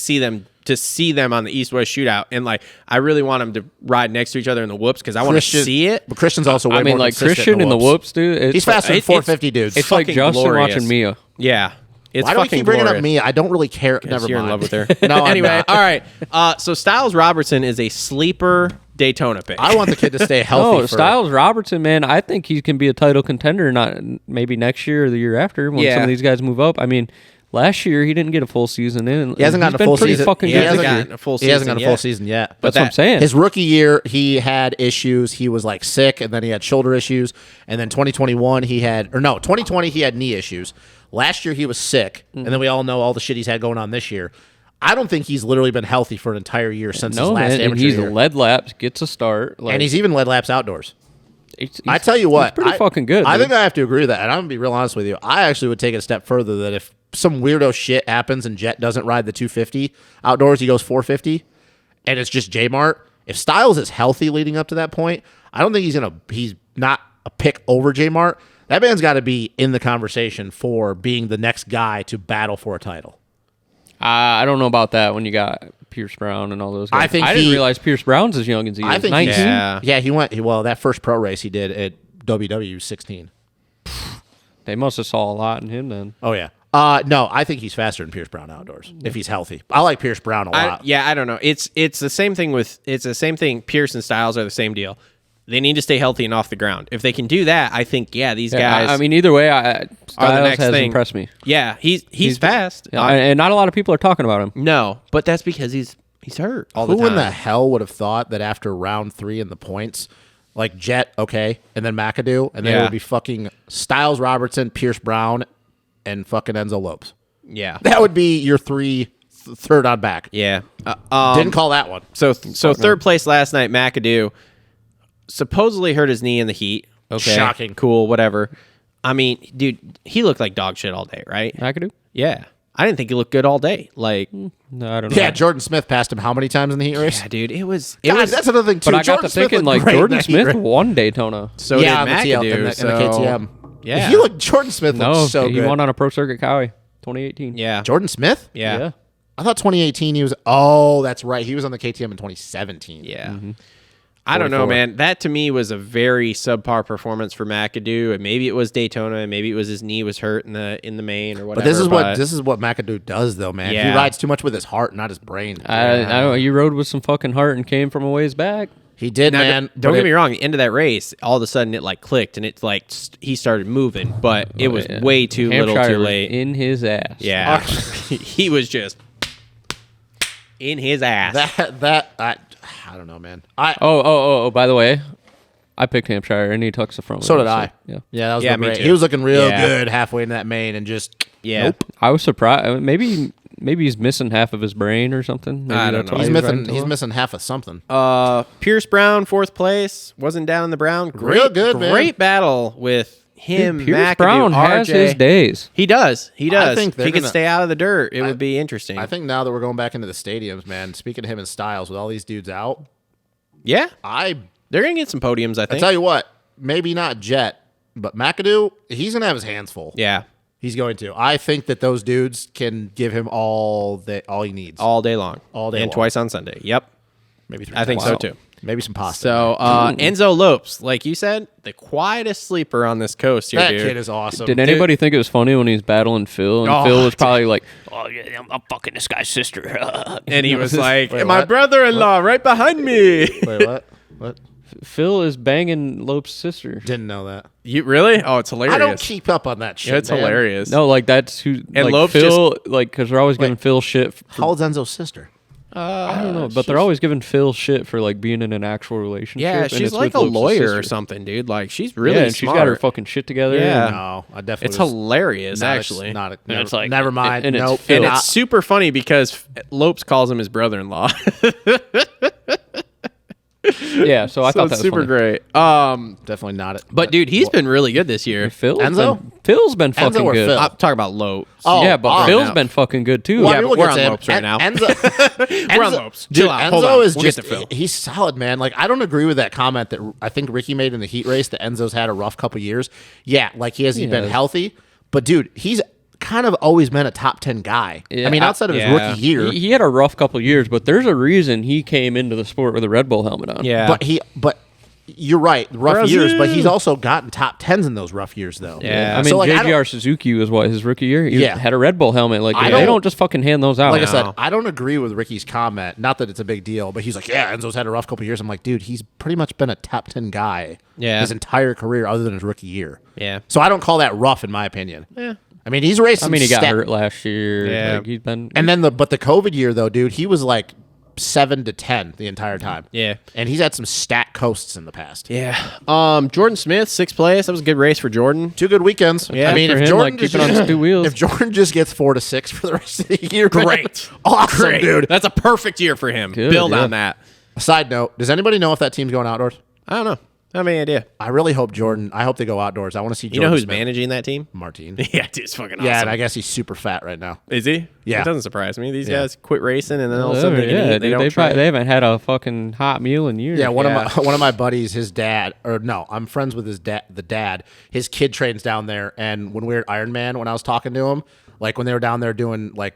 see them on the East-West shootout, and like I really want them to ride next to each other in the whoops because I want to Christian- see it. But Christian's also way I mean, more like consistent Christian in the whoops, dude. It's He's faster than it's- 450 dudes. It's like fucking Justin glorious. watching Mia. Yeah, it's Why do we fucking keep bringing glorious. up Mia? I don't really care. Never You're mind. in love with her. No, I'm anyway, not. all right. So Styles Robertson is a sleeper Daytona pick. I want the kid to stay healthy. No, Styles Robertson, man, I think he can be a title contender. Not maybe next year or the year after when some Yeah. of these guys move up. I mean, last year he didn't get a full season in. He hasn't He's gotten a been full pretty season. Fucking He good hasn't this year. gotten a full He hasn't season gotten a full yet. season yet. That's what I'm saying. His rookie year, he had issues. He was like sick, and then he had shoulder issues. And then 2021, 2020 he had knee issues. Last year he was sick, and then we all know all the shit he's had going on this year. I don't think he's literally been healthy for an entire year since his No, last man, and amateur he's year. led laps, gets a start, like, And he's even led laps outdoors. he's- I tell you what, he's pretty fucking good. I dude. think I have to agree with that, and I'm gonna be real honest with you. I actually would take it a step further that if some weirdo shit happens and Jet doesn't ride the 250 outdoors, he goes 450, and it's just J Mart. If Styles is healthy leading up to that point, I don't think he's not a pick over J Mart. That man's got to be in the conversation for being the next guy to battle for a title. I don't know about that when you got Pierce Brown and all those guys. I think didn't he- realize Pierce Brown's as young as he is. I think 19. yeah, he went well. That first pro race he did at WW 16. They must have saw a lot in him then. Oh yeah. No, I think he's faster than Pierce Brown outdoors if he's healthy. I like Pierce Brown a lot. I don't know. It's the same thing Pierce and Styles are the same deal. They need to stay healthy and off the ground. If they can do that, I think these guys. I mean, either way, Styles next has thing. impressed me. Yeah, he's fast. Yeah, and not a lot of people are talking about him. No, but that's because he's hurt all the Who time. in the hell would have thought that after round 3 in the points, like Jet, okay, and then McAdoo, and then it Yeah. would be fucking Styles Robertson, Pierce Brown, and fucking Enzo Lopes. Yeah, That would be your third on back. yeah. Didn't call that one. So third place last night, McAdoo supposedly hurt his knee in the heat. Okay, Shocking. Cool, whatever. I mean, dude, he looked like dog shit all day, right? McAdoo? Yeah, I didn't think he looked good all day. Like, No, I don't know. Yeah, Jordan Smith passed him how many times in the heat race? yeah, dude, it was. God, that's another thing too. But I got Jordan to Smith thinking, looked like, great in Jordan that heat Smith race. won Daytona. so yeah, did on the TL, McAdoo. in the so, KTM. yeah, He looked. Jordan Smith looked No, so he good. won on a Pro Circuit Cowie 2018. yeah, Jordan Smith? yeah, I thought 2018 he was. Oh, that's right. He was on the KTM in 2017. yeah. I don't know, 44. man. That to me was a very subpar performance for McAdoo, and maybe it was Daytona, and maybe it was his knee was hurt in the main or whatever. But this is what McAdoo does, though, man. Yeah. He rides too much with his heart, not his brain. I don't know. You rode with some fucking heart and came from a ways back. He did, Now, man. Don't but get it- me wrong. The end of that race, all of a sudden it like clicked, and it's like he started moving, but it was Yeah. way too little, Hampshire too was late. in his ass. Yeah, he was just in his ass. I don't know, man. Oh, by the way, I picked Hampshire and he tucks the front. So wheel, did I. Yeah. Yeah, that was Yeah, looking me great. too. He was looking real Yeah. good halfway into that main, and just Yeah. nope. I was surprised. Maybe he's missing half of his brain or something. Maybe I don't that's know. why He's riding missing. so He's well. missing half of something. Pierce Brown, fourth place, wasn't down in the Brown. Great, Real good, man. great battle with him. Dude, Pierce McAdoo, Brown has RJ. his days. He does. He does. think If they're he could gonna- stay out of the dirt, it would be interesting. I think now that we're going back into the stadiums, man. Speaking of him and Styles, with all these dudes out, yeah, I they're gonna get some podiums. I think. tell you what, maybe not Jet, but McAdoo, he's gonna have his hands full. Yeah, He's going to. I think that those dudes can give him all he needs. all day long, All day and long. twice on Sunday. Yep, Maybe 3 I think times. so too. Maybe some pasta. So Enzo Lopes, like you said, the quietest sleeper on this coast here, that dude. kid is awesome. Did anybody think it was funny when he was battling Phil? And Oh, Phil was probably like, "Oh yeah, I'm fucking this guy's sister." And he was like, Wait, my what? brother-in-law right behind me. Wait, what? What? Phil is banging Lopes' sister. Didn't know that. You really? Oh, it's hilarious. I don't keep up on that shit. Yeah, it's man. hilarious. No, like that's who. And like Lopes Phil, like, because they're always giving Phil shit. How old's Enzo's sister? I don't know, but they're always giving Phil shit for like being in an actual relationship. Yeah, and she's it's like with a Lopes' lawyer sister. or something, dude. Like she's really Yeah, and smart. she's got her fucking shit together. Yeah. and- No, I definitely. It's was hilarious, not- actually. Not. And it's like- never mind. and it's nope. Phil. And not- it's super funny because Lopes calls him his brother-in-law. yeah. So I So thought that it's was super funny. great. definitely not it. But dude, he's been really good this year. Phil's Enzo? been fucking or good. Phil? I'm talking about Lopes. Oh, yeah, but oh, Phil's no. been fucking good too. Well, I Yeah, mean, but we'll we're get to on him. Lopes right now. Enzo, We're on Lopes. Dude, Chill out. Hold Enzo on. is We'll get just, to Phil. he's solid, man. Like, I don't agree with that comment that I think Ricky made in the heat race that Enzo's had a rough couple years. Yeah, like he's been healthy. But, dude, he's kind of always been a top 10 guy. Yeah, I mean, outside of his yeah. rookie year. He had a rough couple years, but there's a reason he came into the sport with a Red Bull helmet on. Yeah. But you're right, rough Brazil. years, but he's also gotten top 10s in those rough years, though. Yeah. I mean, So, like, I JGR Suzuki was what, his rookie year? He Yeah. had a Red Bull helmet. Like, I they don't- don't just fucking hand those out. Like I No. said, I don't agree with Ricky's comment. Not that it's a big deal, but he's like, yeah, Enzo's had a rough couple years. I'm like, dude, he's pretty much been a top 10 guy Yeah. his entire career other than his rookie year. Yeah. So I don't call that rough in my opinion. Yeah. I mean, he's raced I some mean, he got stat- hurt last year. Yeah. Like, he's been. And then the COVID year though, dude, he was like 7 to 10 the entire time. Yeah. And he's had some stat coasts in the past. Yeah. Jordan Smith, 6th place. That was a good race for Jordan. 2 good weekends. Yeah, I mean, for if him, Jordan like, keeping on his 2 wheels. if Jordan just gets 4 to 6 for the rest of the year, man, Great. awesome, Great. dude. That's a perfect year for him. Good, Build yeah. on that. Side note: does anybody know if that team's going outdoors? I don't know. I have any idea. I really hope Jordan. I hope they go outdoors. I want to see. You Jordan know who's Smith. managing that team? Martin. Yeah, dude, it's fucking awesome. Yeah, and I guess he's super fat right now. Is he? Yeah. It doesn't surprise me. These Yeah. guys quit racing and then all of a sudden they can eat. yeah, They dude, don't they, try. they haven't had a fucking hot meal in years. Yeah, one Yeah. of my buddies, his dad, or no, I'm friends with his dad. The dad, his kid trains down there, and when we were at Ironman, when I was talking to him, like when they were down there doing like,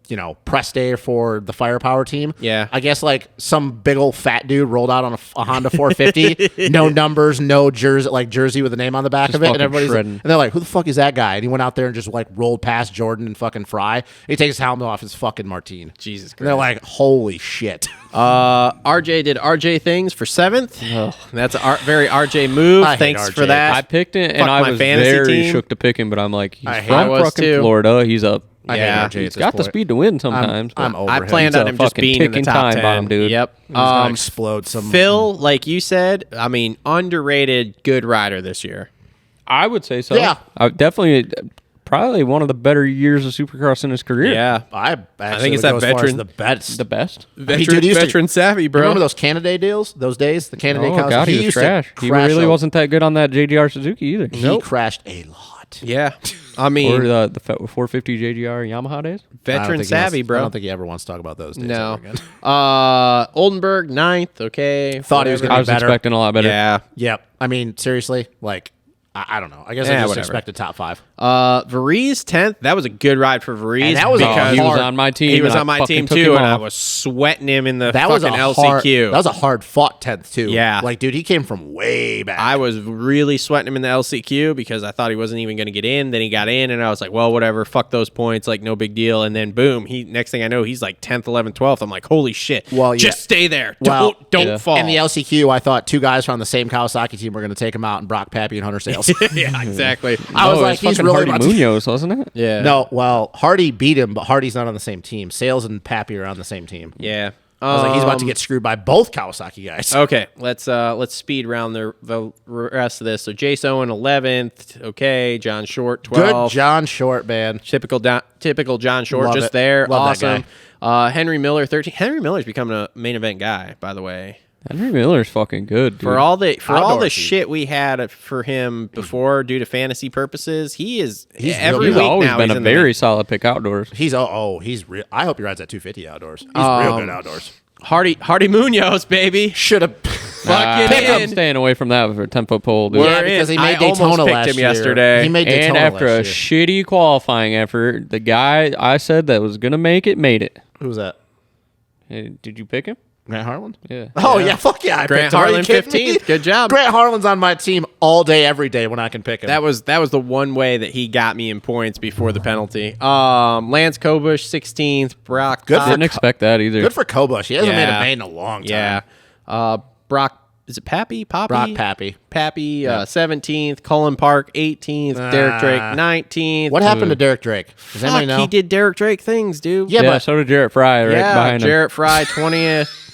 you know, press day for the firepower team. Yeah. I guess like some big old fat dude rolled out on a Honda 450, no numbers, no jersey with a name on the back Just of it, and fucking everybody's like, shredding. and they're like, who the fuck is that guy? And he went out there and just like rolled past Jordan and fucking Fry. He takes his helmet off, it's fucking Martine. Jesus And they're Christ. like, holy shit. RJ did RJ things for 7th. That's a very RJ move. I hate Thanks RJ. for that. I picked it, Fuck and I my was fantasy very team. shook to pick him, but I'm like, he's I hate from was fucking too. Florida. He's up. I hate Yeah. RJ at He's this got the point. speed to win sometimes. I'm but over I him. planned He's on a him just fucking being in the ticking top time 10. bomb, dude. Yep. He's gonna explode some. Phil, like you said, I mean, underrated good rider this year. I would say so. Yeah. I definitely, probably one of the better years of Supercross in his career. Yeah. I actually think it's would that go as far as veteran- the best. The best. Veteran, used to- veteran savvy, bro. Remember those Canada deals? Those days, the Canada Oh Kawasaki? god, he was used to trash. He crash really a- wasn't that good on that JGR Suzuki either. He crashed a lot. Yeah. I Or mean, the 450 JGR Yamaha days. I don't veteran think he savvy, wants- bro. I don't think he ever wants to talk about those days. No. ever again. Oldenburg, 9th. Okay. Thought he was whatever. gonna I be was better. expecting a lot better. Yeah. Yep. I mean, seriously, like, I don't know. I guess Yeah, I just whatever. expected top 5. Varese 10th. That was a good ride for Varese. And that was a because he was hard- on my team. He was and on I my fucking team took too, him and I off. was sweating him in the That was a fucking hard. LCQ. That was a hard fought 10th too. Yeah. Like, dude, he came from way back. I was really sweating him in the LCQ because I thought he wasn't even going to get in. Then he got in, and I was like, well, whatever. Fuck those points. Like, no big deal. And then, boom, next thing I know, he's like 10th, 11th, 12th. I'm like, holy shit. Well, yeah. Just stay there. Well, Don't yeah. fall. in the LCQ, I thought 2 guys from the same Kawasaki team were going to take him out, and Brock Pappy and Hunter Sales. Yeah, exactly. I was No, it like, he's fucking really Hardy about to- Munoz, wasn't it? Yeah. No, well, Hardy beat him, but Hardy's not on the same team. Sales and Pappy are on the same team. Yeah. I was like, he's about to get screwed by both Kawasaki guys. Okay, let's speed round the rest of this. So Jace Owen 11th, okay. John Short 12th. Good John Short, man. Typical John Short, Love just it. there, Love that awesome. Henry Miller 13th. Henry Miller's becoming a main event guy, by the way. Henry Miller's fucking good, dude. For all the Outdoorsy. shit we had for him before due to fantasy purposes, he's every He's week always now been he's a in the very solid pick outdoors. He's real. I hope he rides at 250 outdoors. He's real good outdoors. Hardy Munoz, baby. Should have. Fucking I'm in. staying away from that for a 10-foot pole, dude. We're Yeah, in. because he I made Daytona almost picked last him year. yesterday. He made Daytona And after a last year. shitty qualifying effort, the guy I said that was gonna make it made it. Who was that? Hey, did you pick him? Grant Harlan? Yeah. Oh, yeah. Fuck yeah. I Grant picked him. Are you Harlan, kidding me? 15th. Good job. Grant Harlan's on my team all day, every day when I can pick him. That was the one way that he got me in points before the penalty. Lance Kobush, 16th. Brock. Good for Didn't expect that either. Good for Kobush. He hasn't made Yeah. a main in a long time. Yeah. Brock. Is it Pappy? Poppy? Brock Pappy. Pappy, 17th. Cullen Park, 18th. Derek Drake, 19th. What happened to Derek Drake? Does anybody know? He did Derek Drake things, dude. Yeah, Yeah, but so did Jarrett Fry right behind him. Jarrett Fry, 20th.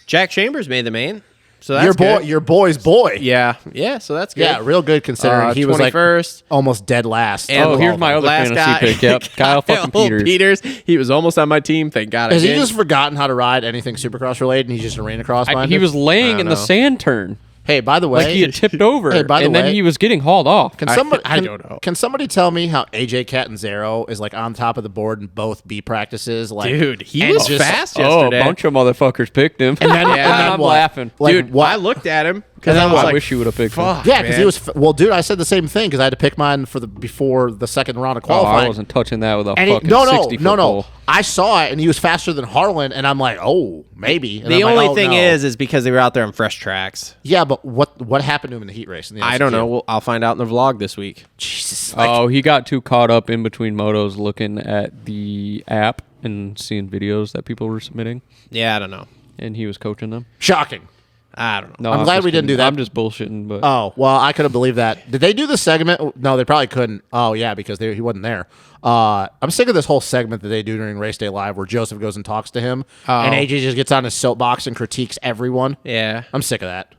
Jack Chambers made the main. So that's your boy, good. your boy's boy. Yeah. So that's good. Yeah, real good considering he was like 21st. almost dead last. And Oh, here's my other last fantasy guy, pick. Yep, Kyle fucking Peters. He was almost on my team. Thank God. Has I he did. just forgotten how to ride anything Supercross related, and he's just ran across behind He it? was laying in the know. sand turn. Hey, by the way, Like he had tipped over. Hey, by the and way, then he was getting hauled off. Can somebody? I don't know. Can somebody tell me how AJ Catanzaro is like on top of the board in both B practices? Like, Dude, he and was just- fast Oh, yesterday. a bunch of motherfuckers picked him. And then, Yeah. and then I'm what? laughing. Like, Dude, what? I looked at him because And I then was what? I like, wish you would have picked him. fuck, Yeah, because he man. was. Well, dude, I said the same thing because I had to pick mine before the second round of Oh, qualifying. I wasn't touching that with a And he, fucking no, 60-foot pole. I saw it, and he was faster than Harlan, and I'm like, oh, maybe. And The I'm like, only oh, thing no. is because they were out there on fresh tracks. yeah, but what happened to him in the heat race? In the I don't LCQ? know. Well, I'll find out in the vlog this week. Jesus. Like, Oh, he got too caught up in between motos looking at the app and seeing videos that people were submitting, Yeah, I don't know. and he was coaching them. shocking. I don't know. No, I'm glad just we didn't kidding. do that. I'm just bullshitting, but Oh, well, I could have believed that. Did they do the segment? No, they probably couldn't. Oh, yeah, because he wasn't there. I'm sick of this whole segment that they do during Race Day Live where Joseph goes and talks to him, and AJ just gets on his soapbox and critiques everyone. Yeah. I'm sick of that.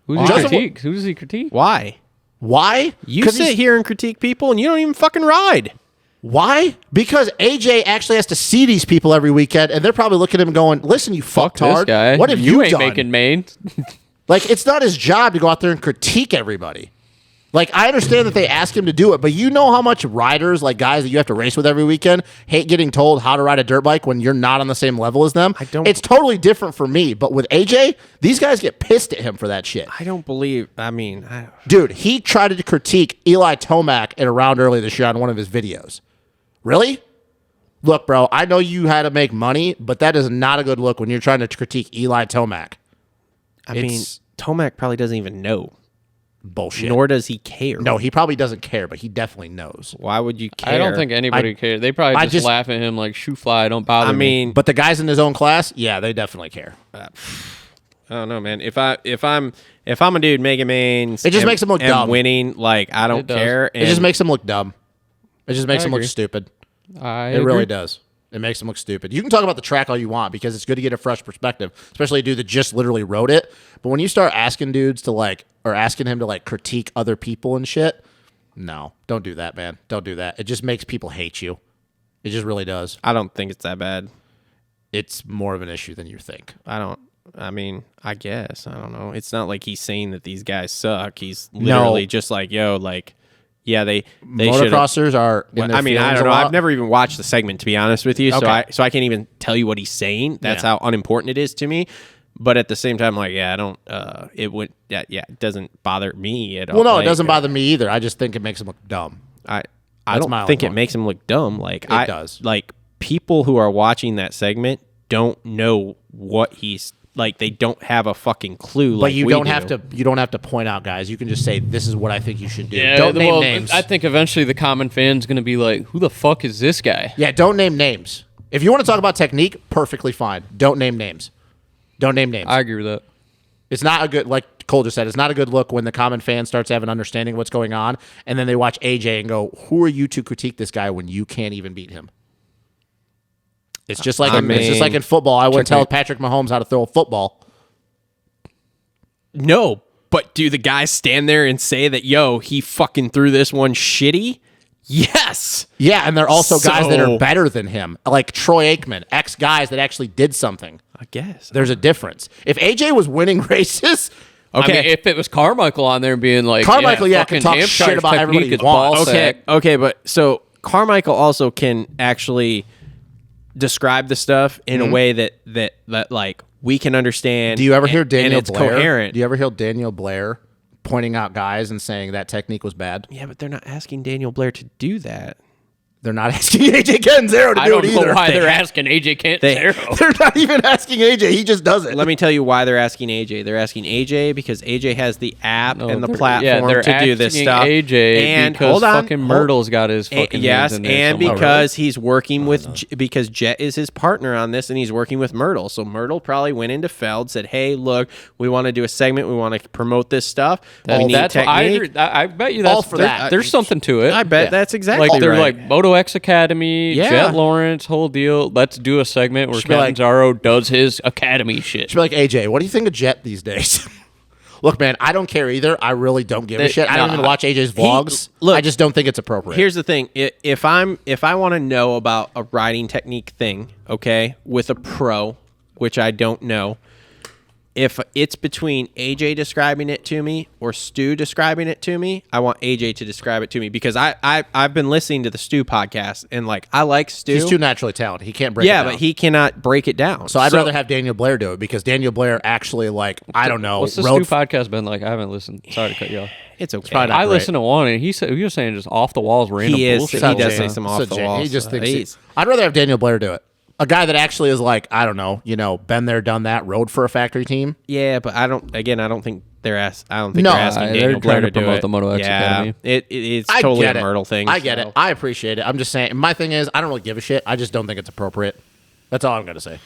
who does he Joseph- critique? Who does he critique? Why? Why? You 'Cause sit he's- here and critique people and you don't even fucking ride. Why? Because AJ actually has to see these people every weekend, and they're probably looking at him going, listen, you Fuck this fucktard. guy. What have you ain't done? making mains? Like, it's not his job to go out there and critique everybody. Like, I understand that they ask him to do it, but you know how much riders, like guys that you have to race with every weekend, hate getting told how to ride a dirt bike when you're not on the same level as them? It's totally different for me, but with AJ, these guys get pissed at him for that shit. I don't believe. I mean, Dude, he tried to critique Eli Tomac at a round early this year on one of his videos. Really? Look, bro, I know you had to make money, but that is not a good look when you're trying to critique Eli Tomac. I mean, It's- Tomac probably doesn't even know, Bullshit. nor does he care. No, he probably doesn't care, but he definitely knows. Why would you care? I don't think anybody cares. They probably I just, just- laugh at him like, shoe fly, don't bother I me. mean, But the guys in his own class, yeah, they definitely care. I don't know, man. If I'm a dude making mains, It just and- makes him look and dumb. winning, like I don't It does. care. It just makes him look dumb. It just makes I him look agree. stupid. I It really agree. does. It makes him look stupid. You can talk about the track all you want because it's good to get a fresh perspective, especially a dude that just literally wrote it. But when you start asking dudes to like, or asking him to like critique other people and shit, no, don't do that, man. Don't do that. It just makes people hate you. It just really does. I don't think it's that bad. It's more of an issue than you think. I mean, I guess. I don't know. It's not like he's saying that these guys suck. He's literally just like, yo, like, yeah, they should. Motocrossers are. In their I mean, I feelings don't a know. lot. I've never even watched the segment, to be honest with you. Okay. So I can't even tell you what he's saying. That's Yeah. how unimportant it is to me. But at the same time, like, yeah, I don't. It would. It doesn't bother me at all. Well, no, Like, it doesn't bother me either. I just think it makes him look dumb. I That's my don't only think it point. makes him look dumb. Like it does. Like people who are watching that segment don't know what he's like. They don't have a fucking clue. But like you we don't do. have to. You don't have to point out guys. You can just say this is what I think you should do. Yeah, Don't name well, names. I think eventually the common fan's going to be like, who the fuck is this guy? Yeah, don't name names. If you want to talk about technique, perfectly fine. Don't name names. Don't name names. I agree with that. It's not a good, like Cole just said, it's not a good look when the common fan starts to have an understanding of what's going on, and then they watch AJ and go, who are you to critique this guy when you can't even beat him? It's just like it's just like in football. I wouldn't tell Patrick Mahomes how to throw a football. No, but do the guys stand there and say that, yo, he fucking threw this one shitty? Yes. Yeah, and they're also guys that So- are better than him, like Troy Aikman, ex-guys that actually did something. I guess. There's a difference. If AJ was winning races, Okay. I mean, if it was Carmichael on there being like, Carmichael, yeah, can fucking talk Hampshire's shit about everybody technique he is ball wants. sack. Okay, but so Carmichael also can actually describe the stuff in a way that like we can understand. do you ever hear and Daniel it's Blair? coherent. Do you ever hear Daniel Blair pointing out guys and saying that technique was bad? Yeah, but they're not asking Daniel Blair to do that. They're not asking AJ Canzero to I do don't it know either. why they're asking AJ Canzero. They're not even asking AJ. He just does it. Let me tell you why they're asking AJ. They're asking AJ because AJ has the app and the platform they're to do this asking stuff. AJ and because hold on, fucking Myrtle's got his fucking yes, hands in there and somewhere. because he's working with because Jet is his partner on this, and he's working with Myrtle. So Myrtle probably went into Feld, said, "Hey, look, we want to do a segment. We want to promote this stuff. We need I technique." agree. I bet you All that's for that. There's something to it. I bet that's exactly like they're right. like Moto X Academy, Yeah. Jet Lawrence, whole deal. Let's do a segment where Should be like- Canzaro does his Academy shit. Should be like, AJ, what do you think of Jet these days? Look, man, I don't care either. I really don't give a shit. I don't even watch AJ's vlogs. look, I just don't think it's appropriate. Here's the thing: if I want to know about a riding technique thing, okay, with a pro, which I don't know, if it's between AJ describing it to me or Stu describing it to me, I want AJ to describe it to me because I've been listening to the Stu podcast and like I like Stu. He's too naturally talented. He can't break it Yeah, down. but he cannot break it down. So I'd rather have Daniel Blair do it because Daniel Blair actually, like, I don't know, What's the wrote Stu podcast been like? I haven't listened. Sorry to cut you off. it's okay. probably not I great. listened to one and he was saying just off the walls random He is. bullshit. He all the does say time. some off the Jay, wall. He just stuff. thinks He's- I'd rather have Daniel Blair do it. A guy that actually is like, I don't know, been there, done that, rode for a factory team. Yeah, but I don't think they're asking No, they're asking they're Daniel Blair trying to to do promote it. the Moto X Academy. It's I totally get a it. Myrtle thing. I get so. it. I appreciate it. I'm just saying, my thing is, I don't really give a shit. I just don't think it's appropriate. That's all I'm going to say.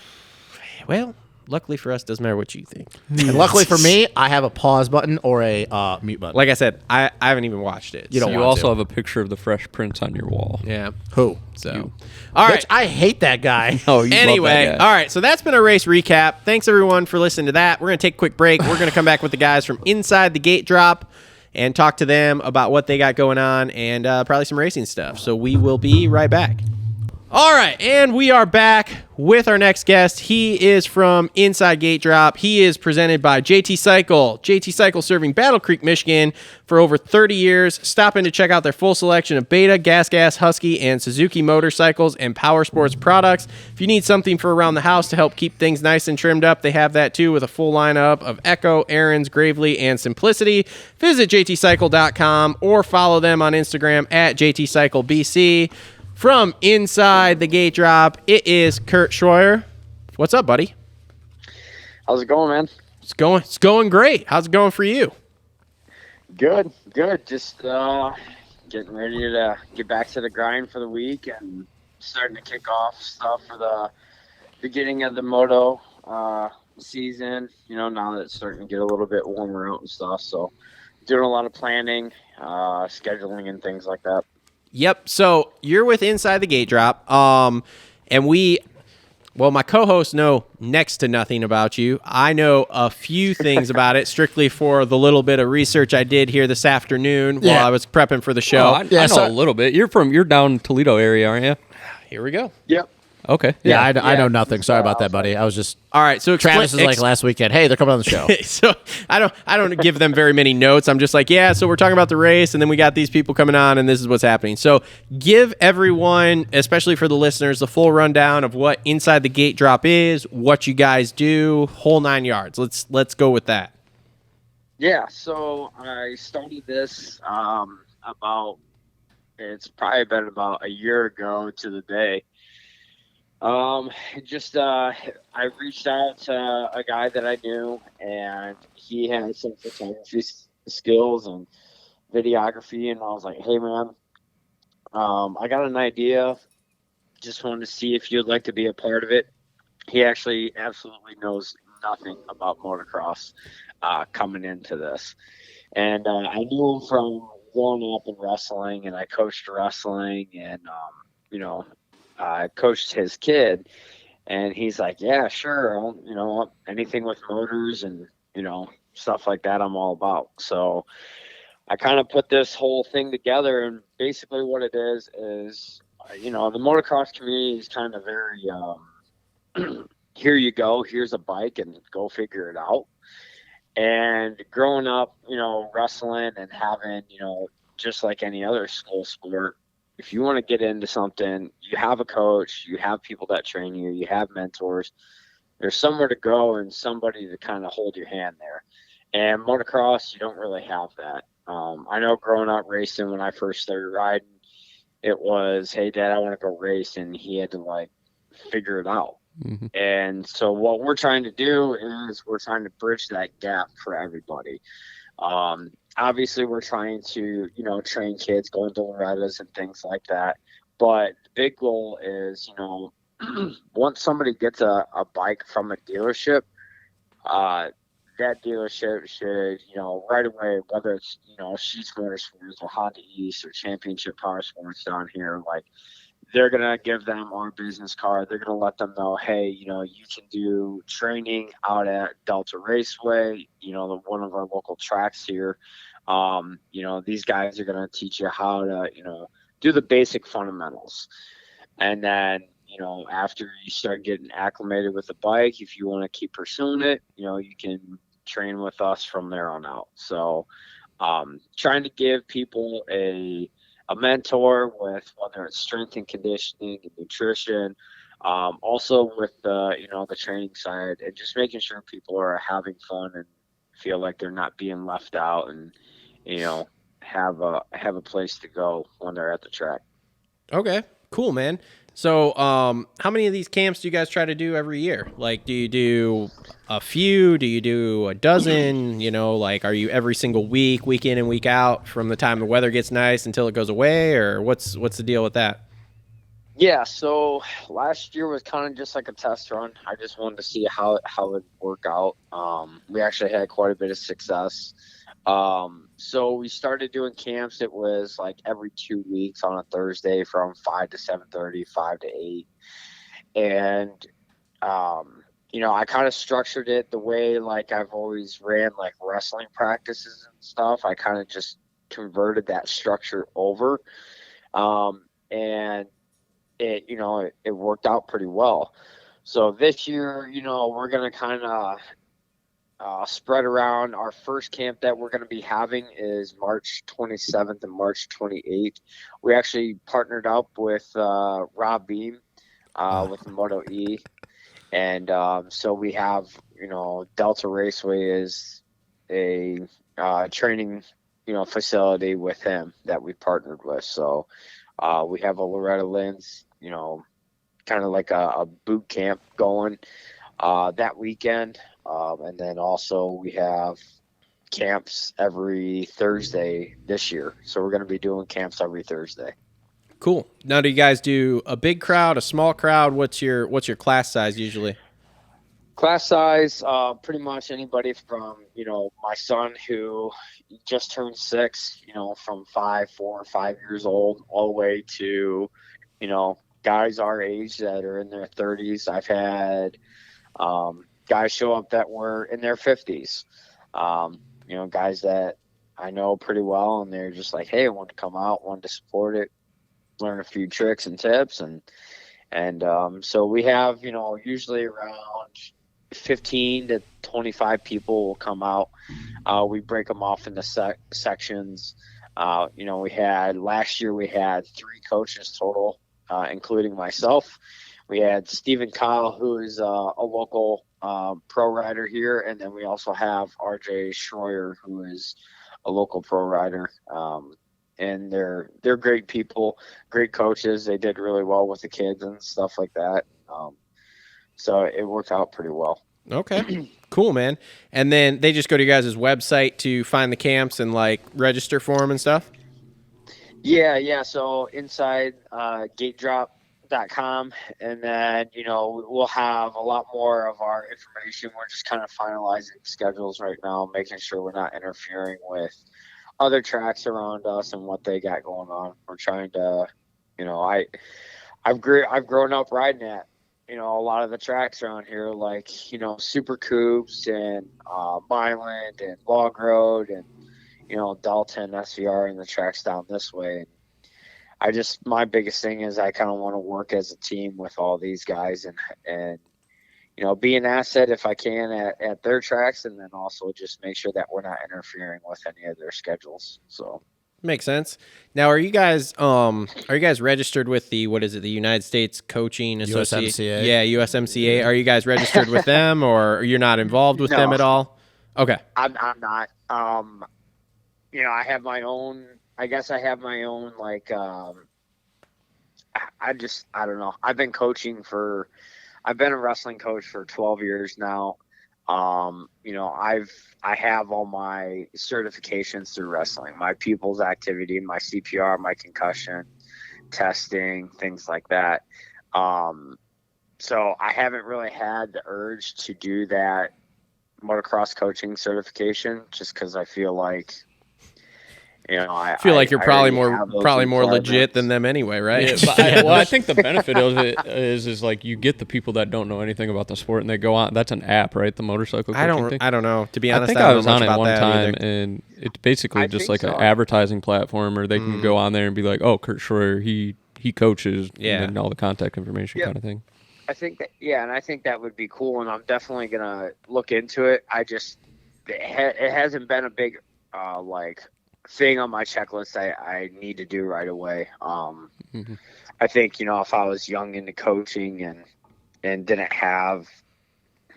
Well, luckily for us, doesn't matter what you think. And luckily for me, I have a pause button or a mute button. Like I said, I haven't even watched it. You don't so- You want also to. have a picture of the Fresh Prince on your wall. Yeah. Who? So, all right. Bitch, I hate that guy. Oh, you love Anyway, that guy. all right. So that's been a race recap. Thanks everyone for listening to that. We're gonna take a quick break. We're gonna come back with the guys from Inside the Gate Drop and talk to them about what they got going on and probably some racing stuff. So we will be right back. All right, and we are back with our next guest. He is from Inside Gate Drop. He is presented by JT Cycle. JT Cycle serving Battle Creek, Michigan for over 30 years. Stop in to check out their full selection of Beta, Gas, Husky, and Suzuki motorcycles and power sports products. If you need something for around the house to help keep things nice and trimmed up, they have that too with a full lineup of Echo, Aaron's, Gravely, and Simplicity. Visit jtcycle.com or follow them on Instagram at jtcyclebc. From Inside the Gate Drop, it is Kurt Schroyer. What's up, buddy? How's it going, man? It's going great. How's it going for you? Good. Just getting ready to get back to the grind for the week and starting to kick off stuff for the beginning of the moto season. Now that it's starting to get a little bit warmer out and stuff, so doing a lot of planning, scheduling, and things like that. Yep. So you're with Inside the Gate Drop. And my co-hosts know next to nothing about you. I know a few things about it, strictly for the little bit of research I did here this afternoon while Yeah. I was prepping for the show. Oh, I know a little bit. You're down Toledo area, aren't you? Here we go. Yep. Okay. Yeah, I know nothing. Sorry about that, buddy. I was just All right. So Travis is like last weekend. Hey, they're coming on the show. So I don't give them very many notes. I'm just like, yeah, so we're talking about the race, and then we got these people coming on, and this is what's happening. So give everyone, especially for the listeners, the full rundown of what Inside the Gate Drop is, what you guys do, whole 9 yards. Let's go with that. Yeah. So I started this it's probably been about a year ago to the day. I reached out to a guy that I knew, and he had some photography skills and videography, and I was like, hey man, I got an idea, just wanted to see if you'd like to be a part of it. He actually absolutely knows nothing about motocross coming into this, and I knew him from growing up in wrestling, and I coached wrestling, and I coached his kid, and he's like, yeah, sure. Anything with motors and, stuff like that, I'm all about. So I kind of put this whole thing together, and basically what it is, the motocross community is kind of very, here you go, here's a bike and go figure it out. And growing up, wrestling and having, just like any other school sport, if you want to get into something, you have a coach, you have people that train you, you have mentors. There's somewhere to go and somebody to kind of hold your hand there. And motocross, you don't really have that. I know growing up racing when I first started riding, it was, hey, Dad, I want to go race, and he had to like figure it out. Mm-hmm. And so what we're trying to do is we're trying to bridge that gap for everybody. Obviously, we're trying to, train kids going to Loretta's and things like that. But the big goal is, once somebody gets a bike from a dealership, that dealership should, right away, whether it's, Sheets Motorsports or Honda East or Championship Power Sports down here, like, they're going to give them our business card. They're going to let them know, hey, you can do training out at Delta Raceway, one of our local tracks here. These guys are going to teach you how to, do the basic fundamentals. And then, after you start getting acclimated with the bike, if you want to keep pursuing it, you can train with us from there on out. So trying to give people a mentor with whether it's strength and conditioning and nutrition, also with the training side, and just making sure people are having fun and feel like they're not being left out, and have a place to go when they're at the track. Okay, cool, man. So, how many of these camps do you guys try to do every year? Like, do you do a few? Do you do a dozen? Like, are you every single week in and week out from the time the weather gets nice until it goes away, or what's the deal with that? Yeah, so last year was kind of just like a test run. I just wanted to see how it would work out. We actually had quite a bit of success. So we started doing camps. It was like every 2 weeks on a Thursday from 5 to 7:30, 5 to 8. And, I kind of structured it the way like I've always ran like wrestling practices and stuff. I kind of just converted that structure over. And it worked out pretty well. So this year, we're going to kind of spread around. Our first camp that we're going to be having is March 27th and March 28th. We actually partnered up with Rob Beam with Moto E. And so we have, Delta Raceway is a training, facility with him that we partnered with. So we have a Loretta Lynn's, kind of like a boot camp going that weekend. And then also we have camps every Thursday this year. So we're going to be doing camps every Thursday. Cool. Now, do you guys do a big crowd, a small crowd? What's your class size usually? Class size, pretty much anybody from, my son who just turned 6, from 4 or 5 years old, all the way to, guys our age that are in their 30s. I've had guys show up that were in their 50s, guys that I know pretty well, and they're just like, hey, I want to come out, wanted to support it, learn a few tricks and tips. And so we have, usually around 15 to 25 people will come out. We break them off into sections. Last year we had 3 coaches total, including myself. We had Stephen Kyle, who is a local pro rider here, and then we also have RJ Schroyer, who is a local pro rider. And they're great people, great coaches. They did really well with the kids and stuff like that. So it worked out pretty well. Okay, cool, man. And then they just go to your guys' website to find the camps and like register for them and stuff? Yeah. So inside gatedrop.com, and then, we'll have a lot more of our information. We're just kind of finalizing schedules right now, making sure we're not interfering with other tracks around us and what they got going on. We're trying to, I've grown up riding at, a lot of the tracks around here, like, Super Coops and Milan and Log Road and, Dalton, SVR, and the tracks down this way. And my biggest thing is I kind of want to work as a team with all these guys and be an asset if I can at their tracks, and then also just make sure that we're not interfering with any of their schedules. So makes sense. Now, are you guys registered with the United States Coaching Association? USMCA. Yeah, USMCA. Are you guys registered with them, or you're not involved with them at all? Okay. I'm not. I have my own. I guess I have my own like I don't know. I've been a wrestling coach for 12 years now. You know, I have all my certifications through wrestling, my pupils activity, my CPR, my concussion testing, things like that. So I haven't really had the urge to do that motocross coaching certification just because I feel like, you know, I feel like you're probably already more have those legit than requirements. them anyway, right? Yeah, but I think the benefit of it is like you get the people that don't know anything about the sport and they go on. That's an app, right? The motorcycle coaching thing. I don't know. To be I honest, think I I don't was know much on it about one that time, either. and it's basically I just think like an so. advertising platform, or they can go on there and be like, "Oh, Kurt Schroyer, he coaches," Yeah. and then all the contact information kind of thing. I think that, yeah, and I think that would be cool, and I'm definitely gonna look into it. It hasn't been a big like thing on my checklist I need to do right away. I think, you know, if I was young into coaching and didn't have,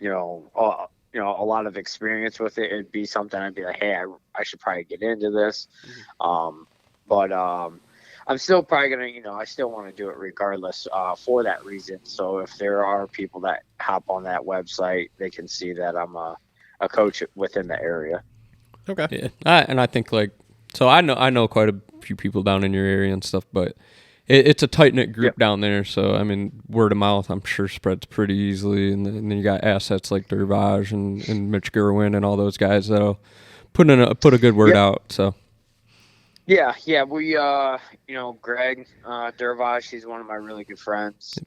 you know, a lot of experience with it, it'd be something I'd be like, hey, I should probably get into this. But I'm still probably gonna, you know, I still want to do it regardless for that reason. So if there are people that hop on that website, they can see that I'm a coach within the area. Okay. Yeah, and I think like so I know quite a few people down in your area and stuff, but it's a tight knit group down there. So I mean, word of mouth, I'm sure spreads pretty easily, and then you got assets like Dervage and Mitch Gerwin and all those guys that'll put a good word out. So. Yeah, we, you know, Greg Dervage, he's one of my really good friends.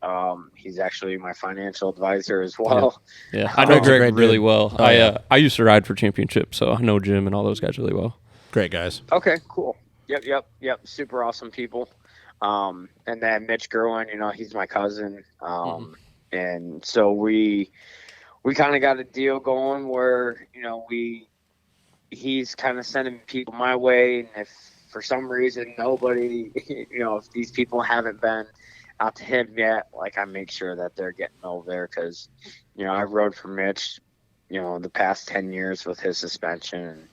He's actually my financial advisor as well. Yeah, I know Greg really well. Oh, yeah. I used to ride for Championship, so I know Jim and all those guys really well. Great guys. Okay, cool. Yep. Super awesome people. And then Mitch Gerwin, you know, he's my cousin. And so we kind of got a deal going where, you know, he's kind of sending people my way, and if for some reason nobody, you know, if these people haven't been out to him yet, like I make sure that they're getting over there, because, you know, I rode for Mitch, you know, the past 10 years with his suspension, and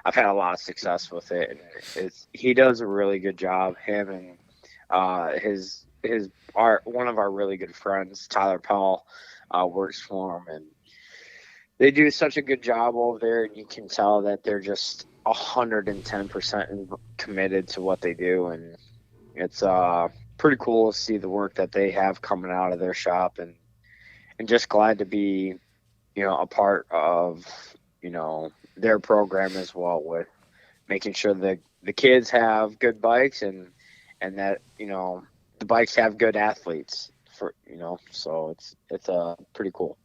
I've had a lot of success with it. And he does a really good job. Him and one of our really good friends, Tyler Powell, works for him, and they do such a good job over there, and you can tell that they're just 110% committed to what they do, and it's pretty cool to see the work that they have coming out of their shop, and just glad to be, you know, a part of, you know, their program as well, with making sure that the kids have good bikes and that, you know, the bikes have good athletes for, you know, so it's pretty cool.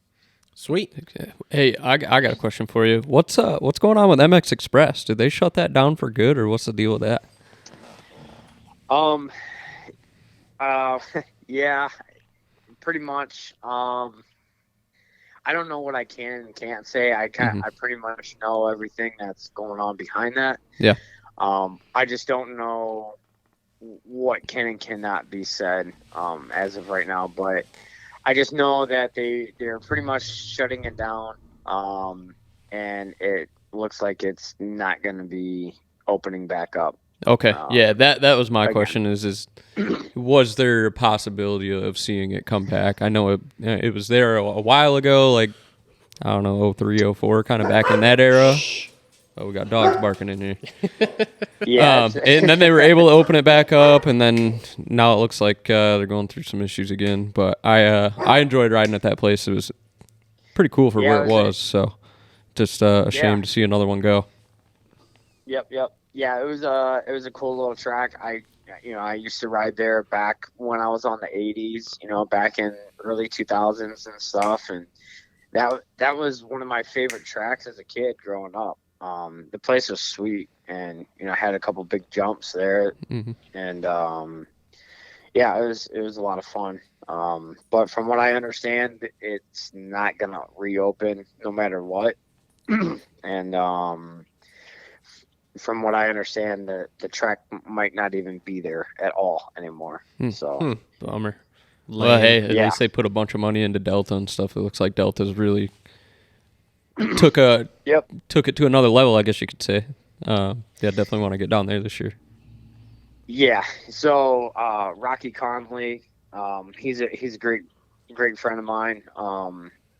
Sweet. Okay. Hey, I got a question for you. What's going on with MX Express? Did they shut that down for good, or what's the deal with that? Yeah, pretty much. I don't know what I can and can't say. I pretty much know everything that's going on behind that. Yeah. I just don't know what can and cannot be said as of right now, but I just know that they're pretty much shutting it down, and it looks like it's not going to be opening back up. Okay. Yeah, that was my question. Is was there a possibility of seeing it come back? I know it was there a while ago, like I don't know, 03, 04, kind of back in that era. Oh, we got dogs barking in here. Yeah, and then they were able to open it back up, and then now it looks like they're going through some issues again. But I enjoyed riding at that place. It was pretty cool for where it was. So just a shame to see another one go. Yep. Yeah, it was a cool little track. I used to ride there back when I was on the 80s, you know, back in early 2000s and stuff, and that was one of my favorite tracks as a kid growing up. The place was sweet, and, you know, had a couple big jumps there, and yeah, it was a lot of fun. But from what I understand, it's not gonna reopen no matter what, and from what I understand, the track might not even be there at all anymore. So Bummer. Well, hey, at least they put a bunch of money into Delta and stuff. It looks like Delta's really took it to another level, I guess you could say. Yeah, definitely want to get down there this year. Yeah. So Rocky Conley, he's a great friend of mine.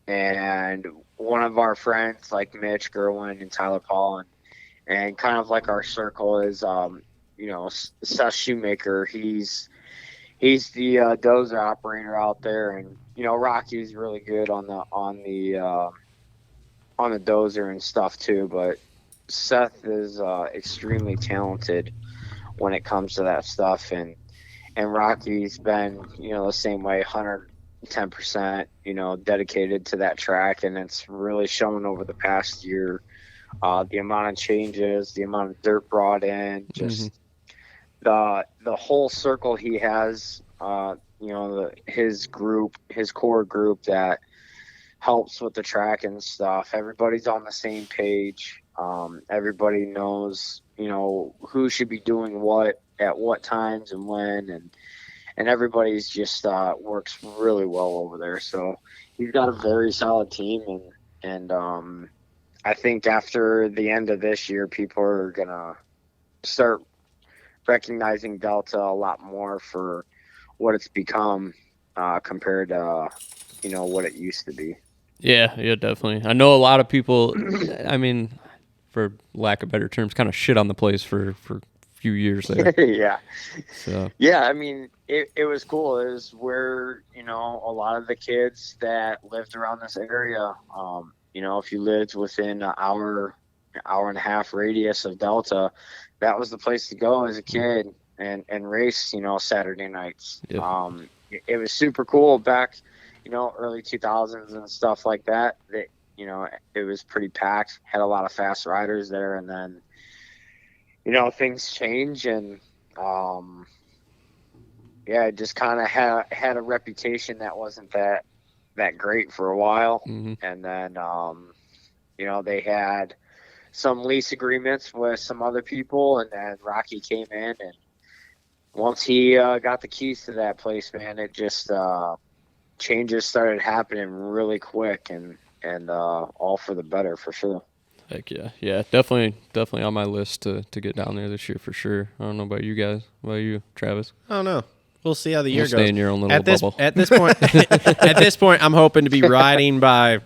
And one of our friends like Mitch Gerwin and Tyler Paul and kind of like our circle is Seth Shoemaker. He's the dozer operator out there, and Rocky's really good on the dozer and stuff too. But Seth is extremely talented when it comes to that stuff, and Rocky's been the same way, 110% dedicated to that track, and it's really shown over the past year. The amount of changes, the amount of dirt brought in, just the whole circle he has, his core group that helps with the track and stuff. Everybody's on the same page. Everybody knows, who should be doing what at what times and when, and everybody's just works really well over there. So he's got a very solid team, and I think after the end of this year, people are gonna start recognizing Delta a lot more for what it's become compared to what it used to be. Yeah, definitely. I know a lot of people, I mean, for lack of better terms, kind of shit on the place for a few years there. Yeah. So. Yeah, I mean, it was cool. It was where, a lot of the kids that lived around this area, if you lived within an hour and a half radius of Delta, that was the place to go as a kid and race, Saturday nights. Yep. It was super cool back, early 2000s and stuff like that. That, it was pretty packed, had a lot of fast riders there, and then, things change, and it just kind of had a reputation that wasn't that great for a while. And then they had some lease agreements with some other people, and then Rocky came in, and once he got the keys to that place, man, it just changes started happening really quick, and all for the better, for sure. Heck yeah, definitely on my list to get down there this year for sure. I don't know about you guys. What about you, Travis? I don't know. We'll see how the year goes. Stay in your own little bubble. At this point, I'm hoping to be riding by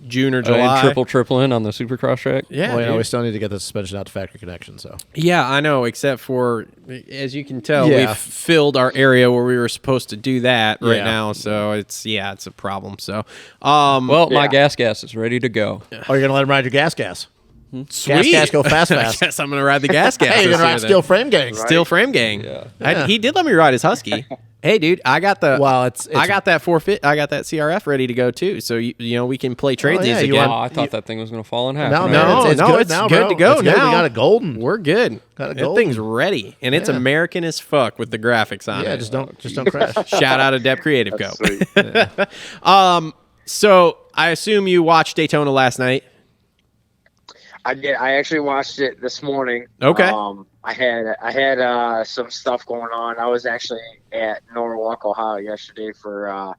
June or July. Tripling on the Supercross track. Yeah, well, we still need to get the suspension out to factory connection. So yeah, I know. Except for, as you can tell, Yeah. we've filled our area where we were supposed to do that right Yeah. now. So it's a problem. So, My gas is ready to go. Oh, you're gonna let him ride your gas? sweet. Gas go fast. I guess I'm gonna ride the gas. Hey, you're this gonna year ride then. Steel Frame Gang. Steel Frame Gang. Yeah. He did let me ride his Husky. Hey, dude, I got the. Well, it's I got that 450. I got that CRF ready to go too. So we can play trade yeah, these you again. Oh, I thought that thing was going to fall in half. No, man. man, No, it's it's now, good bro. to go It's good. now. We got a golden. We're good. Got a That golden. thing's ready, and it's Yeah. American as fuck with the graphics on Yeah, it. just don't crash. Shout out Adept Creative Co. That's sweet. So I assume you watched Daytona last night. I did. I actually watched it this morning. Okay. I had some stuff going on. I was actually at Norwalk, Ohio yesterday for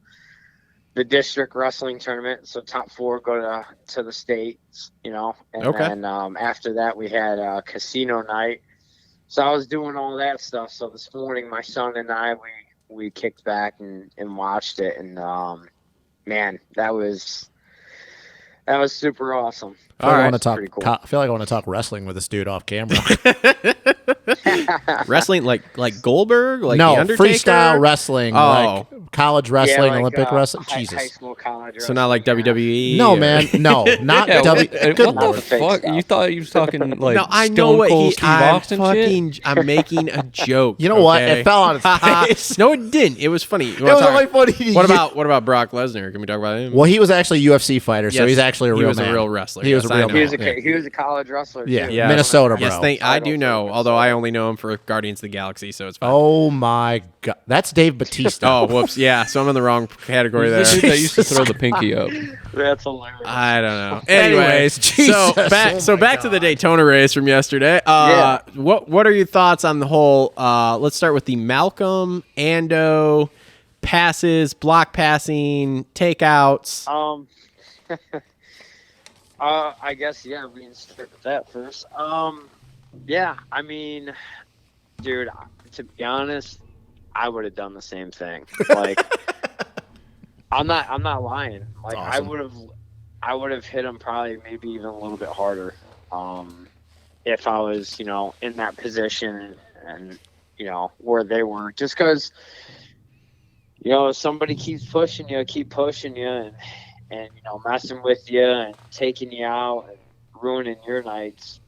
the district wrestling tournament. So top 4 go to the states, and Okay. then after that we had casino night. So I was doing all that stuff. So this morning my son and I we kicked back and watched it, and man, that was super awesome. I feel like I want to It's talk. pretty cool. I feel like I want to talk wrestling with this dude off camera. Wrestling like Goldberg, like no, the Undertaker? freestyle wrestling, Oh. like college wrestling, Yeah, like, Olympic wrestling. high Jesus. school, college. So not like WWE. No, or- man, no, not Yeah, W. Good what lord. the fuck? stuff. You thought you was talking like No, I know Stone what Cold Steve Austin shit? I'm making a joke. You know what? okay? It fell on its face. No, it didn't. It was funny. It was only funny to What you. about Brock Lesnar? Can we talk about him? Well, he was actually a UFC fighter, so Yes, he's actually a real he was man. a real wrestler. He was Yes, a I real know. man. He was a college wrestler. Yeah. too. Yeah. Minnesota, Yes, bro. I do know. Although I only know him for Guardians of the Galaxy, so it's fine. Oh my god, that's Dave Batista. Oh, whoops. Yeah, so I'm in the wrong category there. The dude that used to throw the pinky up. That's hilarious. I don't know. Anyways, so Jesus. back to the Daytona race from yesterday. Yeah. What are your thoughts on the whole? Let's start with the Malcolm Ando passes, block passing, takeouts. I guess we can start with that first. Yeah, I mean, dude, to be honest, I would have done the same thing. Like, I'm not lying. Like, Awesome. I would have hit him probably maybe even a little bit harder, if I was, in that position and where they were. Just because, somebody keeps pushing you, and messing with you and taking you out and ruining your nights.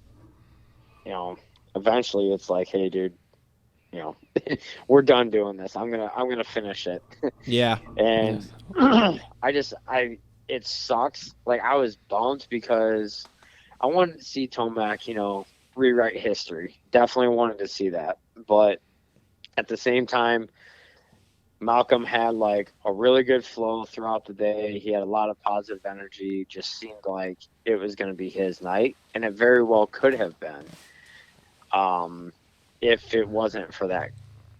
Eventually it's like, hey, dude, we're done doing this. I'm gonna finish it. Yeah. And it sucks. Like, I was bummed because I wanted to see Tomac, rewrite history. Definitely wanted to see that. But at the same time, Malcolm had like a really good flow throughout the day. He had a lot of positive energy. Just seemed like it was going to be his night, and it very well could have been, if it wasn't for that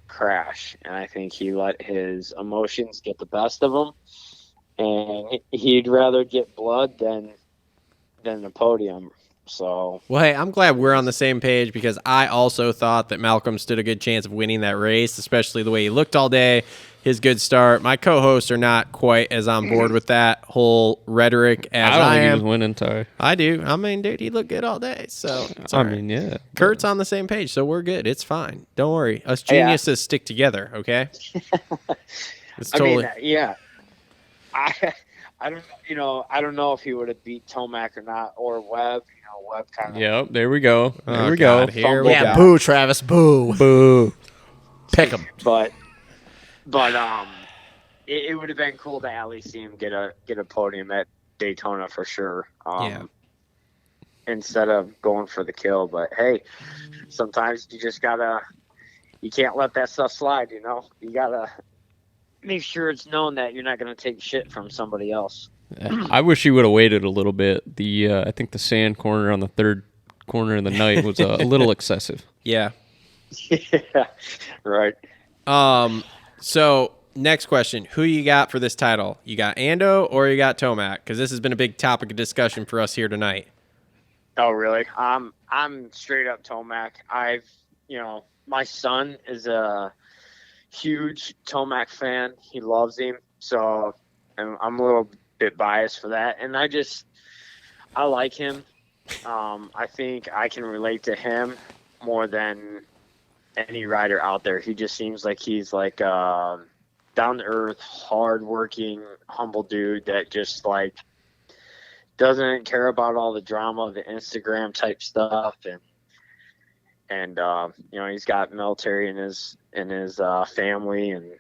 crash. And I think he let his emotions get the best of him, and he'd rather get blood than the podium. So, Well, hey, I'm glad we're on the same page because I also thought that Malcolm stood a good chance of winning that race, especially the way he looked all day, his good start. My co-hosts are not quite as on board with that whole rhetoric as I don't think he am. was winning, Ty. I do. I mean, dude, he looked good all day. So, it's I all right. mean, yeah. Kurt's on the same page, so we're good. It's fine. Don't worry. Us Yeah. geniuses stick together, okay? It's totally. I mean, yeah. I don't know if he would have beat Tomac or not, or Webb. Webb kind of. Yep, there we go. There Oh, we God, go. here we Yeah, go. boo, Travis, boo. Boo. Pick him. But it would have been cool to at least see him get a podium at Daytona for sure. Yeah. Instead of going for the kill. But hey, sometimes you just you can't let that stuff slide. You gotta make sure it's known that you're not gonna take shit from somebody else. I wish he would have waited a little bit. I think the sand corner on the third corner of the night was a little excessive. Yeah. Yeah, right. So next question: who you got for this title? You got Ando or you got Tomac? Because this has been a big topic of discussion for us here tonight. Oh, really? I'm straight up Tomac. My son is a huge Tomac fan. He loves him, so I'm a little bit biased for that. And I like him. I think I can relate to him more than any rider out there. He just seems like he's like down to earth, hard-working, humble dude that just like doesn't care about all the drama of the Instagram type stuff, and he's got military in his family, and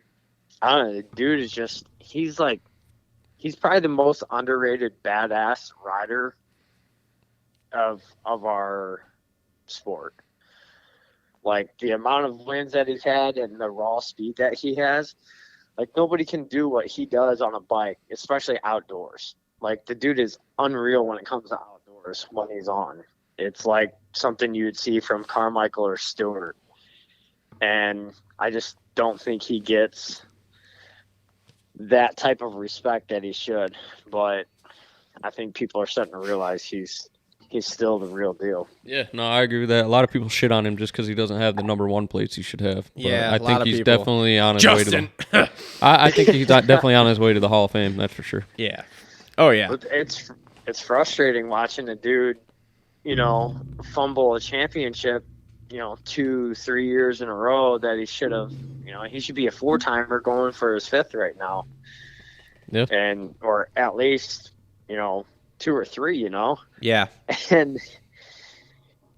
I don't know, the dude is just he's probably the most underrated badass rider of our sport. Like, the amount of wins that he's had and the raw speed that he has, like, nobody can do what he does on a bike, especially outdoors. Like, the dude is unreal when it comes to outdoors when he's on. It's like something you would see from Carmichael or Stewart. And I just don't think he gets that type of respect that he should. But I think people are starting to realize he's still the real deal. Yeah, no, I agree with that. A lot of people shit on him just because he doesn't have the number one plates he should have. But Yeah, I a lot think of he's people. definitely on his Justin. way to the. I think he's definitely on his way to the Hall of Fame. That's for sure. Yeah. Oh yeah. But it's frustrating watching a dude, fumble a championship, 2-3 years in a row that he should have. He should be a 4-timer going for his 5th right now. Yeah. Or at least 2 or 3. Yeah. And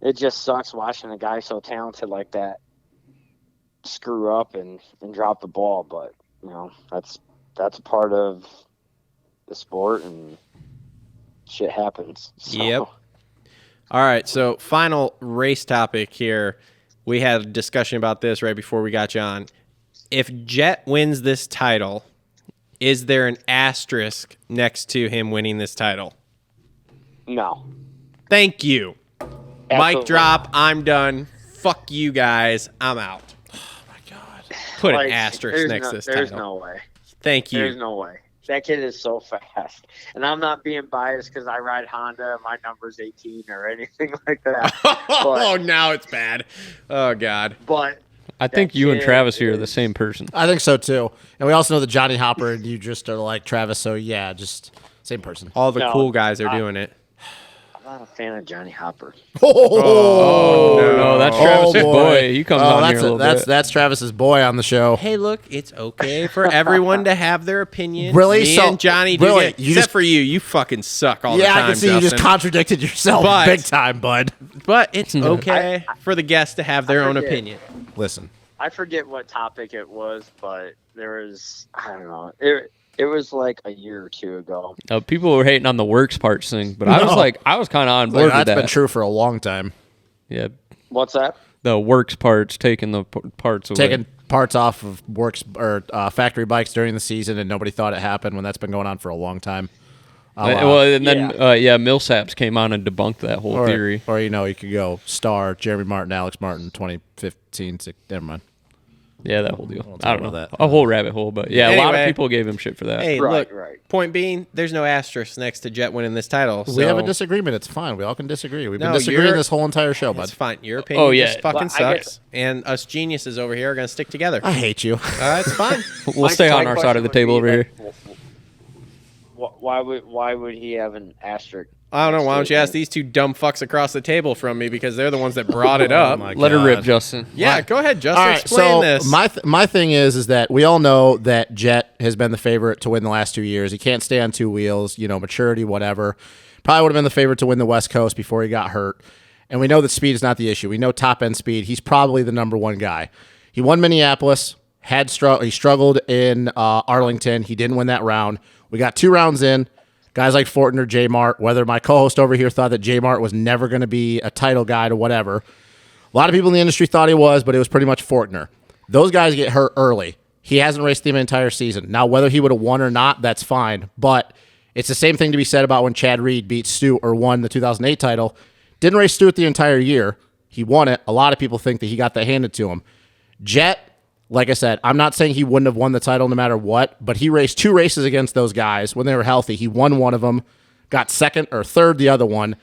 it just sucks watching a guy so talented like that screw up and drop the ball. But that's a part of the sport, and shit happens. So. Yep. All right, so final race topic here. We had a discussion about this right before we got you on. If Jet wins this title, is there an asterisk next to him winning this title? No. Thank you. Mic Absolutely. drop. I'm done. Fuck you guys. I'm out. Oh, my God. Put an asterisk next to this There's title. no way. Thank you. There's no way. That kid is so fast. And I'm not being biased because I ride Honda. My number's 18 or anything like that. Oh, now it's bad. Oh, God. But I think That you and kid Travis here are the is- same person. I think so too. And we also know that Johnny Hopper and you just are like Travis. So yeah, just same person. All the No, cool guys are doing it. I'm not a fan of Johnny Hopper. Oh, No, that's Travis's boy. He comes on here a little bit. That's Travis's boy on the show. Hey, look, it's okay for everyone to have their opinion. Really? Me So- and Johnny do really? get, You except just- for you. You fucking suck all the Yeah, time, I can see you just Justin. contradicted yourself But- big time, bud. But it's okay for the guests to have their own forget. opinion. Listen, I forget what topic it was, but there was, I don't know. It was like a year or two ago. People were hating on the Worx parts thing, but I was No. like, I was kind of on board like, with that's that. been true for a long time. Yeah, What's that? the Worx parts, taking the parts away. Taking parts off of Worx or factory bikes during the season, and nobody thought it happened when that's been going on for a long time. Well, and then Millsaps came on and debunked that whole theory. Or you could go Star, Jeremy Martin, Alex Martin, 2015. Never mind. Yeah, that whole deal. talk I don't know about that. a whole rabbit hole, but yeah, a lot of Anyway. people gave him shit for that. Hey, Right, look, right. point being, there's no asterisk next to Jet winning this title. So We have a disagreement. It's fine. We all can disagree. We've been No, disagreeing you're- this whole entire show, That's bud. fine. Your opinion yeah. just fucking Well, I guess- sucks. And us geniuses over here are going to stick together. I hate you. It's fine. We'll stay on our side of the table over here. Why would he have an asterisk? I don't know. Why don't you ask these two dumb fucks across the table from me because they're the ones that brought it up. my Let her rip, God. Justin. Yeah, go ahead, Justin. All right, explain so this. my thing is that we all know that Jet has been the favorite to win the last 2 years. He can't stay on two wheels, maturity, whatever. Probably would have been the favorite to win the West Coast before he got hurt. And we know that speed is not the issue. We know top end speed. He's probably the number one guy. He won Minneapolis. He struggled in Arlington. He didn't win that round. We got 2 rounds in. Guys like Fortner, J Mart, whether my co-host over here thought that J Mart was never going to be a title guy or whatever. A lot of people in the industry thought he was, but it was pretty much Fortner. Those guys get hurt early. He hasn't raced the entire season. Now, whether he would have won or not, that's fine. But it's the same thing to be said about when Chad Reed beat Stu or won the 2008 title. Didn't race Stewart the entire year. He won it. A lot of people think that he got that handed to him. Jet, like I said, I'm not saying he wouldn't have won the title no matter what, but he raced 2 races against those guys when they were healthy. He won one of them, got second or third the other one.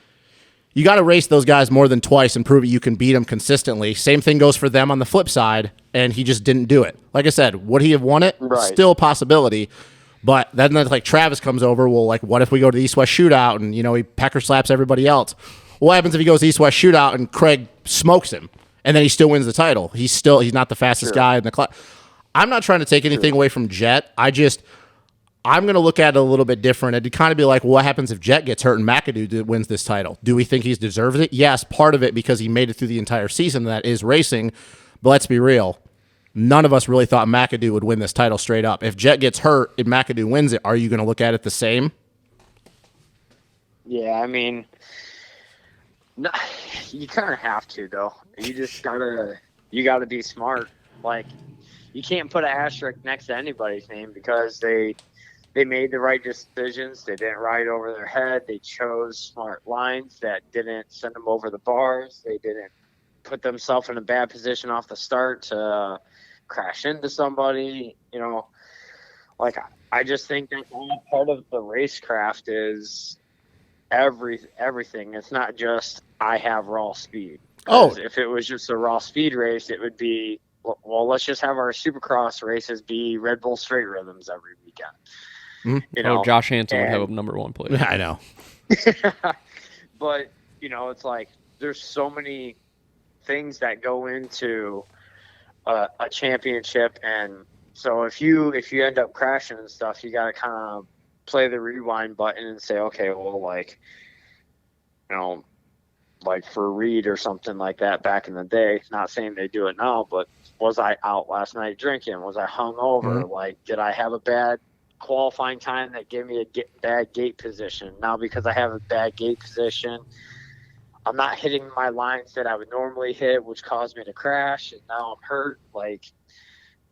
You got to race those guys more than twice and prove that you can beat them consistently. Same thing goes for them on the flip side, and he just didn't do it. Like I said, would he have won it? Right. Still a possibility. But then like Travis comes over, well, like what if we go to the East-West shootout and he pecker slaps everybody else? What happens if he goes to the East-West shootout and Craig smokes him and then he still wins the title? He's not the fastest guy in the class. I'm not trying to take anything away from Jet. I'm going to look at it a little bit different. It'd kind of be like, well, what happens if Jet gets hurt and McAdoo wins this title? Do we think he deserves it? Yes, part of it because he made it through the entire season. That is racing. But let's be real. None of us really thought McAdoo would win this title straight up. If Jet gets hurt and McAdoo wins it, are you going to look at it the same? Yeah, I mean, no, you kind of have to though. You just gotta be smart. Like, you can't put an asterisk next to anybody's name because they made the right decisions. They didn't ride over their head. They chose smart lines that didn't send them over the bars. They didn't put themselves in a bad position off the start to crash into somebody. Like, I just think that all part of the racecraft is everything. It's not just I have raw speed. 'Cause if it was just a raw speed race, it would be, well, let's just have our Supercross races be Red Bull straight rhythms every weekend. Josh Hansen would have a number 1 place. I know. But it's like there's so many things that go into a championship, and so if you end up crashing and stuff, you got to kind of play the rewind button and say, okay, well, like for Reed or something like that back in the day, not saying they do it now, but was I out last night drinking? Was I hungover? Mm-hmm. Like, did I have a bad qualifying time that gave me a bad gate position? Now, because I have a bad gate position, I'm not hitting my lines that I would normally hit, which caused me to crash, and now I'm hurt. Like,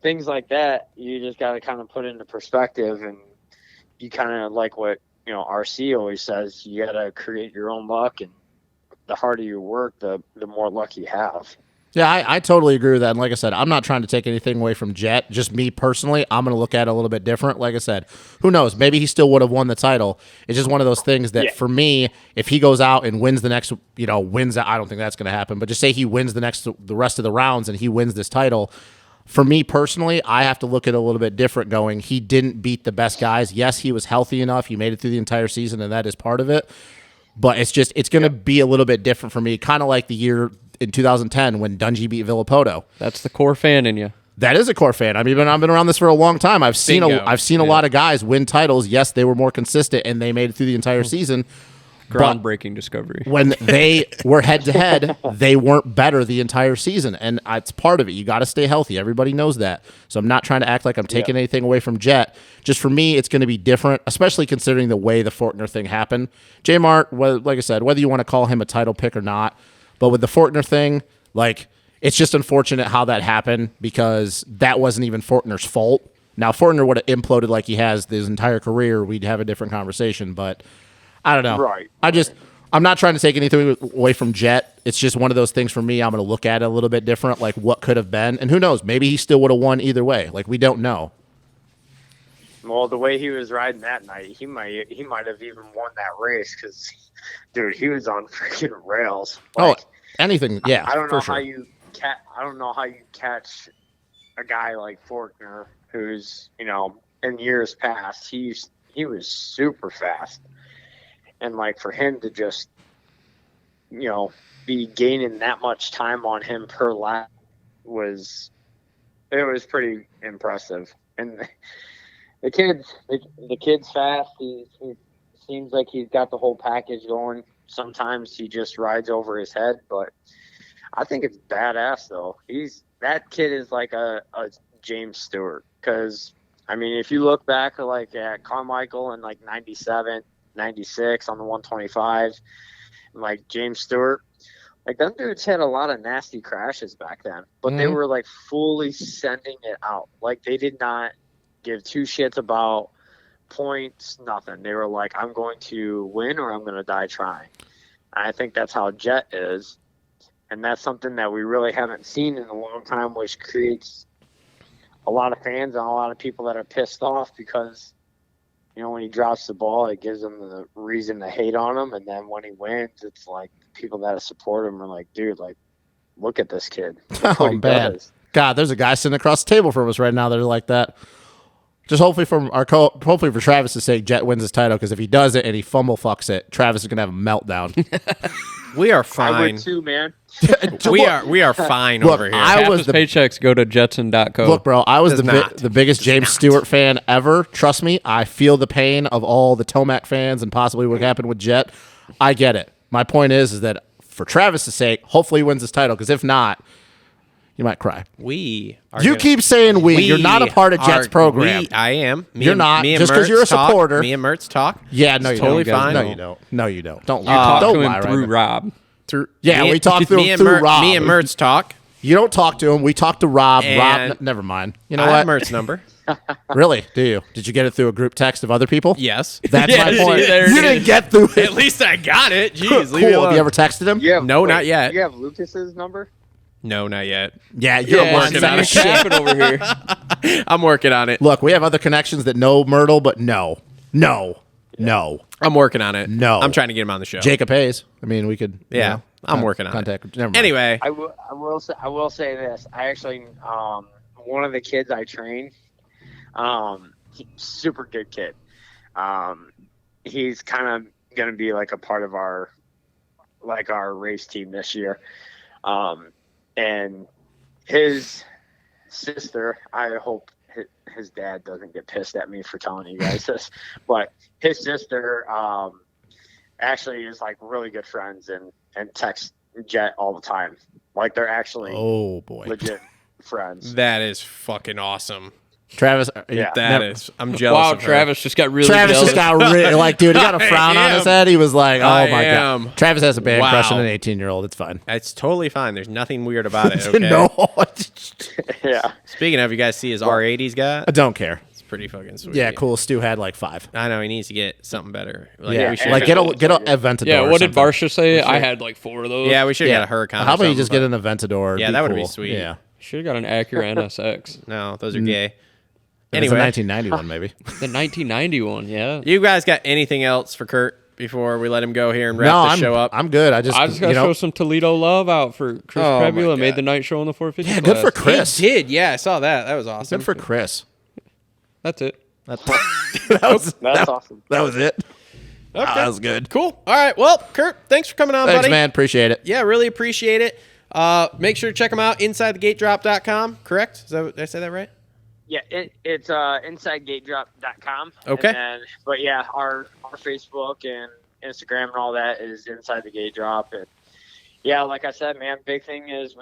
things like that, you just got to kind of put into perspective, and you kind of, like what RC always says, you got to create your own luck, and the harder you work, the more luck you have. Yeah, I totally agree with that. And like I said, I'm not trying to take anything away from Jet. Just me personally, I'm going to look at it a little bit different. Like I said, who knows? Maybe he still would have won the title. It's just one of those things that for me, if he goes out and wins the next, wins, I don't think that's going to happen. But just say he wins the rest of the rounds and he wins this title. For me personally, I have to look at it a little bit different going. He didn't beat the best guys. Yes, he was healthy enough. He made it through the entire season, and that is part of it. But it's going to be a little bit different for me, kind of like the year in 2010 when Dungey beat Villapoto. That's the core fan in you. That is a core fan. I mean, I've been around this for a long time. I've seen a lot of guys win titles. Yes, they were more consistent and they made it through the entire season. Groundbreaking discovery. When they were head to head, they weren't better the entire season, and it's part of it. You got to stay healthy. Everybody knows that. So I'm not trying to act like I'm taking anything away from Jet. Just for me, it's going to be different, especially considering the way the Fortner thing happened. J Mart, like I said, whether you want to call him a title pick or not, but with the Fortner thing, like, it's just unfortunate how that happened because that wasn't even Fortner's fault. Now, Fortner would have imploded like he has his entire career. We'd have a different conversation, but I don't know. Right. I'm not trying to take anything away from Jet. It's just one of those things for me. I'm going to look at it a little bit different, like what could have been. And who knows? Maybe he still would have won either way. Like, we don't know. Well, the way he was riding that night, he might have even won that race because, dude, he was on freaking rails. Anything, yeah. I don't know for how sure. you catch a guy like Fortner, who's in years past he was super fast, and like for him to just be gaining that much time on him per lap was pretty impressive. And the kid's fast. He seems like he's got the whole package going. Sometimes he just rides over his head, but I think it's badass though. That kid is like a James Stewart, because I mean, if you look back like at Carmichael in like 97, 96 on the 125, and like James Stewart, like them dudes had a lot of nasty crashes back then, but they were like fully sending it out. Like they did not give two shits about points, nothing. They were like, I'm going to win or I'm going to die trying. And I think that's how Jet is. And that's something that we really haven't seen in a long time, which creates a lot of fans and a lot of people that are pissed off because, when he drops the ball, it gives them the reason to hate on him. And then when he wins, it's like people that support him are like, dude, like, look at this kid. Look what he does. God, there's a guy sitting across the table from us right now that are like that. Just hopefully hopefully for Travis's sake, Jet wins his title, because if he does it and he fumble fucks it, Travis is gonna have a meltdown. We are I fine. would too, man. We are fine over here. I was the Paychecks go to Jetson.co. Look, bro, I was Does not. the biggest James Stewart fan ever. Trust me, I feel the pain of all the Tomac fans and possibly what happened with Jet. I get it. My point is that for Travis's sake, hopefully he wins his title, because if not, you might cry. We are You keep saying we. You're not a part of Jet's program. I am. You're not. Just 'cause you're a supporter. Me and Mertz talk. Yeah, no, It's you totally don't. fine. No, you don't. No, you don't. Don't Talk don't to lie him right through now. Rob. Yeah, we talked to me him and through Rob. Me and Mertz talk. You don't talk to him. We talk to Rob. And Never mind. You know I have what? Mertz's number. Really? Do you? Did you get it through a group text of other people? Yes. That's Yeah, my see, point. there it You didn't is. get through it. At least I got it. Jeez, leave me Cool. alone. Have you ever texted him? No, not yet. You have Lucas's number? No, not yet. Yeah, you're Yeah, working on it. what's happening over here? I'm working on it. Look, we have other connections that know Myrtle, but no. I'm working on it. No. I'm trying to get him on the show. Jacob Hayes. I mean, we could. Yeah, I'm working on contact. it. Never mind. Anyway, I will say this. I actually one of the kids I train, super good kid. He's kind of gonna be like a part of our race team this year. And his sister, I hope his dad doesn't get pissed at me for telling you guys this, but his sister actually is like really good friends and texts Jet all the time. Like they're actually Oh boy, legit friends. that is fucking awesome. Travis. Yeah. That is. I'm jealous. Wow, of her. Travis just got really Travis jealous. just got like, dude, he got a I frown on his am. head. He was like, "Oh I my am. god." Travis has a bad Wow. crush on an 18-year-old. It's fine. It's totally fine. There's nothing weird about it. Okay. No, Yeah. Speaking of, you guys see his R8 he's got? I don't care. It's pretty fucking sweet. Yeah, cool. Stu had like 5. I know he needs to get something better. Like, Yeah, we should like get a Aventador. Yeah, or what did something. Barsha say? I had like 4 of those. Yeah, we should Yeah. have got a Huracan. How about you just get an Aventador? Yeah, Be that would be cool. sweet. Yeah. Should have got an Acura NSX. No, those are gay. It's Anyway, a 1991 maybe. The 1990 one, yeah. you guys got anything else for Kurt before we let him go here and wrap No, the show up? I'm good. I just I just got to show some Toledo love out for Chris Oh, my Prebula. Made God. the night show on the 450. Yeah, good for class. Chris. He did. Yeah, I saw that. That was awesome. Good for Chris. That's it. That's That's awesome. That was it. Okay. That was good. Cool. All right. Well, Kurt, thanks for coming on, Thanks, buddy. man. Appreciate it. Yeah, really appreciate it. Make sure to check them out, InsideTheGateDrop.com, correct? Did I say that right? Yeah, it's InsideGateDrop.com. Okay. But yeah, our Facebook and Instagram and all that is Inside the Gate Drop. And yeah, like I said, man, big thing is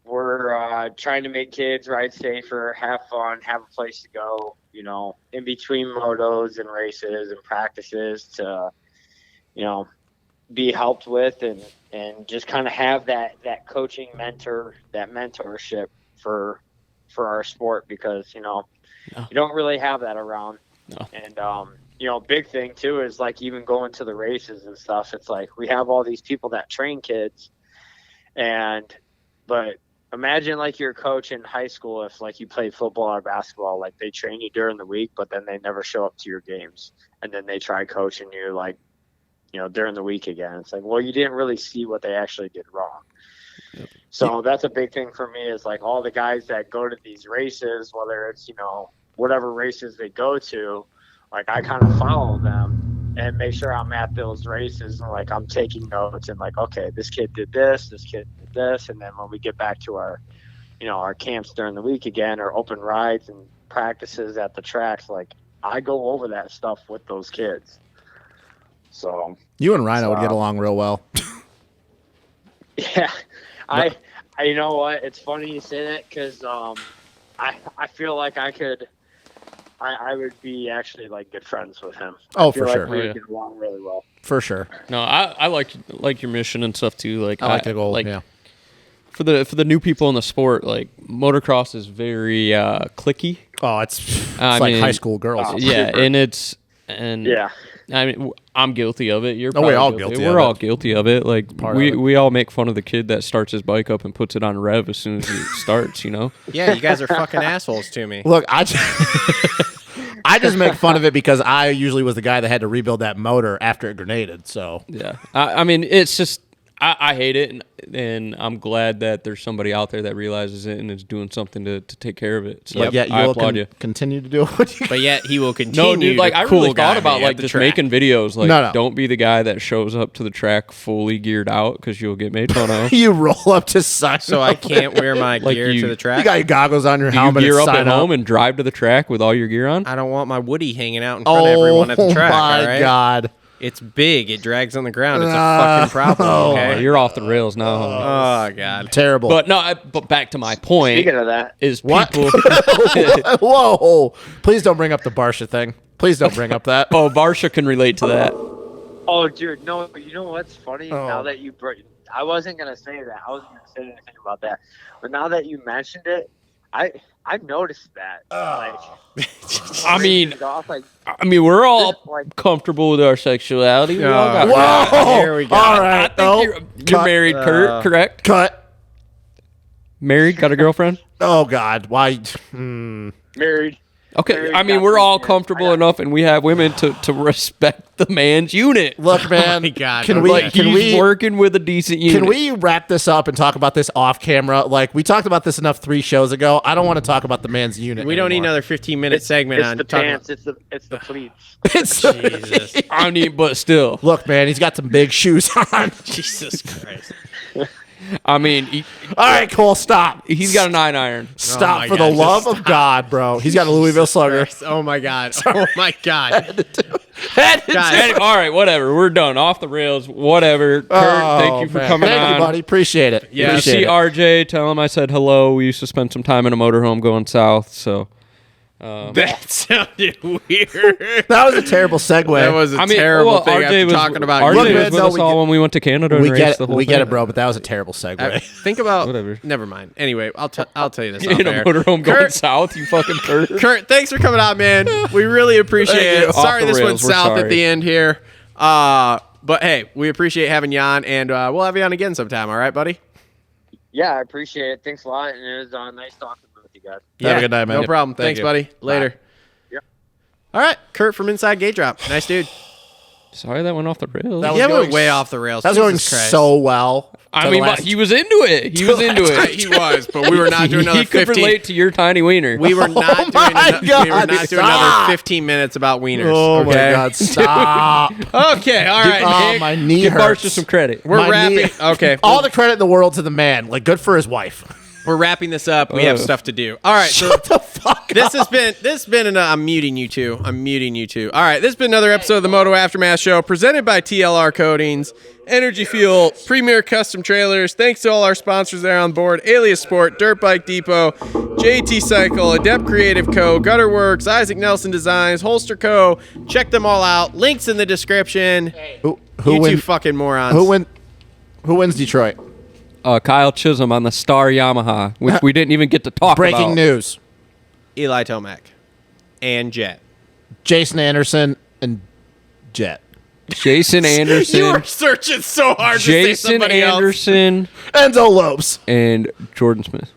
we're trying to make kids ride safer, have fun, have a place to go, in between motos and races and practices to, be helped with and just kind of have that coaching mentorship for our sport, because you don't really have that around. No. And big thing too is like even going to the races and stuff, it's like we have all these people that train kids, but imagine like you're a coach in high school, if like you play football or basketball, like they train you during the week but then they never show up to your games, and then they try coaching you like during the week again. It's like, well, you didn't really see what they actually did wrong. Yep. So that's a big thing for me, is like all the guys that go to these races, whether it's, whatever races they go to, like I kind of follow them and make sure I'm at those races and like I'm taking notes and like, okay, this kid did this kid did this. And then when we get back to our, our camps during the week again, or open rides and practices at the tracks, like I go over that stuff with those kids. So You and Rhino would get along real well. yeah, I you know what? It's funny you say that, because I feel like I would be actually like good friends with him. Oh, I feel for like sure. we would Yeah. get along really well. For sure. No, I like your mission and stuff too. Like I like the goal. Like yeah. for the new people in the sport, like motocross is very cliquey. Oh, it's I like mean, high school girls. Yeah, super. and Yeah. I mean, I'm guilty of it. You're Oh, we're probably all guilty. guilty of We're all it. guilty of it. Like Part of it. we all make fun of the kid that starts his bike up and puts it on rev as soon as he starts. Yeah, you guys are fucking assholes to me. Look, I just make fun of it because I usually was the guy that had to rebuild that motor after it grenaded. So Yeah, I mean, it's just I hate it, and I'm glad that there's somebody out there that realizes it and is doing something to take care of it. So but yet I you'll applaud you. continue to do what you But yet he will continue. No, dude, like to I cool really guy thought about me at like the just track. making videos. Like, No. don't be the guy that shows up to the track fully geared out because you'll get made fun of. you roll up to sign. So I can't wear my Like gear you- to the track. You got your goggles on your Do you helmet. gear and up sign at home and drive to the track with all your gear on? I don't want my Woody hanging out in front of everyone at the track. Oh my all right? god! It's big. It drags on the ground. It's a fucking problem. Okay. Oh, you're off the rails now. Oh god. Terrible. But no, but back to my point Speaking of that, is What? people. Whoa! Please don't bring up the Barsha thing. Please don't bring up that. Oh, Barsha can relate to that. oh dude, no, you know what's funny? Oh. Now that you I wasn't gonna say that. I wasn't gonna say anything about that. But now that you mentioned it, I've noticed that. I mean, off, like, we're all like comfortable with our sexuality. We all got Whoa! Here we go. All I right. think Oh, you're cut. married, Kurt, correct? Cut. Married, got a girlfriend? Oh God! Why? married. Okay, Married, I mean, got we're all 3 kids. comfortable I got- enough, and we have women to respect the man's unit. Look, man. my God. Can Okay. we? Like, Can he's we? working with a decent unit. Can we wrap this up and talk about this off camera? Like we talked about this enough 3 shows ago. I don't want to talk about the man's unit. We don't need anymore. another 15-minute segment It's on the talking pants. It's the pleats. It's Jesus. I mean, but still. Look, man. He's got some big shoes on. Jesus Christ. I mean, All right, Cole. Stop. he's got a 9-iron. Stop my for God, the just love of God, bro. He's got a Louisville Slugger. Oh my god. Oh my god. Guys, Guys. all right, whatever. We're done. Off the rails. Whatever. Kurt, thank you for man. coming Thank on. you, buddy. Appreciate it. Yeah, If you Appreciate see it. RJ, tell him I said hello. We used to spend some time in a motorhome going south, so That sounded weird. That was a terrible segue. That was a terrible thing RJ after was talking about RJ your was Look, with no, us we all get- when we went to Canada and we raced get the it. whole We thing. get it, bro. But that was a terrible segue. Think about Whatever. Never mind. Anyway, I'll tell you this. In off a air. motorhome going Kurt, south, you fucking turd. Kurt, thanks for coming out, man. We really appreciate Thank it. you. Sorry Off the this went rails, we're south at sorry. the end here. But hey, we appreciate having you on, and we'll have you on again sometime. All right, buddy? Yeah, I appreciate it. Thanks a lot, and it was nice talking with you guys. Have a good night, man. No problem. Thank Thanks, you. buddy. Later. Yeah. All right, Kurt from Inside Gate Drop. Nice dude. Sorry that went off the rails. That was Yeah, going went way off the rails. That was going Jesus Christ. so well. I to mean, the but last- he was into it. He was into it. He was, but we were not doing another He could 15. relate to your tiny wiener. We were not doing. my We were God, not doing stop. another 15 minutes about wieners. Oh okay? my God! Stop. Okay, all right. Oh, Nick. my knee Give hurts. Barcia some credit. We're My wrapping. knee- Okay, All the credit in the world to the man. Like, good for his wife. we're wrapping this up. We have stuff to do. All right. So Shut the fuck this up. has been an, I'm muting you two. I'm muting you two. All right, this has been another episode of the Moto Aftermath Show presented by TLR Coatings, Energy Fuel, Premier Custom Trailers. Thanks to all our sponsors there on board: Alias Sport, Dirt Bike Depot, JT Cycle, Adept Creative Co, Gutter Works, Isaac Nelson Designs, Holester Co. Check them all out. Links in the description. Who You two win? fucking morons. Who wins Detroit? Kyle Chisholm on the Star Yamaha, which we didn't even get to talk Breaking about. news: Eli Tomac and Jet. Jason Anderson and Jet. Jason Anderson. You were searching so hard to say Jason somebody else. Anderson Enzo Lopes. and Jordan Smith.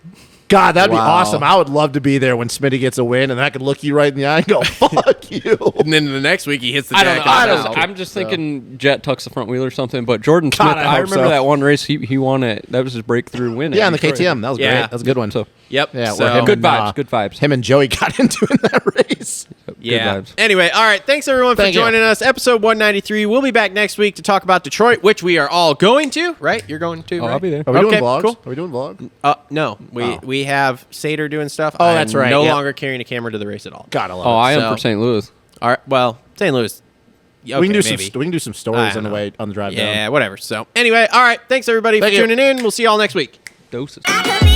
God, that'd be Wow. awesome. I would love to be there when Smitty gets a win, and I could look you right in the eye and go, "Fuck you." And then the next week he hits the I don't jack know. on I the don't know. out. I'm just thinking Jet tucks the front wheel or something. But Jordan Smith, God, I I hope remember so. that one race he won it. That was his breakthrough win. Yeah, at on the Detroit. KTM. That was Yeah. great. That was a good one. So Yep. Yeah, so, where him good and, vibes. Good vibes. Him and Joey got into in that race. yeah. Good vibes. Anyway, all right. Thanks everyone for Thank you. joining us. Episode 193. We'll be back next week to talk about Detroit, which we are all going to. Right? You're going to. Oh, right? I'll be there. Are we Okay, doing vlogs? cool. Are we doing vlog? No, we have Sater doing stuff. Oh, I'm that's right, No yep. longer carrying a camera to the race at all. God, I love Oh, it. I am So- for St. Louis. All right. Well, St. Louis. Okay, we can do maybe. some. We can do some I stories don't on the know. way on the drive down. Yeah, whatever. So anyway, all right. Thanks everybody Thank for you. tuning in. We'll see y'all next week. Doses. I could be